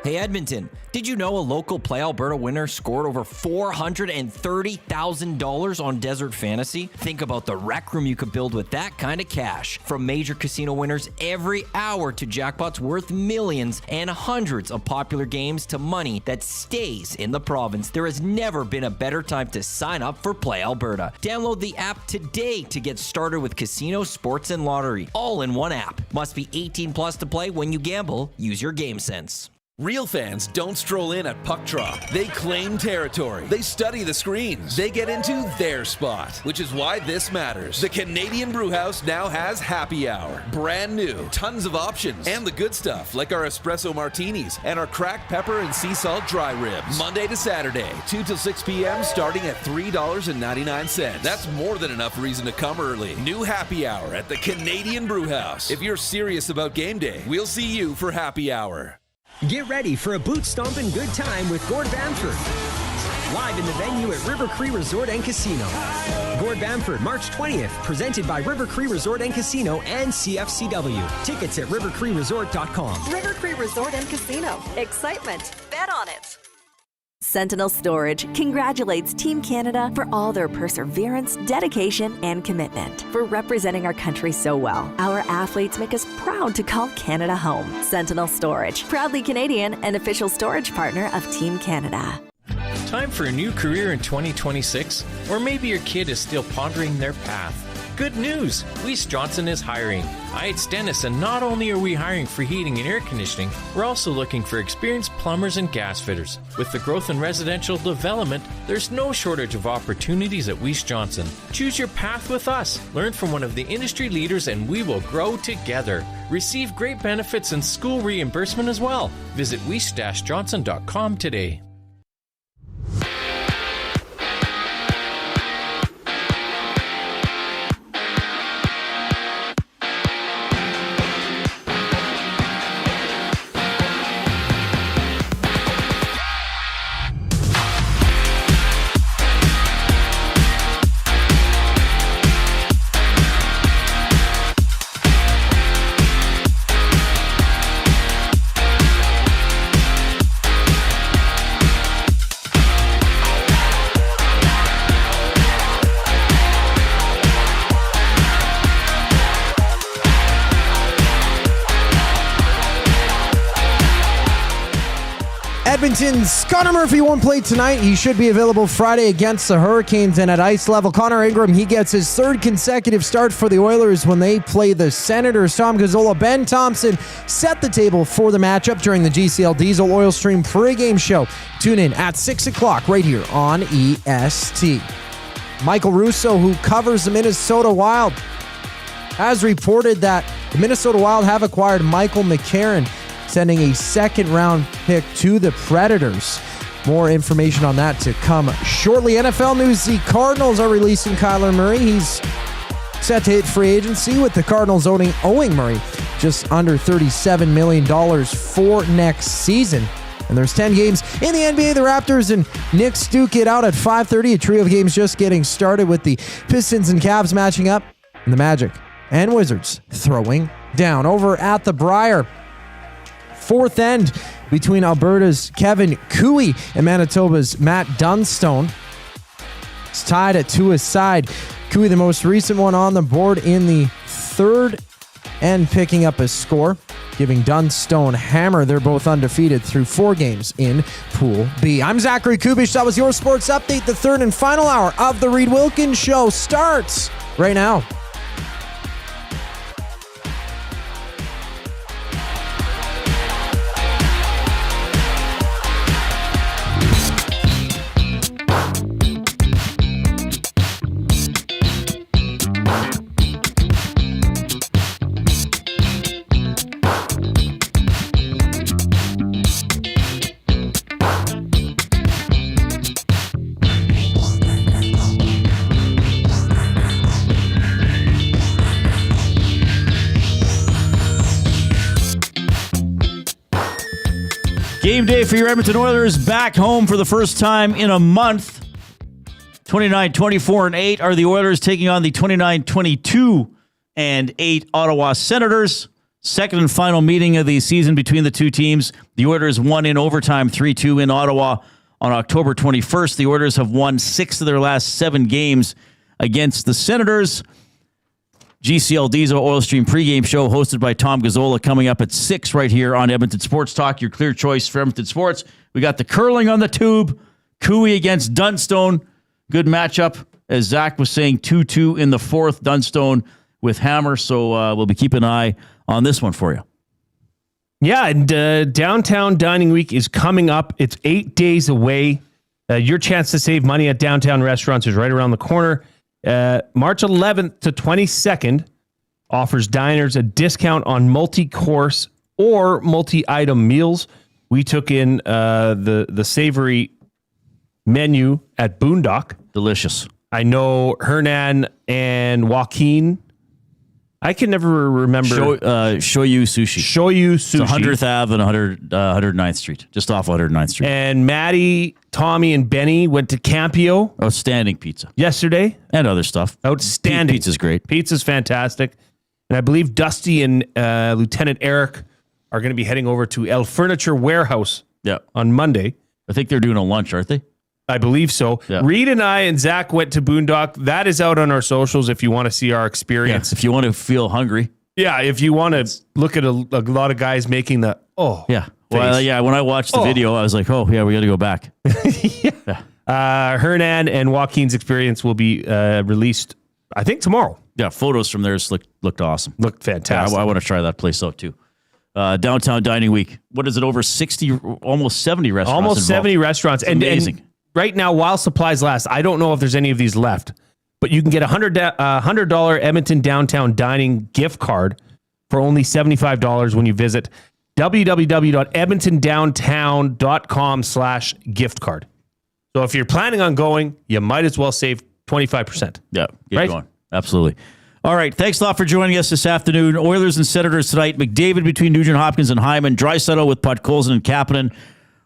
Hey Edmonton, did you know a local Play Alberta winner scored over $430,000 on Desert Fantasy? Think about the rec room you could build with that kind of cash. From major casino winners every hour to jackpots worth millions and hundreds of popular games to money that stays in the province, there has never been a better time to sign up for Play Alberta. Download the app today to get started with casino, sports, and lottery, all in one app. Must be 18 plus to play. When you gamble, use your game sense. Real fans don't stroll in at puck drop. They claim territory. They study the screens. They get into their spot, which is why this matters. The Canadian Brewhouse now has happy hour. Brand new. Tons of options. And the good stuff, like our espresso martinis and our cracked pepper and sea salt dry ribs. Monday to Saturday, 2 till 6 p.m. starting at $3.99. That's more than enough reason to come early. New happy hour at the Canadian Brewhouse. If you're serious about game day, we'll see you for happy hour. Get ready for a boot-stomping good time with Gord Bamford. Live in the venue at River Cree Resort and Casino. Gord Bamford, March 20th, presented by River Cree Resort and Casino and CFCW. Tickets at rivercreeresort.com. River Cree Resort and Casino. Excitement. Bet on it. Sentinel Storage congratulates Team Canada for all their perseverance, dedication, and commitment, for representing our country so well. Our athletes make us proud to call Canada home. Sentinel Storage, proudly Canadian and official storage partner of Team Canada. Time for a new career in 2026? Or maybe your kid is still pondering their path. Good news! Weiss Johnson is hiring. It's Dennis, and not only are we hiring for heating and air conditioning, we're also looking for experienced plumbers and gas fitters. With the growth in residential development, there's no shortage of opportunities at Weiss Johnson. Choose your path with us. Learn from one of the industry leaders, and we will grow together. Receive great benefits and school reimbursement as well. Visit weiss-johnson.com today. Edmonton's Connor Murphy won't play tonight. He should be available Friday against the Hurricanes. And at ice level, Connor Ingram, he gets his third consecutive start for the Oilers when they play the Senators. Tom Gazzola, Ben Thompson set the table for the matchup during the GCL Diesel Oil Stream pregame show. Tune in at 6 o'clock right here on EST. Michael Russo, who covers the Minnesota Wild, has reported that the Minnesota Wild have acquired Michael McCarron, sending a second-round pick to the Predators. More information on that to come shortly. NFL news, the Cardinals are releasing Kyler Murray. He's set to hit free agency, with the Cardinals owing Murray just under $37 million for next season. And there's 10 games in the NBA. The Raptors and Knicks duke it out at 5:30. A trio of games just getting started, with the Pistons and Cavs matching up, and the Magic and Wizards throwing down. Over at the Briar, fourth end between Alberta's Kevin Cooey and Manitoba's Matt Dunstone. It's tied at 2 aside. Cooey, the most recent one on the board in the third end, picking up a score, giving Dunstone hammer. They're both undefeated through 4 games in Pool B. I'm Zachary Kubish. That was your sports update. The third and final hour of the Reid Wilkins Show starts right now. Game day for your Edmonton Oilers, back home for the first time in a month. 29-24-8 are the Oilers taking on the 29-22-8 Ottawa Senators. Second and final meeting of the season between the two teams. The Oilers won in overtime 3-2 in Ottawa on October 21st. The Oilers have won 6 of their last 7 games against the Senators. GCL Diesel Oil Stream pregame show hosted by Tom Gazzola coming up at 6 right here on Edmonton Sports Talk, your clear choice for Edmonton Sports. We got the curling on the tube. Cooey against Dunstone. Good matchup. As Zach was saying, 2-2 in the fourth. Dunstone with hammer. So we'll be keeping an eye on this one for you. Yeah, and Downtown Dining Week is coming up. It's 8 days away. Your chance to save money at downtown restaurants is right around the corner. March 11th to 22nd offers diners a discount on multi-course or multi-item meals. We took in the savory menu at Boondock. Delicious. I know Hernan and Joaquin. I can never remember. Shoyu Sushi. Shoyu Sushi. It's 100th Ave and 109th Street, just off 109th Street. And Maddie, Tommy, and Benny went to Campio. Outstanding pizza. Yesterday. And other stuff. Outstanding. Pizza's great. Pizza's fantastic. And I believe Dusty and Lieutenant Eric are going to be heading over to El Furniture Warehouse on Monday. I think they're doing a lunch, aren't they? I believe so. Yeah. Reid and I and Zach went to Boondock. That is out on our socials if you want to see our experience. If you want to feel hungry. Yeah, if you want to look at a lot of guys making the, Yeah. Well, when I watched the video, I was like, we got to go back. Hernan and Joaquin's experience will be released, I think, tomorrow. Yeah, photos from theirs looked awesome. Looked fantastic. Yeah, I want to try that place out too. Downtown Dining Week. What is it? Over 60, almost 70 restaurants. Almost involved. 70 restaurants. It's amazing. And right now, while supplies last, I don't know if there's any of these left, but you can get a $100 Edmonton Downtown Dining gift card for only $75 when you visit www.edmontondowntown.com/gift card. So if you're planning on going, you might as well save 25%. Yeah, get going. Absolutely. All right, thanks a lot for joining us this afternoon. Oilers and Senators tonight. McDavid between Nugent Hopkins and Hyman. Draisaitl with Podkolzin and Kapanen.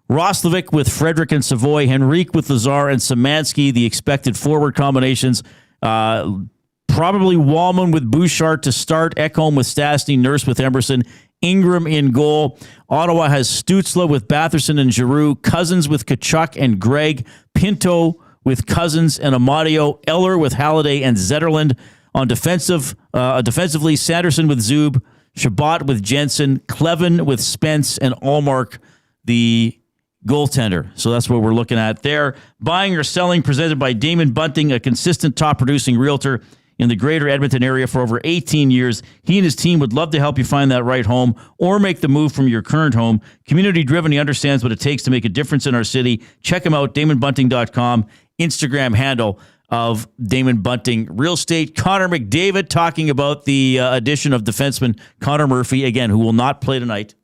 Roslovic with Frederick and Savoy. Henrique with Lazar and Szymanski. The expected forward combinations. Probably Wallman with Bouchard to start. Ekholm with Stastny. Nurse with Emerson. Ingram in goal. Ottawa has Stützle with Batherson and Giroux. Cousins with Tkachuk and Gregg. Pinto with Cousins and Amadio. Eller with Halliday and Zetterlund. On defensively, Sanderson with Zub, Shabbat with Jensen, Clevin with Spence, and Allmark, the goaltender. So that's what we're looking at there. Buying or selling, presented by Damon Bunting, a consistent top-producing realtor in the greater Edmonton area for over 18 years. He and his team would love to help you find that right home or make the move from your current home. Community-driven, he understands what it takes to make a difference in our city. Check him out, DamonBunting.com, Instagram handle of Damon Bunting Real Estate. Connor McDavid talking about the addition of defenseman Connor Murphy, again, who will not play tonight.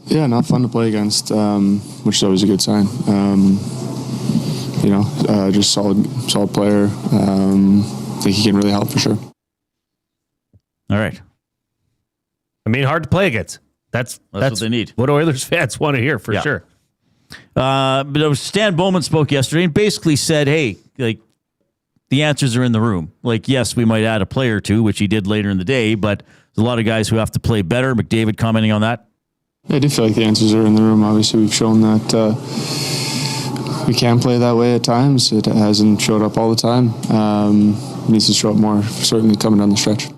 Yeah, not fun to play against, which is always a good sign. Just solid player. I think he can really help for sure. All right. I mean, hard to play against. That's what they need. What Oilers fans want to hear for sure. But Stan Bowman spoke yesterday and basically said, hey, like, the answers are in the room. Like, yes, we might add a player or two, which he did later in the day, but there's a lot of guys who have to play better. McDavid commenting on that. Yeah, I do feel like the answers are in the room. Obviously, we've shown that we can play that way at times. It hasn't showed up all the time. Needs to show up more, certainly coming down the stretch.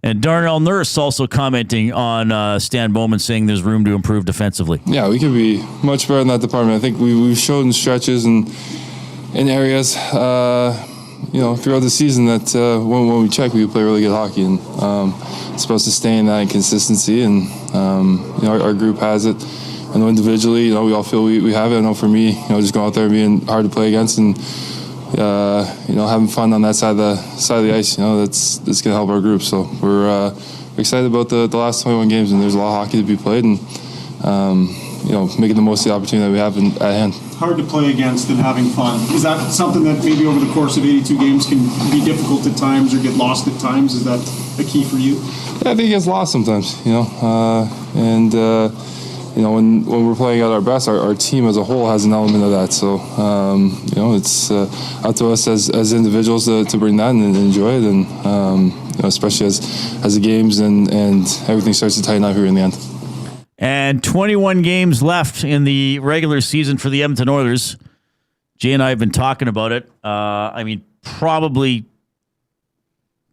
And Darnell Nurse also commenting on Stan Bowman, saying there's room to improve defensively. Yeah, we could be much better in that department. I think we've shown stretches and in areas, throughout the season that when we check, we can play really good hockey. And it's supposed to sustain that inconsistency. And our group has it. I know individually, we all feel we have it. I know for me, just going out there and being hard to play against and having fun on that side of the ice, that's going to help our group. So we're excited about the last 21 games, and there's a lot of hockey to be played, and making the most of the opportunity that we have at hand. Hard to play against and having fun. Is that something that maybe over the course of 82 games can be difficult at times or get lost at times? Is that a key for you? Yeah, I think it gets lost sometimes, when we're playing at our best, our team as a whole has an element of that. So, it's up to us as individuals to bring that and enjoy it, and especially as the games and everything starts to tighten up here in the end. And 21 games left in the regular season for the Edmonton Oilers. Jay and I have been talking about it. Probably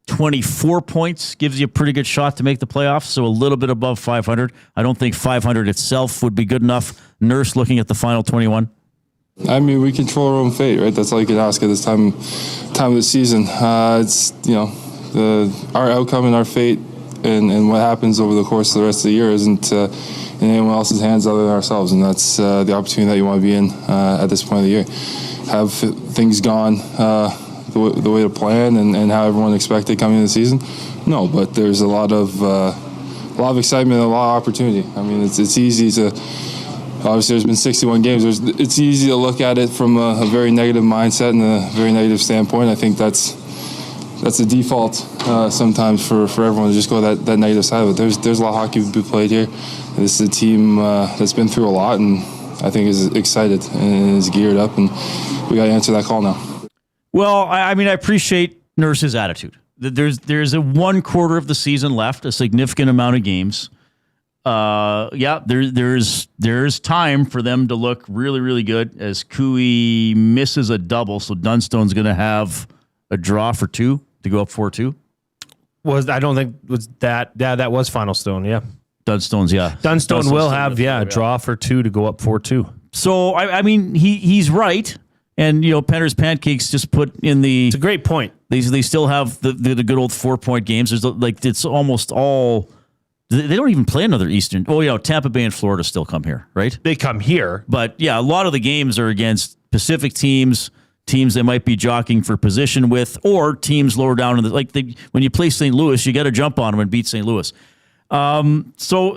24 points gives you a pretty good shot to make the playoffs, so a little bit above 500. I don't think 500 itself would be good enough. Nurse looking at the final 21. I mean, we control our own fate, right? That's all you can ask at this time of the season. It's our outcome and our fate and what happens over the course of the rest of the year isn't in anyone else's hands other than ourselves, and that's the opportunity that you want to be in at this point of the year. Have things gone the way to plan and how everyone expected coming into the season? No, but there's a lot of excitement and a lot of opportunity. I mean, it's easy to. Obviously, there's been 61 games. It's easy to look at it from a very negative mindset and a very negative standpoint. I think that's a default sometimes for everyone to just go that negative side of it. There's a lot of hockey to be played here. This is a team that's been through a lot and I think is excited and is geared up, and we got to answer that call now. Well, I appreciate Nurse's attitude. There's a 1 quarter of the season left, a significant amount of games. There's time for them to look really, really good as Cooey misses a double, so Dunstone's going to have a draw for 2 to go up 4-2. That was Final Stone, yeah. Dunstone's, yeah. Dunstone will have, a draw for 2 to go up 4-2. So, he's right. And, Penner's Pancakes just put in the... It's a great point. They still have the good old 4-point games. There's it's almost all... They don't even play another Eastern... Tampa Bay and Florida still come here, right? They come here. But, yeah, a lot of the games are against Pacific teams they might be jockeying for position with, or teams lower down in the... when you play St. Louis, you got to jump on them and beat St. Louis. So,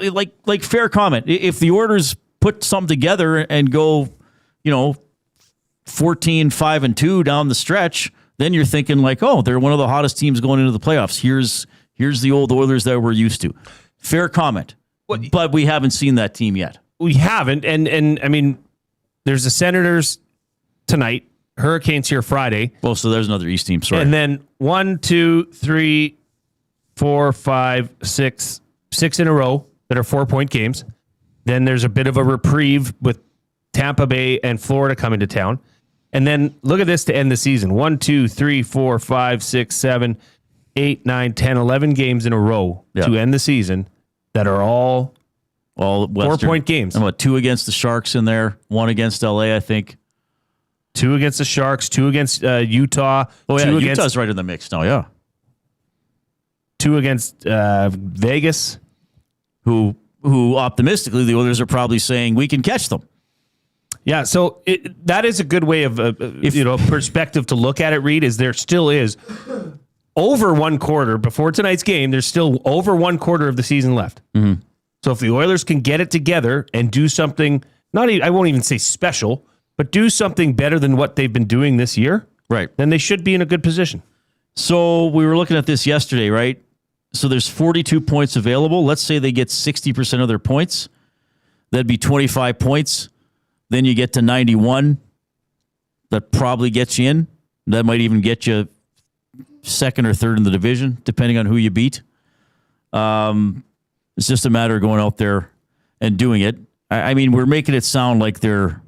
fair comment. If the Oilers put something together and go, 14-5-2 down the stretch, then you're thinking they're one of the hottest teams going into the playoffs. Here's the old Oilers that we're used to. Fair comment. But we haven't seen that team yet. We haven't. And there's the Senators tonight, Hurricanes here Friday. Well, so there's another East team. Sorry. And then 1, 2, 3, 4, 5, 6 in a row that are 4-point games. Then there's a bit of a reprieve with Tampa Bay and Florida coming to town. And then look at this to end the season. 1, 2, 3, 4, 5, 6, 7, 8, 9, 10, 11 games in a row to end the season that are all All 4-point games. And what, 2 against the Sharks in there, 1 against LA, I think. 2 against the Sharks, 2 against Utah. Oh, yeah, 2 Utah's right in the mix now, yeah. 2 against Vegas. Who optimistically, the Oilers are probably saying, we can catch them. Yeah, so that is a good way of perspective to look at it, Reid, is there still is over one quarter, before tonight's game, there's still over one quarter of the season left. Mm-hmm. So if the Oilers can get it together and do something, I won't even say special, but do something better than what they've been doing this year, right? Then they should be in a good position. So we were looking at this yesterday, right? So there's 42 points available. Let's say they get 60% of their points. That'd be 25 points. Then you get to 91. That probably gets you in. That might even get you second or third in the division, depending on who you beat. It's just a matter of going out there and doing it. I mean, we're making it sound like they're...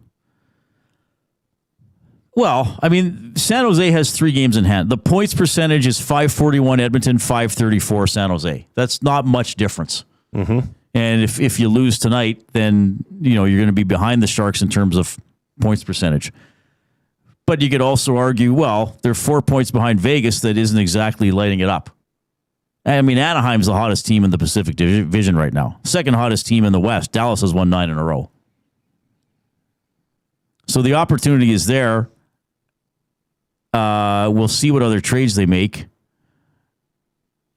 Well, I mean, San Jose has 3 games in hand. The points percentage is 541 Edmonton, 534 San Jose. That's not much difference. Mm-hmm. And if you lose tonight, then you're going to be behind the Sharks in terms of points percentage. But you could also argue, well, they're 4 points behind Vegas that isn't exactly lighting it up. I mean, Anaheim's the hottest team in the Pacific Division right now. Second hottest team in the West. Dallas has won 9 in a row. So the opportunity is there. We'll see what other trades they make.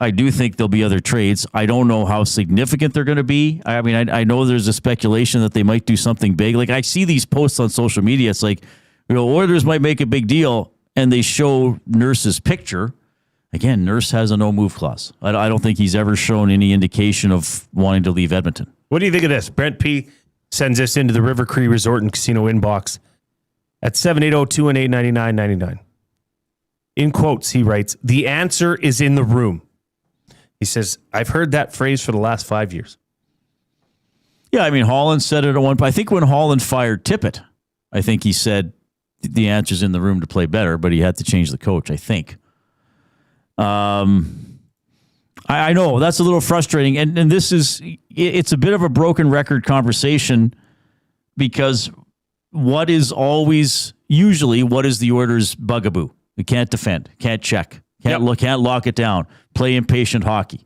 I do think there'll be other trades. I don't know how significant they're going to be. I mean, I know there's a speculation that they might do something big. Like, I see these posts on social media. It's like, Oilers might make a big deal, and they show Nurse's picture. Again, Nurse has a no-move clause. I don't think he's ever shown any indication of wanting to leave Edmonton. What do you think of this? Brent P. sends this into the River Cree Resort and Casino inbox at 780-218-9999. In quotes, he writes, "The answer is in the room." He says, "I've heard that phrase for the last 5 years." Yeah, I mean, Holland said it at one point. I think when Holland fired Tippett, I think he said the answer's in the room to play better, but he had to change the coach, I think. I know that's a little frustrating. And it's a bit of a broken record conversation, because what is the Oilers' bugaboo? They can't defend, can't check, can't lock it down, play impatient hockey.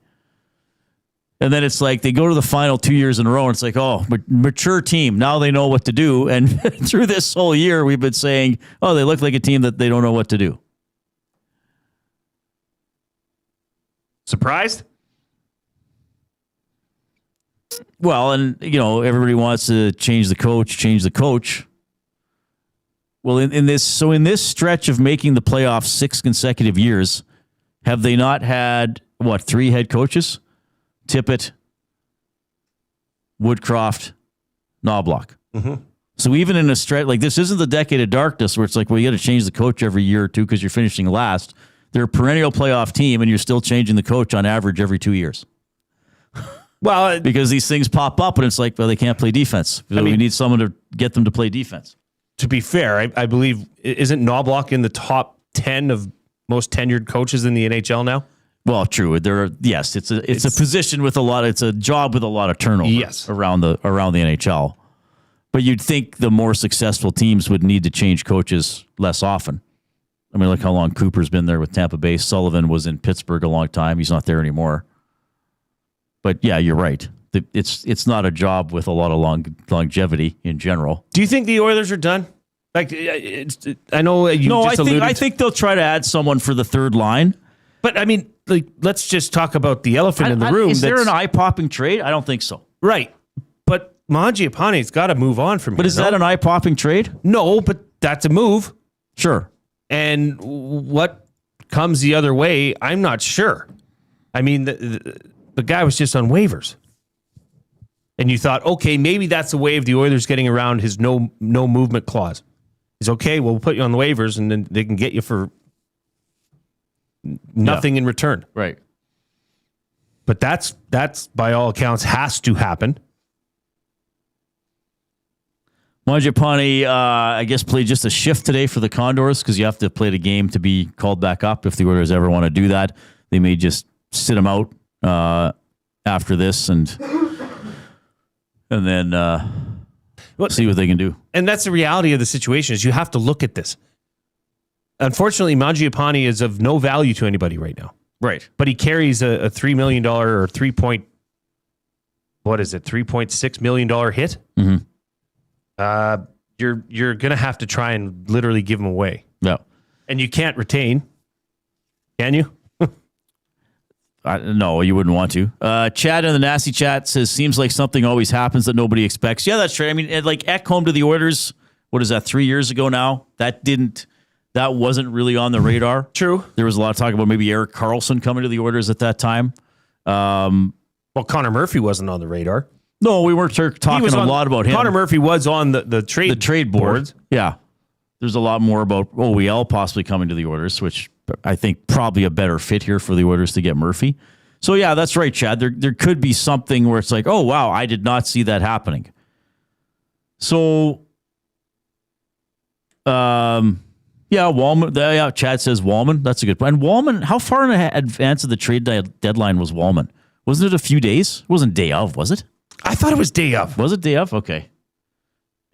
And then it's like they go to the final 2 years in a row, and it's like, oh, mature team. Now they know what to do. And through this whole year, we've been saying, oh, they look like a team that they don't know what to do. Surprised? Well, and, everybody wants to change the coach. Well, in this stretch of making the playoffs 6 consecutive years, have they not had, 3 head coaches? Tippett, Woodcroft, Knoblauch. Mm-hmm. So even in a stretch, like, this isn't the decade of darkness where it's like, well, you got to change the coach every year or two because you're finishing last. They're a perennial playoff team, and you're still changing the coach on average every 2 years. Well, because these things pop up, and it's like, well, they can't play defense. We need someone to get them to play defense. To be fair, I believe, isn't Knoblauch in the top 10 of most tenured coaches in the NHL now? Well, true. It's a position with it's a job with a lot of turnover. Yes. around the NHL. But you'd think the more successful teams would need to change coaches less often. I mean, look how long Cooper's been there with Tampa Bay. Sullivan was in Pittsburgh a long time. He's not there anymore. But yeah, you're right. It's not a job with a lot of longevity in general. Do you think the Oilers are done? Like, I know you. No, I think they'll try to add someone for the third line. But I mean, like, let's just talk about the elephant in the room. Is there an eye-popping trade? I don't think so. Right, but Mangiapane's got to move on from. But is that an eye-popping trade? No, but that's a move. Sure. And what comes the other way, I'm not sure. I mean, the guy was just on waivers. And you thought, okay, maybe that's the way of the Oilers getting around his no movement clause. He's okay, we'll put you on the waivers, and then they can get you for nothing in return. Right. But that's by all accounts has to happen. Mangiapane, I guess, played just a shift today for the Condors because you have to play the game to be called back up if the Oilers ever want to do that. They may just sit him out after this and and then see what they can do. And that's the reality of the situation is you have to look at this. Unfortunately, Mangiapane is of no value to anybody right now. Right. But he carries a $3 million or $3.6 million hit. Mm-hmm. You're going to have to try and literally give him away. Yeah. And you can't retain. Can you? No, you wouldn't want to. Chad in the nasty chat says, seems like something always happens that nobody expects. Yeah, that's true. I mean, like Ekholm to the Oilers, what is that, 3 years ago now? That wasn't really on the radar. True. There was a lot of talk about maybe Erik Karlsson coming to the Oilers at that time. Well, Connor Murphy wasn't on the radar. No, we weren't talking a lot about him. Connor Murphy was on the trade boards. Yeah. There's a lot more about OEL possibly coming to the Oilers, which I think probably a better fit here for the Oilers to get Murphy. So, yeah, that's right, Chad. There could be something where it's like, oh, wow, I did not see that happening. So, yeah, Wallman. Yeah, Chad says Wallman. That's a good point. And Wallman, how far in advance of the trade deadline was Wallman? Wasn't it a few days? It wasn't day of, was it? I thought it was day of. Was it day of? Okay.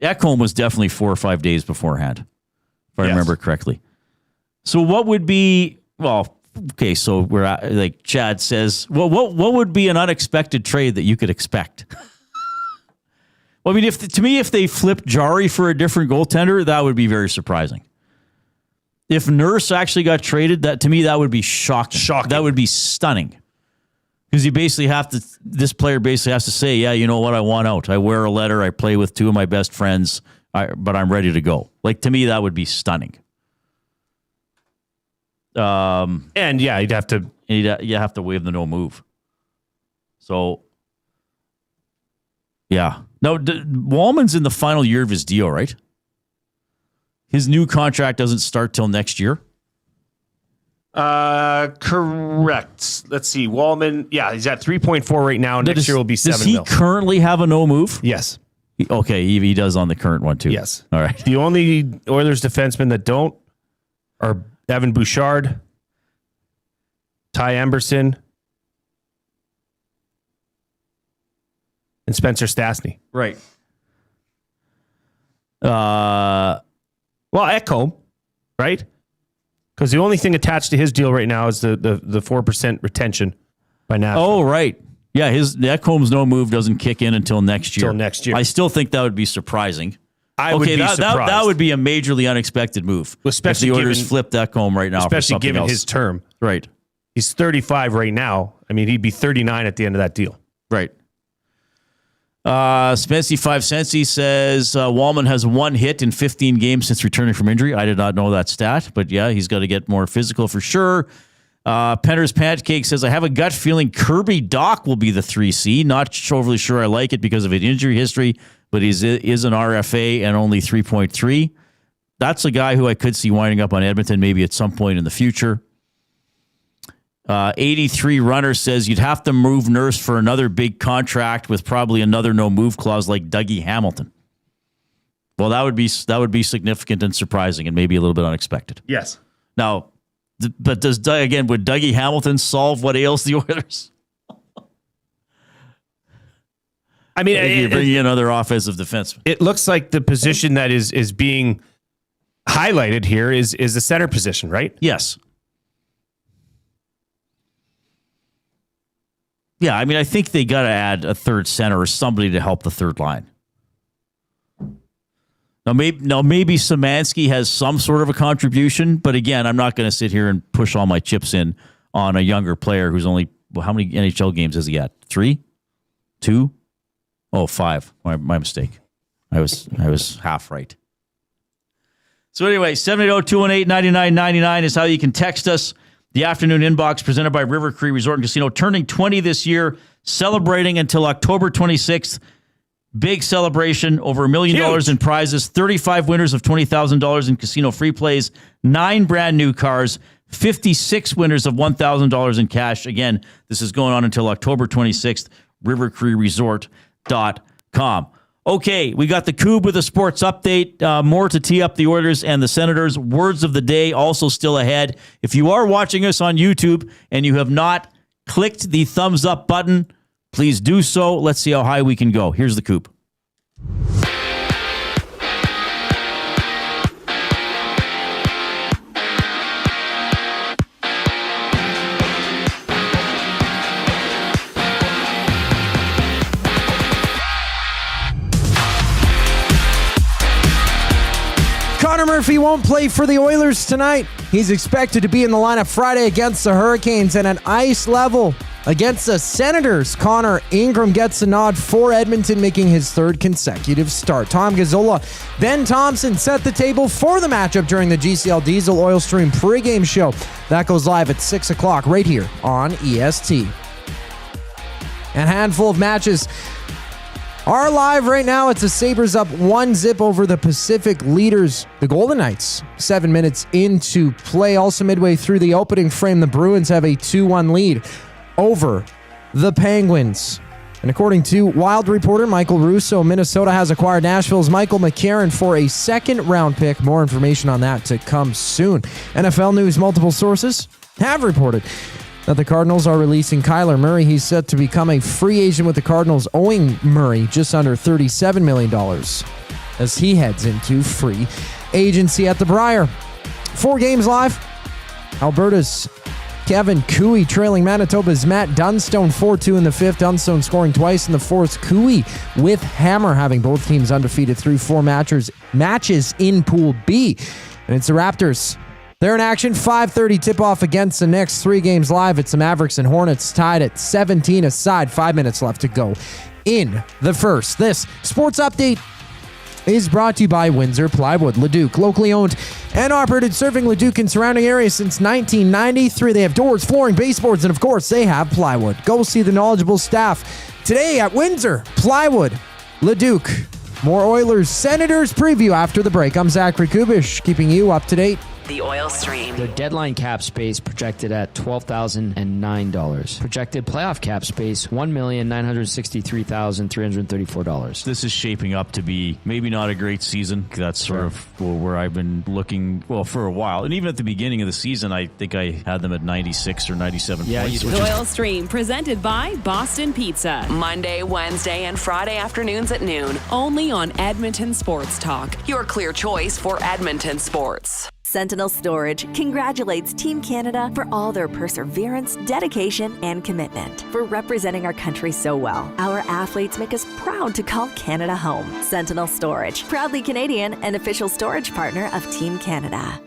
Ekholm was definitely 4 or 5 days beforehand, if I remember correctly. So what would be, so we're at, like Chad says, what would be an unexpected trade that you could expect? Well, I mean, if they flipped Jari for a different goaltender, that would be very surprising. If Nurse actually got traded, that would be shocking. That would be stunning. Because this player basically has to say, yeah, you know what, I want out. I wear a letter, I play with two of my best friends, but I'm ready to go. Like, to me, that would be stunning. And yeah, you'd have to waive the no move. So, yeah. No, Wallman's in the final year of his deal, right? His new contract doesn't start till next year. Correct. Let's see. Wallman, yeah, he's at 3.4 right now. Next year will be 7 mil. Does he currently have a no move? Yes. Okay, he does on the current one too. Yes. All right. The only Oilers defensemen that don't are Evan Bouchard, Ty Emberson, and Spencer Stastny. Right. Well, Ekholm, right? Because the only thing attached to his deal right now is the 4% retention by Nashville. Oh, right. Yeah, Ekholm's no move doesn't kick in until next year. I still think that would be surprising. I would be surprised. That would be a majorly unexpected move. Especially if the Oilers flipped Ekholm right now. Especially given else. his term. Right. He's 35 right now. I mean, he'd be 39 at the end of that deal. Right. Spency 5 Cents says Wallman has 1 hit in 15 games since returning from injury. I did not know that stat, but yeah, he's got to get more physical for sure. Penner's Pancake says, I have a gut feeling Kirby Dach will be the 3C. Not overly sure I like it because of his injury history, but he is an RFA and only 3.3. That's a guy who I could see winding up on Edmonton maybe at some point in the future. 83 Runner says you'd have to move Nurse for another big contract with probably another no move clause like Dougie Hamilton. Well, that would be significant and surprising and maybe a little bit unexpected. Yes. Now, but would Dougie Hamilton solve what ails the Oilers? I mean, you bring in another offensive defenseman. It looks like the position that is being highlighted here is the center position, right? Yes. Yeah, I mean, I think they got to add a third center or somebody to help the third line. Now, maybe Szymanski has some sort of a contribution, but again, I'm not going to sit here and push all my chips in on a younger player who's only, how many NHL games has he had? 3? 2? Oh, 5. My mistake. I was half right. So anyway, 780-218-9999 is how you can text us. The afternoon inbox presented by River Cree Resort and Casino, turning 20 this year, celebrating until October 26th. Big celebration, over $1 million in prizes, 35 winners of $20,000 in casino free plays, 9 brand new cars, 56 winners of $1,000 in cash. Again, this is going on until October 26th, rivercreeresort.com. Okay, we got the Coob with a sports update. More to tee up the Oilers and the Senators. Words of the day also still ahead. If you are watching us on YouTube and you have not clicked the thumbs up button, please do so. Let's see how high we can go. Here's the coop. Connor Murphy won't play for the Oilers tonight. He's expected to be in the lineup Friday against the Hurricanes, and at ice level against the Senators, Connor Ingram gets a nod for Edmonton, making his third consecutive start. Tom Gazzola, Ben Thompson set the table for the matchup during the GCL Diesel Oil Stream pregame show. That goes live at 6 o'clock right here on EST. And a handful of matches are live right now. It's the Sabres up 1-0 over the Pacific leaders, the Golden Knights. 7 minutes into play. Also midway through the opening frame, the Bruins have a 2-1 lead over the Penguins. And according to Wild reporter Michael Russo, Minnesota has acquired Nashville's Michael McCarron for a second-round pick. More information on that to come soon. NFL news, multiple sources have reported that the Cardinals are releasing Kyler Murray. He's set to become a free agent, with the Cardinals owing Murray just under $37 million as he heads into free agency at the Briar. 4 games live. Alberta's Kevin Cooey trailing Manitoba's Matt Dunstone 4-2 in the 5th. Dunstone scoring twice in the 4th. Cooey with hammer, having both teams undefeated through 4 matches in Pool B. And it's the Raptors. They're in action. 5:30 tip-off against the next 3 games live. It's the Mavericks and Hornets tied at 17 aside. 5 minutes left to go in the first. This sports update is brought to you by Windsor Plywood, Leduc. Locally owned and operated, serving Leduc and surrounding areas since 1993. They have doors, flooring, baseboards, and of course, they have plywood. Go see the knowledgeable staff today at Windsor Plywood, Leduc. More Oilers Senators preview after the break. I'm Zachary Kubish, keeping you up to date. The Oil Stream. Their deadline cap space projected at $12,009. Projected playoff cap space, $1,963,334. This is shaping up to be maybe not a great season. That's sort of where I've been looking, for a while. And even at the beginning of the season, I think I had them at 96 or 97 points. The Oil Stream, presented by Boston Pizza. Monday, Wednesday, and Friday afternoons at noon. Only on Edmonton Sports Talk. Your clear choice for Edmonton sports. Sentinel Storage congratulates Team Canada for all their perseverance, dedication, and commitment. For representing our country so well, our athletes make us proud to call Canada home. Sentinel Storage, proudly Canadian and official storage partner of Team Canada.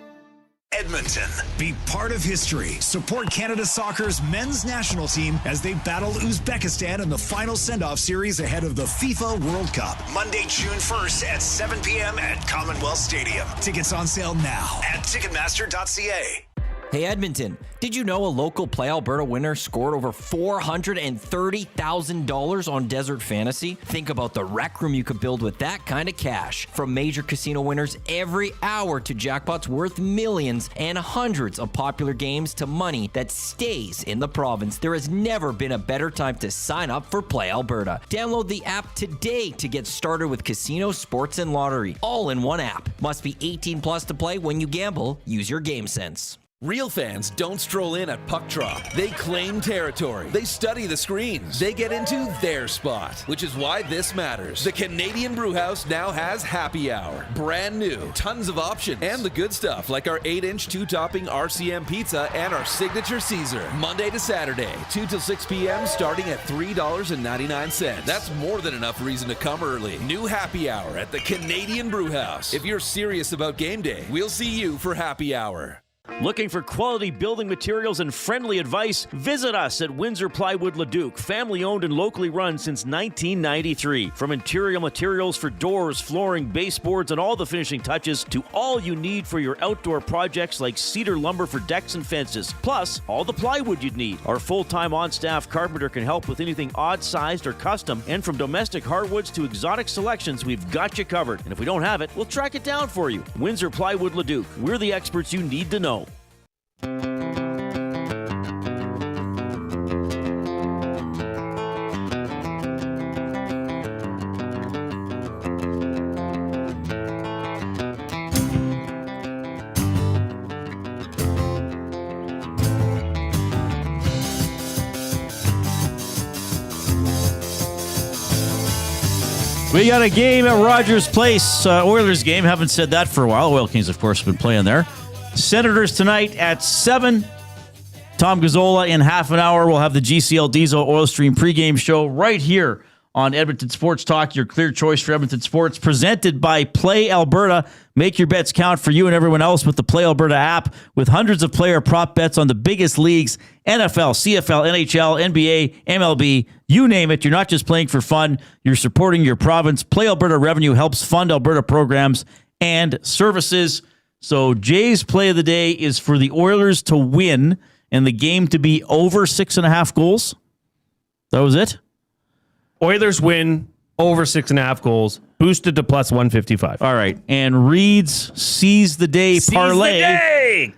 Edmonton. Be part of history. Support Canada Soccer's men's national team as they battle Uzbekistan in the final send-off series ahead of the FIFA World Cup. Monday, June 1st at 7 p.m. at Commonwealth Stadium. Tickets on sale now at Ticketmaster.ca. Hey Edmonton, did you know a local Play Alberta winner scored over $430,000 on Desert Fantasy? Think about the rec room you could build with that kind of cash. From major casino winners every hour to jackpots worth millions and hundreds of popular games to money that stays in the province, there has never been a better time to sign up for Play Alberta. Download the app today to get started with casino, sports, and lottery, all in one app. Must be 18 plus to play. When you gamble, use your game sense. Real fans don't stroll in at puck drop. They claim territory. They study the screens. They get into their spot, which is why this matters. The Canadian Brewhouse now has happy hour. Brand new, tons of options, and the good stuff like our 8-inch 2-topping RCM pizza and our signature Caesar. Monday to Saturday, 2 till 6 p.m. starting at $3.99. That's more than enough reason to come early. New happy hour at the Canadian Brewhouse. If you're serious about game day, we'll see you for happy hour. Looking for quality building materials and friendly advice? Visit us at Windsor Plywood Leduc, family owned and locally run since 1993. From interior materials for doors, flooring, baseboards, and all the finishing touches to all you need for your outdoor projects like cedar lumber for decks and fences, plus all the plywood you'd need. Our full-time on-staff carpenter can help with anything odd-sized or custom, and from domestic hardwoods to exotic selections, we've got you covered. And if we don't have it, we'll track it down for you. Windsor Plywood Leduc. We're the experts you need to know. We got a game at Rogers Place. Oilers game. Haven't said that for a while. Wilkins, of course, have been playing there. Senators tonight at 7. Tom Gazzola in half an hour. We'll have the GCL Diesel Oil Stream pregame show right here on Edmonton Sports Talk, your clear choice for Edmonton sports, presented by Play Alberta. Make your bets count for you and everyone else with the Play Alberta app, with hundreds of player prop bets on the biggest leagues, NFL, CFL, NHL, NBA, MLB, you name it. You're not just playing for fun, you're supporting your province. Play Alberta revenue helps fund Alberta programs and services. So Jay's play of the day is for the Oilers to win and the game to be over 6.5 goals. That was it? Oilers win over 6.5 goals, boosted to plus 155. All right. And Reid's Seize the Day parlay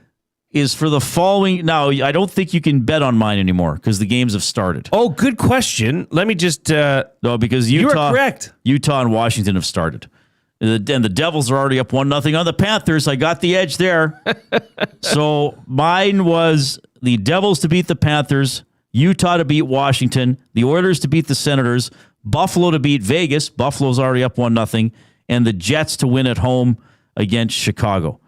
is for the following. Now, I don't think you can bet on mine anymore because the games have started. Oh, good question. Let me just... no, because you are correct. Utah and Washington have started. And the Devils are already up 1-0 on the Panthers. I got the edge there. So mine was the Devils to beat the Panthers, Utah to beat Washington, the Oilers to beat the Senators, Buffalo to beat Vegas. Buffalo's already up 1-0, and the Jets to win at home against Chicago.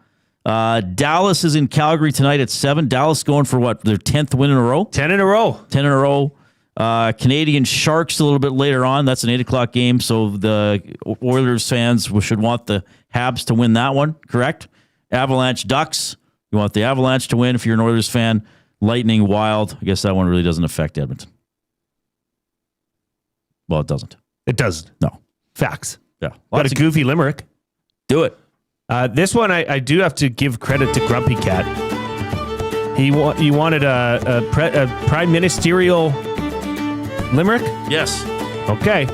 Dallas is in Calgary tonight at 7. Dallas going for what? Their 10th win in a row? 10 in a row. 10 in a row. Canadian Sharks a little bit later on. That's an 8 o'clock game, so the Oilers fans should want the Habs to win that one, correct? Avalanche Ducks. You want the Avalanche to win if you're an Oilers fan. Lightning Wild. I guess that one really doesn't affect Edmonton. Well, it doesn't. It doesn't. No. Facts. Yeah. Got a goofy limerick. Do it. This one, I do have to give credit to Grumpy Cat. He wanted a prime ministerial limerick? Yes. Okay.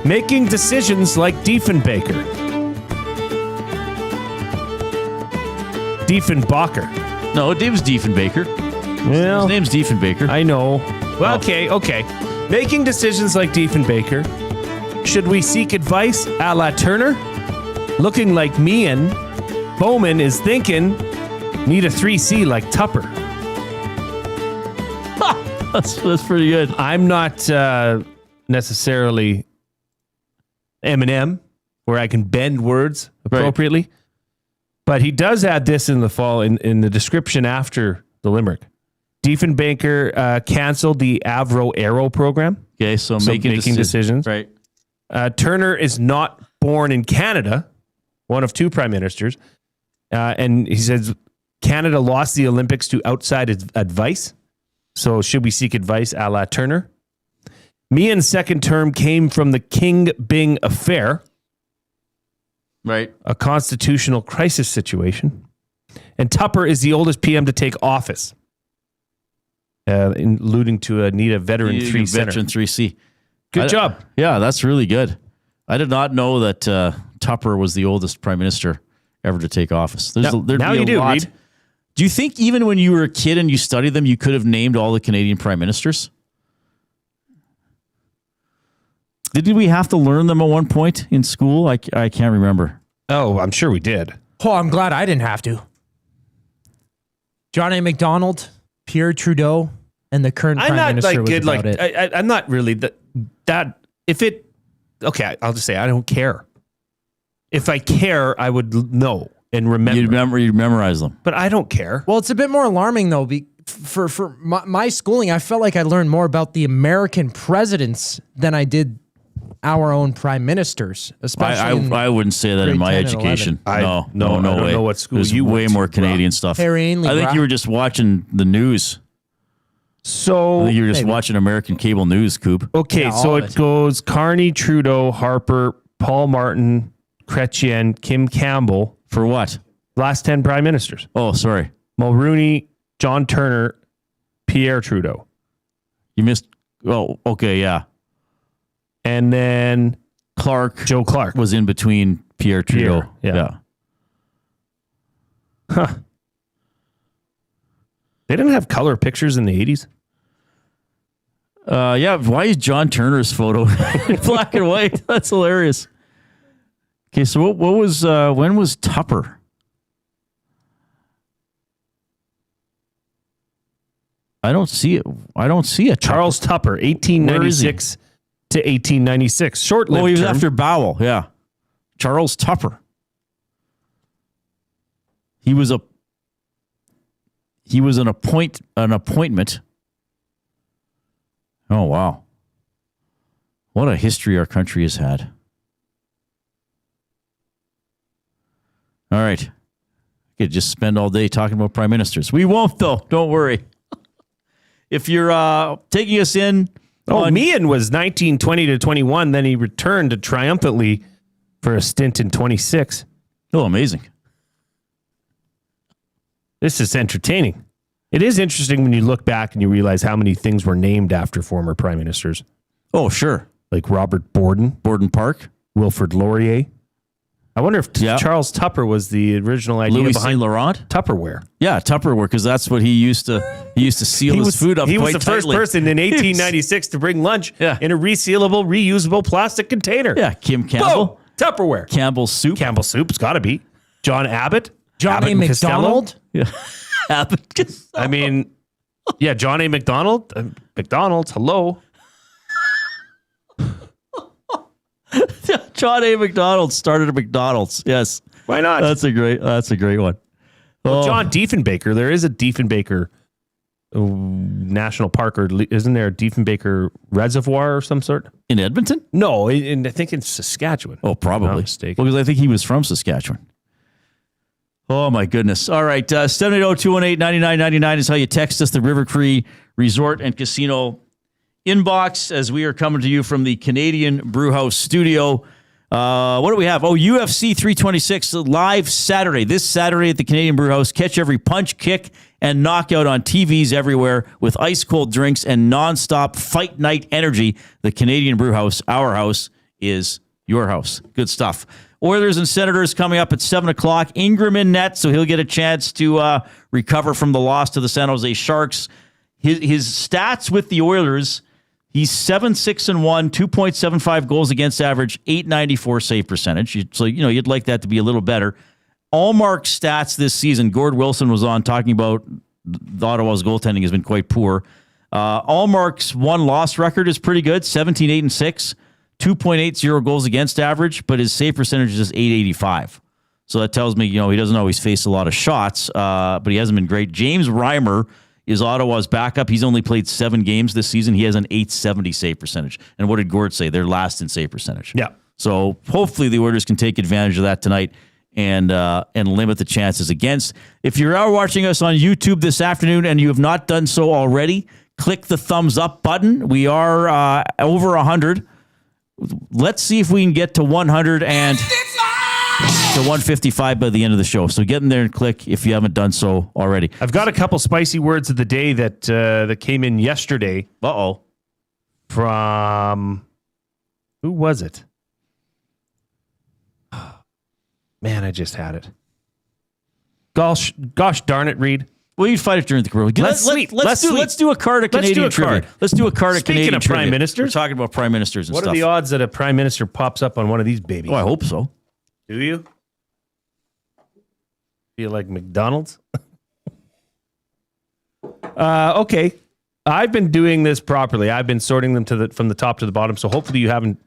Making decisions like Diefenbaker. Diefenbacher. No, it was Diefenbaker. Well, his name's Diefenbaker. I know. Well, okay. Making decisions like Diefenbaker. Should we seek advice a la Turner? Looking like me and Bowman is thinking, need a 3C like Tupper. That's pretty good. I'm not necessarily Eminem, where I can bend words appropriately. Right. But he does add this in the fall in the description after the limerick. Diefenbaker canceled the Avro Aero program. Okay, so making decisions. Right. Turner is not born in Canada, one of 2 prime ministers. And he says Canada lost the Olympics to outside advice. So should we seek advice a la Turner? Meehan's second term came from the King Bing affair. Right. A constitutional crisis situation. And Tupper is the oldest PM to take office. Alluding to a veteran 3 center. Veteran 3C. Good job. Yeah, that's really good. I did not know that Tupper was the oldest prime minister ever to take office. Now you do, Reid. Do you think even when you were a kid and you studied them, you could have named all the Canadian prime ministers? Didn't we have to learn them at one point in school? I can't remember. Oh, I'm sure we did. Oh, I'm glad I didn't have to. John A. Macdonald, Pierre Trudeau, and the current prime minister was about it. I'm not really that. If it, okay, I'll just say I don't care. If I care, I would know and remember. You'd memorize them. But I don't care. Well, it's a bit more alarming though. For my schooling, I felt like I learned more about the American presidents than I did our own prime ministers, especially. I wouldn't say that in my education. No way. I don't know what school There's you way went more to, Canadian stuff. Harry Ainley, I think you were just watching the news. So I think you were just watching American cable news, Coop. Okay, yeah, so it goes Carney, Trudeau, Harper, Paul Martin, Chrétien, Kim Campbell. For what? Last 10 prime ministers. Oh, sorry. Mulrooney, John Turner, Pierre Trudeau. You missed. Oh, okay, yeah. And then Joe Clark was in between Pierre Trudeau. Yeah. Huh. They didn't have color pictures in the 80s. Yeah. Why is John Turner's photo in black and white? That's hilarious. Okay, so what was when was Tupper? I don't see it. Charles Tupper, 1896 to 1896. Short-lived. Oh, he was term. after Bowell. Yeah, Charles Tupper. He was an appointment. Oh wow, what a history our country has had. All right, I could just spend all day talking about prime ministers. We won't though. Don't worry. If you're taking us in. Meehan was 1920 to 21. Then he returned triumphantly for a stint in 26. Oh, amazing. This is entertaining. It is interesting when you look back and you realize how many things were named after former prime ministers. Oh, sure. Like Robert Borden Park, Wilfrid Laurier. I wonder if Charles Tupper was the original idea Louis behind Saint Laurent Tupperware. Yeah, Tupperware, because that's what he used to seal his food up. He was quite the first tightly. person in 1896 to bring lunch in a resealable, reusable plastic container. Yeah, Kim Campbell. Boom! Tupperware. Campbell's soup. Campbell's soup's got to be. John Abbott. John A. McDonald. Yeah, Abbott. I mean, yeah, John A. McDonald. McDonald's. Hello. John A. McDonald started at McDonald's. Yes. Why not? That's a great one. Well, John Diefenbaker. There is a Diefenbaker National Park, or isn't there a Diefenbaker Reservoir or some sort? In Edmonton? No, I think in Saskatchewan. Oh, probably. Not mistaken. Well, because I think he was from Saskatchewan. Oh, my goodness. All right. 780-218-9999 is how you text us, the River Cree Resort and Casino inbox, as we are coming to you from the Canadian Brewhouse studio. What do we have? Oh, UFC 326 live Saturday. This Saturday at the Canadian Brewhouse. Catch every punch, kick, and knockout on TVs everywhere with ice-cold drinks and nonstop fight night energy. The Canadian Brewhouse, our house, is your house. Good stuff. Oilers and Senators coming up at 7 o'clock. Ingram in net, so he'll get a chance to recover from the loss to the San Jose Sharks. His stats with the Oilers, he's 7-6-1, 2.75 goals against average, .894 save percentage. So, you'd like that to be a little better. Allmark stats this season, Gourd Wilson was on talking about Ottawa's goaltending has been quite poor. Allmark's one-loss record is pretty good, 17-8-6, 2.80 goals against average, but his save percentage is .885. So that tells me, he doesn't always face a lot of shots, but he hasn't been great. James Reimer is Ottawa's backup. He's only played 7 games this season. He has an .870 save percentage. And what did Gord say? They're last in save percentage. Yeah. So hopefully the Oilers can take advantage of that tonight and limit the chances against. If you're out watching us on YouTube this afternoon and you have not done so already, click the thumbs up button. We are over 100. Let's see if we can get to 100 and to 155 by the end of the show. So get in there and click if you haven't done so already. I've got a couple spicy words of the day that came in yesterday. From who was it? Man, I just had it. Gosh darn it, Reid. Well, you'd fight it during the commercial. Let's do a card of Canadian trivia. Let's do a card of Canadian trivia. Speaking of prime ministers, we're talking about prime ministers and what stuff. What are the odds that a prime minister pops up on one of these babies? Oh, I hope so. Do you? Feel like McDonald's? Okay. I've been doing this properly. I've been sorting them from the top to the bottom, so hopefully you haven't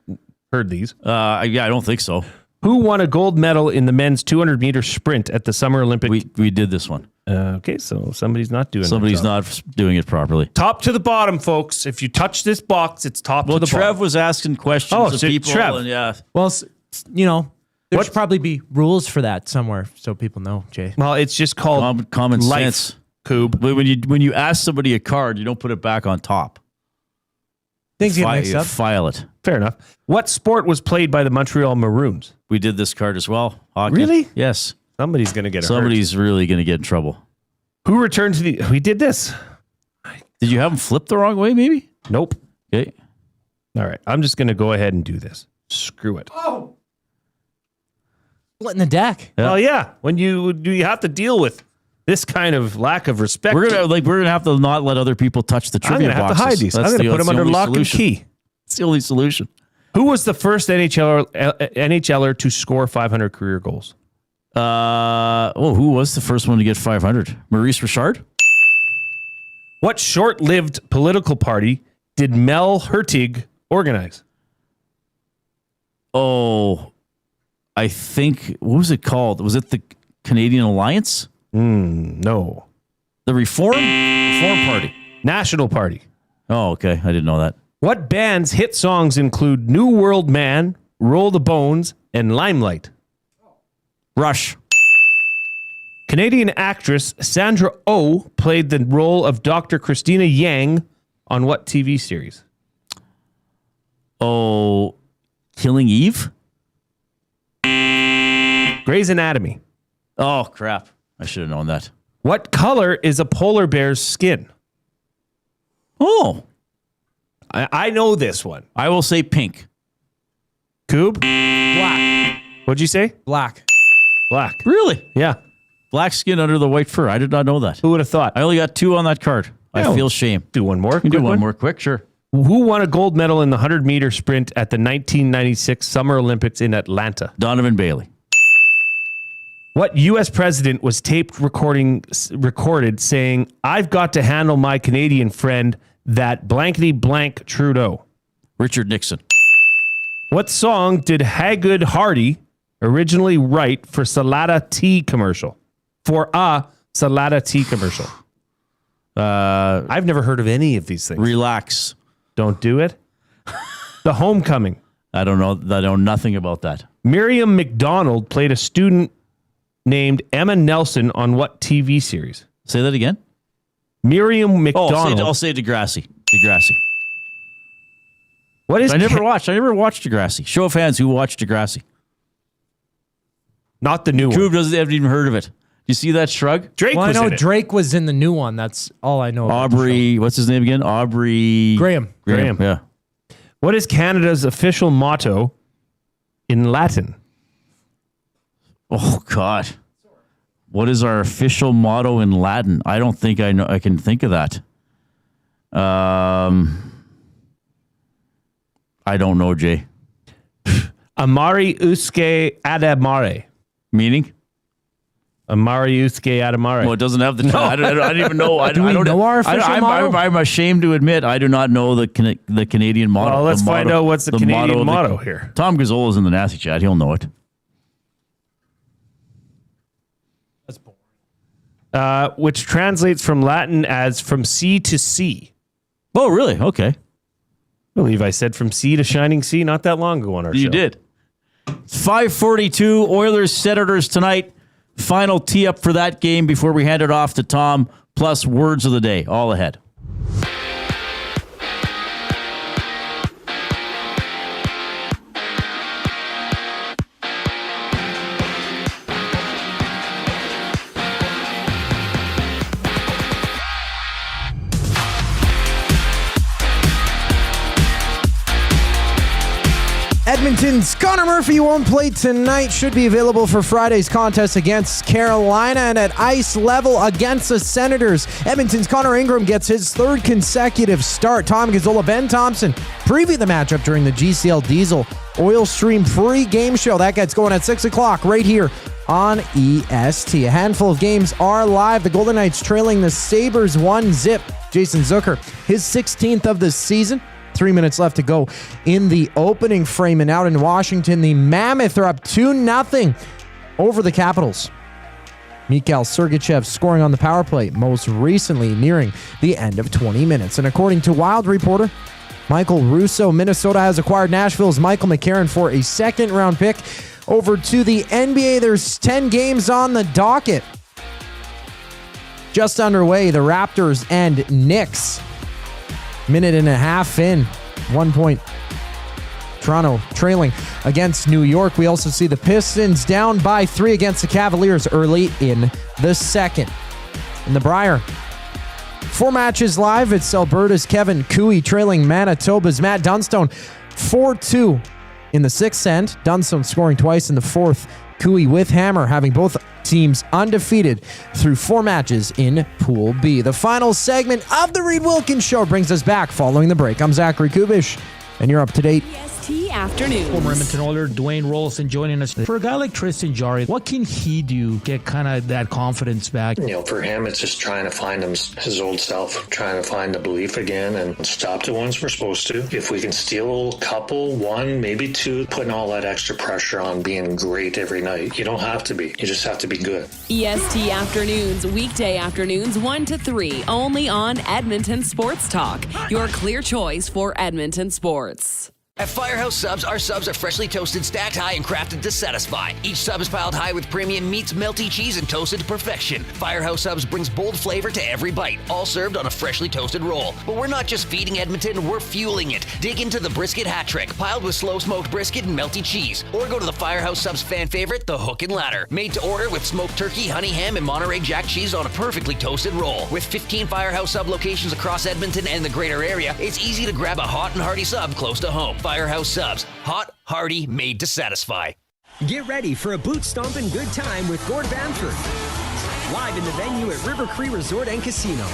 heard these. Yeah, I don't think so. Who won a gold medal in the men's 200-meter sprint at the Summer Olympic? We did this one. Okay, so somebody's not doing it. Somebody's not doing it properly. Top to the bottom, folks. If you touch this box, it's top to the bottom. Well, Trev was asking questions of people. Trev. And yeah. Well, there should probably be rules for that somewhere so people know, Jay. Well, it's just called common life, sense. Coob. But when you ask somebody a card, you don't put it back on top. Things get mixed up. File it. Fair enough. What sport was played by the Montreal Maroons? We did this card as well. Hockey. Really? Yes. Somebody's going to get hurt. Somebody's really going to get in trouble. Who returned to the... We did this. Did you have them flipped the wrong way, maybe? Nope. Okay. All right. I'm just going to go ahead and do this. Screw it. Oh. Splitting the deck. Yeah. Well, yeah. When you have to deal with this kind of lack of respect. We're gonna have to not let other people touch the trivia boxes. I'm gonna have to hide these. I'm gonna put them under lock and key. It's the only solution. Who was the first NHLer to score 500 career goals? Who was the first one to get 500? Maurice Richard? What short-lived political party did Mel Hertig organize? Oh, I think, what was it called? Was it the Canadian Alliance? No. The Reform Party. National Party. Oh, okay. I didn't know that. What band's hit songs include New World Man, Roll the Bones, and Limelight? Rush. Canadian actress Sandra Oh played the role of Dr. Christina Yang on what TV series? Oh, Killing Eve? Grey's Anatomy. Oh, crap. I should have known that. What color is a polar bear's skin? Oh. I know this one. I will say pink. Coob? Black. What'd you say? Black. Black. Really? Yeah. Black skin under the white fur. I did not know that. Who would have thought? I only got 2 on that card. I feel shame. Do one more. You can do one more quick, sure. Who won a gold medal in the 100-meter sprint at the 1996 Summer Olympics in Atlanta? Donovan Bailey. What U.S. president was taped recorded saying, "I've got to handle my Canadian friend, that blankety blank Trudeau"? Richard Nixon. What song did Hagood Hardy originally write for Salada tea commercial? For a Salada tea commercial. I've never heard of any of these things. Relax. Don't do it. The Homecoming. I don't know. I know nothing about that. Miriam McDonald played a student named Emma Nelson on what TV series? Say that again. Miriam McDonald. I'll say Degrassi. Degrassi. What is? I never watched Degrassi. Show of hands who watched Degrassi. Not the new one. Coob haven't even heard of it. You see that shrug? Drake Well, I was know in it. Drake was in the new one. That's all I know. about the Aubrey, what's his name again? Aubrey Graham. Yeah. What is Canada's official motto in Latin? Oh God. What is our official motto in Latin? I don't think I know. I can think of that. I don't know, Jay. Amari usque adamare. Meaning? Amari usque adamare. Well, it doesn't have the. No. I don't even know. Do we know our official motto? I'm ashamed to admit I do not know the Canadian motto. Well, let's find out what's the Canadian motto here. Tom Gazzola's in the nasty chat. He'll know it. That's boring. Which translates from Latin as from sea to sea. Oh, really? Okay. I believe I said from sea to shining sea not that long ago on our show. You did. 5:42 Oilers Senators tonight. Final tee up for that game before we hand it off to Tom, plus words of the day. All ahead. Edmonton's Connor Murphy won't play tonight. Should be available for Friday's contest against Carolina, and at ice level against the Senators. Edmonton's Connor Ingram gets his 3rd consecutive start. Tom Gazzola, Ben Thompson preview the matchup during the GCL Diesel Oil Stream pre-game show. That gets going at 6 o'clock right here on EST. A handful of games are live. The Golden Knights trailing the Sabres 1-0. Jason Zucker, his 16th of the season. 3 minutes left to go in the opening frame. And out in Washington, the Mammoth are up 2-0 over the Capitals. Mikhail Sergachev scoring on the power play, most recently nearing the end of 20 minutes. And according to Wild reporter Michael Russo, Minnesota has acquired Nashville's Michael McCarron for a 2nd-round pick. Over to the NBA, there's 10 games on the docket. Just underway, the Raptors and Knicks. Minute and a half in, 1 point. Toronto trailing against New York. We also see the Pistons down by 3 against the Cavaliers early in the second. In the Briar, 4 matches live. It's Alberta's Kevin Cooey trailing Manitoba's Matt Dunstone 4-2 in the 6th end. Dunstone scoring twice in the 4th. Cooey with hammer, having both teams undefeated through 4 matches in Pool B. The final segment of the Reid Wilkins Show brings us back following the break. I'm Zachary Kubish, and you're up to date EST Afternoons. Former Edmonton Oiler Dwayne Rolson joining us. For a guy like Tristan Jarry, what can he do to get kind of that confidence back? For him, it's just trying to find his old self, trying to find the belief again and stop the ones we're supposed to. If we can steal a couple, one, maybe two, putting all that extra pressure on being great every night. You don't have to be. You just have to be good. EST Afternoons, weekday afternoons 1 to 3, only on Edmonton Sports Talk. Your clear choice for Edmonton sports. At Firehouse Subs, our subs are freshly toasted, stacked high, and crafted to satisfy. Each sub is piled high with premium meats, melty cheese, and toasted to perfection. Firehouse Subs brings bold flavor to every bite, all served on a freshly toasted roll. But we're not just feeding Edmonton, we're fueling it. Dig into the brisket hat trick, piled with slow-smoked brisket and melty cheese. Or go to the Firehouse Subs fan favorite, the Hook and Ladder. Made to order with smoked turkey, honey ham, and Monterey Jack cheese on a perfectly toasted roll. With 15 Firehouse Sub locations across Edmonton and the greater area, it's easy to grab a hot and hearty sub close to home. Firehouse Subs. Hot, hearty, made to satisfy. Get ready for a boot-stomping good time with Gord Bamford. Live in the venue at River Cree Resort and Casino.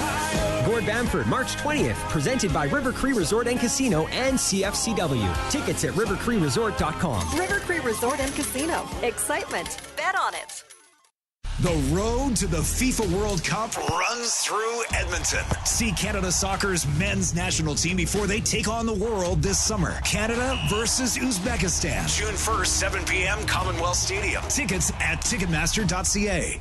Gord Bamford, March 20th, presented by River Cree Resort and Casino and CFCW. Tickets at rivercreeresort.com. River Cree Resort and Casino. Excitement. Bet on it. The road to the FIFA World Cup runs through Edmonton. See Canada Soccer's men's national team before they take on the world this summer. Canada versus Uzbekistan. June 1st, 7 p.m., Commonwealth Stadium. Tickets at Ticketmaster.ca.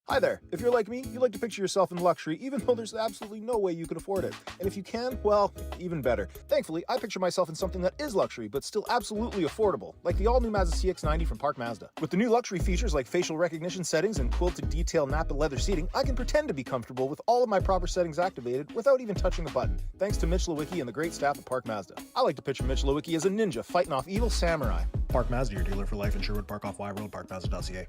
Hi there. If you're like me, you like to picture yourself in luxury, even though there's absolutely no way you could afford it. And if you can, well, even better. Thankfully, I picture myself in something that is luxury, but still absolutely affordable, like the all-new Mazda CX-90 from Park Mazda. With the new luxury features like facial recognition settings and quilted detail Napa leather seating, I can pretend to be comfortable with all of my proper settings activated without even touching the button, thanks to Mitch Lewicki and the great staff at Park Mazda. I like to picture Mitch Lewicki as a ninja fighting off evil samurai. Park Mazda, your dealer for life in Sherwood Park off Y Road, parkmazda.ca.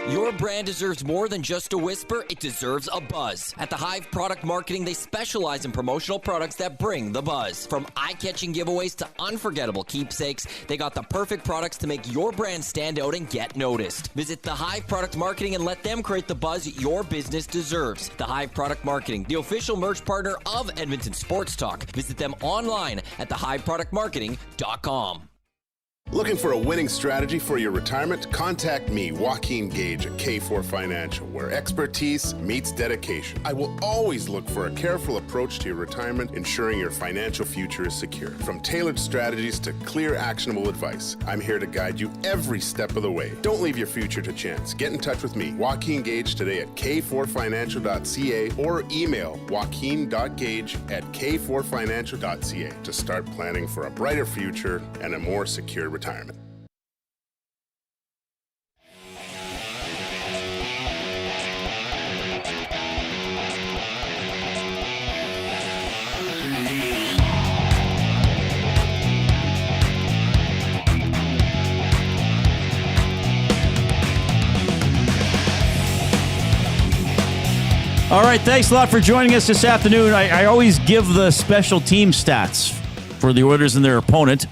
Your brand deserves more than just a whisper, it deserves a buzz. At the Hive Product Marketing, they specialize in promotional products that bring the buzz. From eye-catching giveaways to unforgettable keepsakes, they got the perfect products to make your brand stand out and get noticed. Visit the Hive Product Marketing and let them create the buzz your business deserves. The Hive Product Marketing, the official merch partner of Edmonton Sports Talk. Visit them online at thehiveproductmarketing.com. Looking for a winning strategy for your retirement? Contact me, Joaquin Gage at K4 Financial, where expertise meets dedication. I will always look for a careful approach to your retirement, ensuring your financial future is secure. From tailored strategies to clear, actionable advice, I'm here to guide you every step of the way. Don't leave your future to chance. Get in touch with me, Joaquin Gage, today at k4financial.ca or email joaquin.gage@k4financial.ca to start planning for a brighter future and a more secure retirement. All right, thanks a lot for joining us this afternoon. I always give the special team stats for the Oilers and their opponent.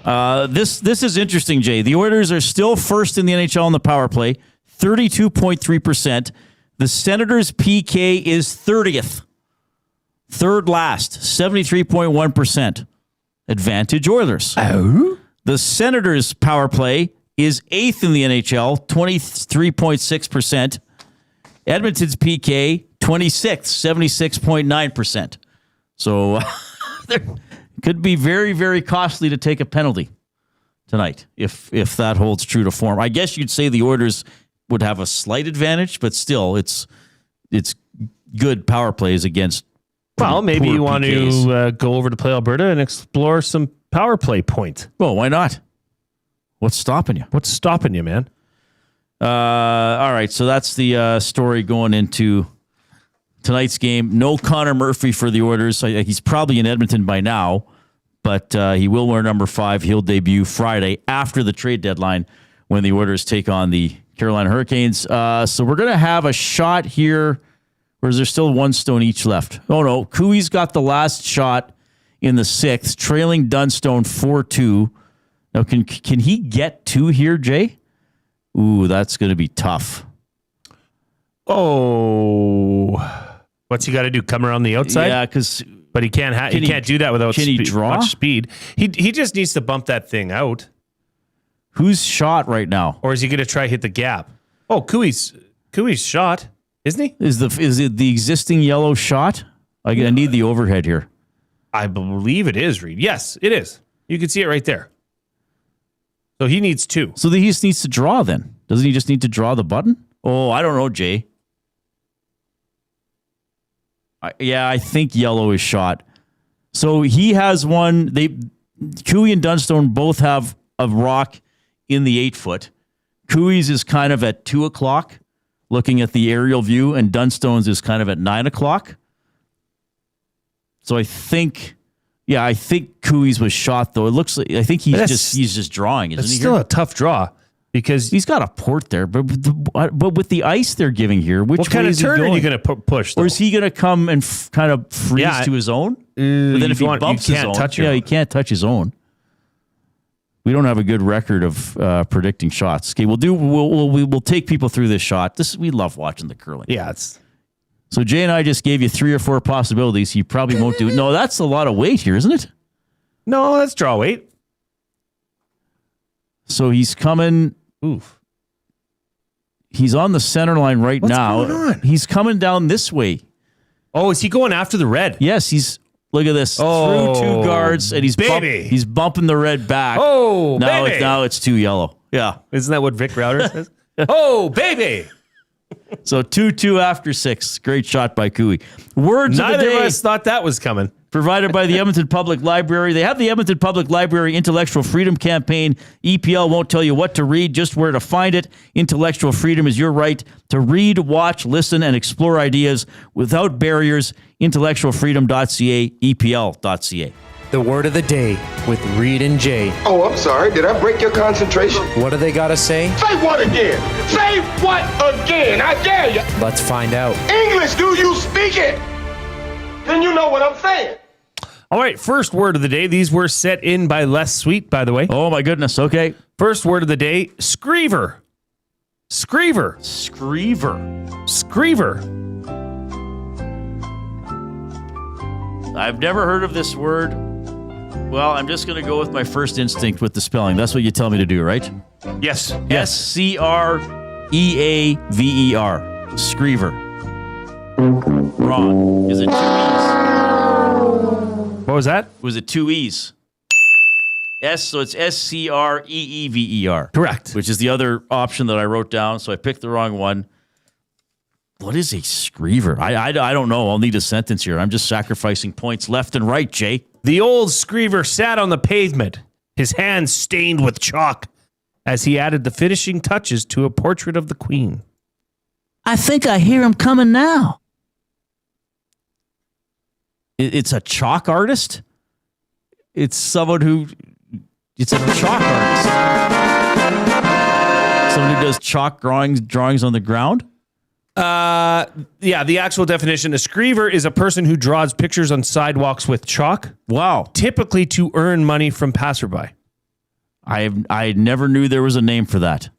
This is interesting, Jay. The Oilers are still first in the NHL in the power play, 32.3%. The Senators' PK is 30th. Third last, 73.1%. Advantage Oilers. Oh? The Senators' power play is 8th in the NHL, 23.6%. Edmonton's PK, 26th, 76.9%. So could be very, very costly to take a penalty tonight if that holds true to form. I guess you'd say the Oilers would have a slight advantage, but still, it's good power plays against. Well, maybe you want PKs. to go over to Play Alberta and explore some power play points. Well, why not? What's stopping you? What's stopping you, man? All right, so that's the story going into tonight's game. No Connor Murphy for the Oilers. He's probably in Edmonton by now, but he will wear number 5. He'll debut Friday after the trade deadline when the Oilers take on the Carolina Hurricanes. So we're going to have a shot here, or is there still one stone each left? Oh, no. Cooey's got the last shot in the 6th, trailing Dunstone 4-2. Now, can he get 2 here, Jay? Ooh, that's going to be tough. Oh, what's he got to do? Come around the outside? Yeah, because But he can't. He can't do that without much speed. He just needs to bump that thing out. Who's shot right now? Or is he going to try hit the gap? Oh, Cooey's shot, isn't he? Is it the existing yellow shot? I need the overhead here. I believe it is, Reid. Yes, it is. You can see it right there. So he needs 2. So he just needs to draw then. Doesn't he just need to draw the button? Oh, I don't know, Jay. I think yellow is shot. So he has one. Cooey and Dunstone both have a rock in the 8-foot. Cooey's is kind of at 2 o'clock, looking at the aerial view, and Dunstone's is kind of at 9 o'clock. So I think Cooey's was shot though. It looks like he's just drawing. Isn't it's he? Still a tough draw because he's got a port there, but with the ice they're giving here, what kind of turn are you going to push? Though? Or is he going to come and kind of freeze to his own? But then if he bumps his own, he can't touch his own. We don't have a good record of predicting shots. Okay, we'll take people through this shot. We love watching the curling. Yeah, so Jay and I just gave you 3 or 4 possibilities. You probably won't do it. No, that's a lot of weight here, isn't it? No, that's draw weight. So he's coming. Oof. He's on the center line now. What's going on? He's coming down this way. Oh, is he going after the red? Yes, he's. Look at this. Oh, through 2 guards, and he's bumping the red back. Oh, baby. Now it's too yellow. Yeah. Isn't that what Vic Router says? Oh, baby. So 2-2 after 6. Great shot by Cooey. Words of the day. Neither of us thought that was coming. Provided by the Edmonton Public Library. They have the Edmonton Public Library Intellectual Freedom Campaign. EPL won't tell you what to read, just where to find it. Intellectual freedom is your right to read, watch, listen, and explore ideas without barriers. Intellectualfreedom.ca, EPL.ca. The word of the day with Reid and Jay. Oh, I'm sorry. Did I break your concentration? What do they got to say? Say what again? Say what again? I dare you. Let's find out. English, do you speak it? Then you know what I'm saying. All right, first word of the day. These were set in by Les Sweet, by the way. Oh, my goodness. Okay. First word of the day, screever. Screever. I've never heard of this word. Well, I'm just going to go with my first instinct with the spelling. That's what you tell me to do, right? Yes. Screaver. Screever. Wrong. Is it 2 E's? What was that? Was it 2 E's? So it's Screever. Correct. Which is the other option that I wrote down, so I picked the wrong one. What is a screever? I don't know. I'll need a sentence here. I'm just sacrificing points left and right, Jay. The old screever sat on the pavement, his hands stained with chalk, as he added the finishing touches to a portrait of the Queen. I think I hear him coming now. It's a chalk artist? It's someone who... It's a chalk artist. Someone who does chalk drawings on the ground? Yeah, the actual definition, a screever is a person who draws pictures on sidewalks with chalk. Wow. Typically to earn money from passerby. I never knew there was a name for that.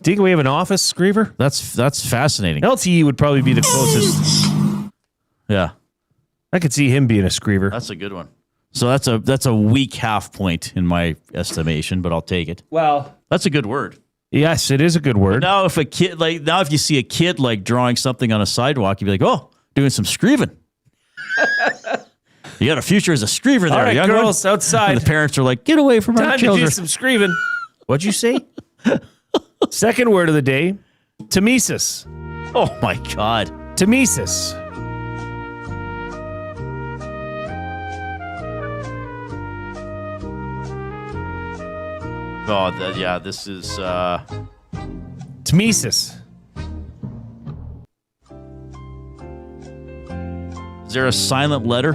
Think we have an office screever? That's fascinating. LTE would probably be the closest. Yeah. I could see him being a screever. That's a good one. So that's a weak half point in my estimation, but I'll take it. Well, that's a good word. Yes, it is a good word. Now if you see a kid drawing something on a sidewalk, you'd be like, oh, doing some screeving. You got a future as a screever there, all right, young girls one. outside. And the parents are like, get away from our children. Time to do some screeving. What'd you say? Second word of the day, Temesis. Oh my God. Temesis. Oh, this is... Temesis. Is there a silent letter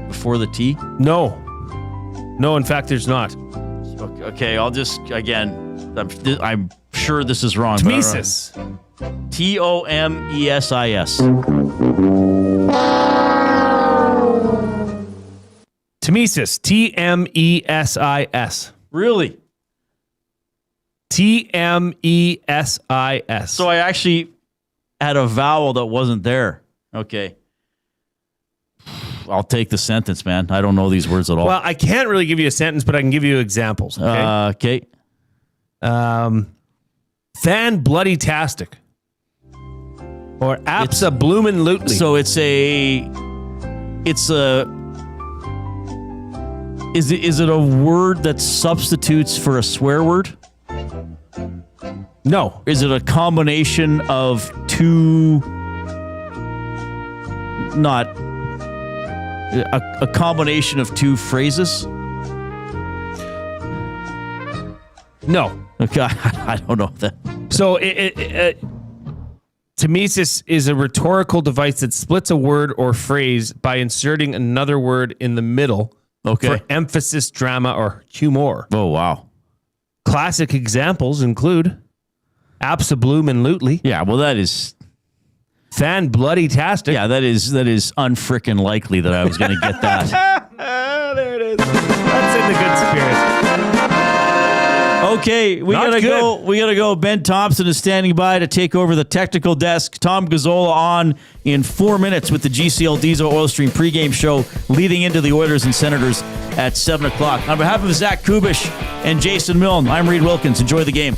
before the T? No. No, in fact, there's not. Okay, I'll just, again, I'm sure this is wrong. Temesis. Tomesis. Temesis. Tmesis. Really? Tmesis. So I actually had a vowel that wasn't there. Okay. I'll take the sentence, man. I don't know these words at all. Well, I can't really give you a sentence, but I can give you examples. Okay. Fan bloody tastic. Or abso-bloomin' So is it a word that substitutes for a swear word? No. Is it a combination of two? Not a combination of two phrases? No. Okay, I don't know that. So Tmesis is a rhetorical device that splits a word or phrase by inserting another word in the middle for emphasis, drama, or humor. Oh, wow. Classic examples include abso-bloomin' Yeah, well, that is... Fan bloody tastic. Yeah, that is unfrickin' likely that I was going to get that. There it is. That's in the good spirit. Okay, we gotta go. We gotta go. Ben Thompson is standing by to take over the technical desk. Tom Gazzola on in 4 minutes with the GCL Diesel Oil Stream pregame show, leading into the Oilers and Senators at 7 o'clock. On behalf of Zach Kubish and Jason Milne, I'm Reid Wilkins. Enjoy the game.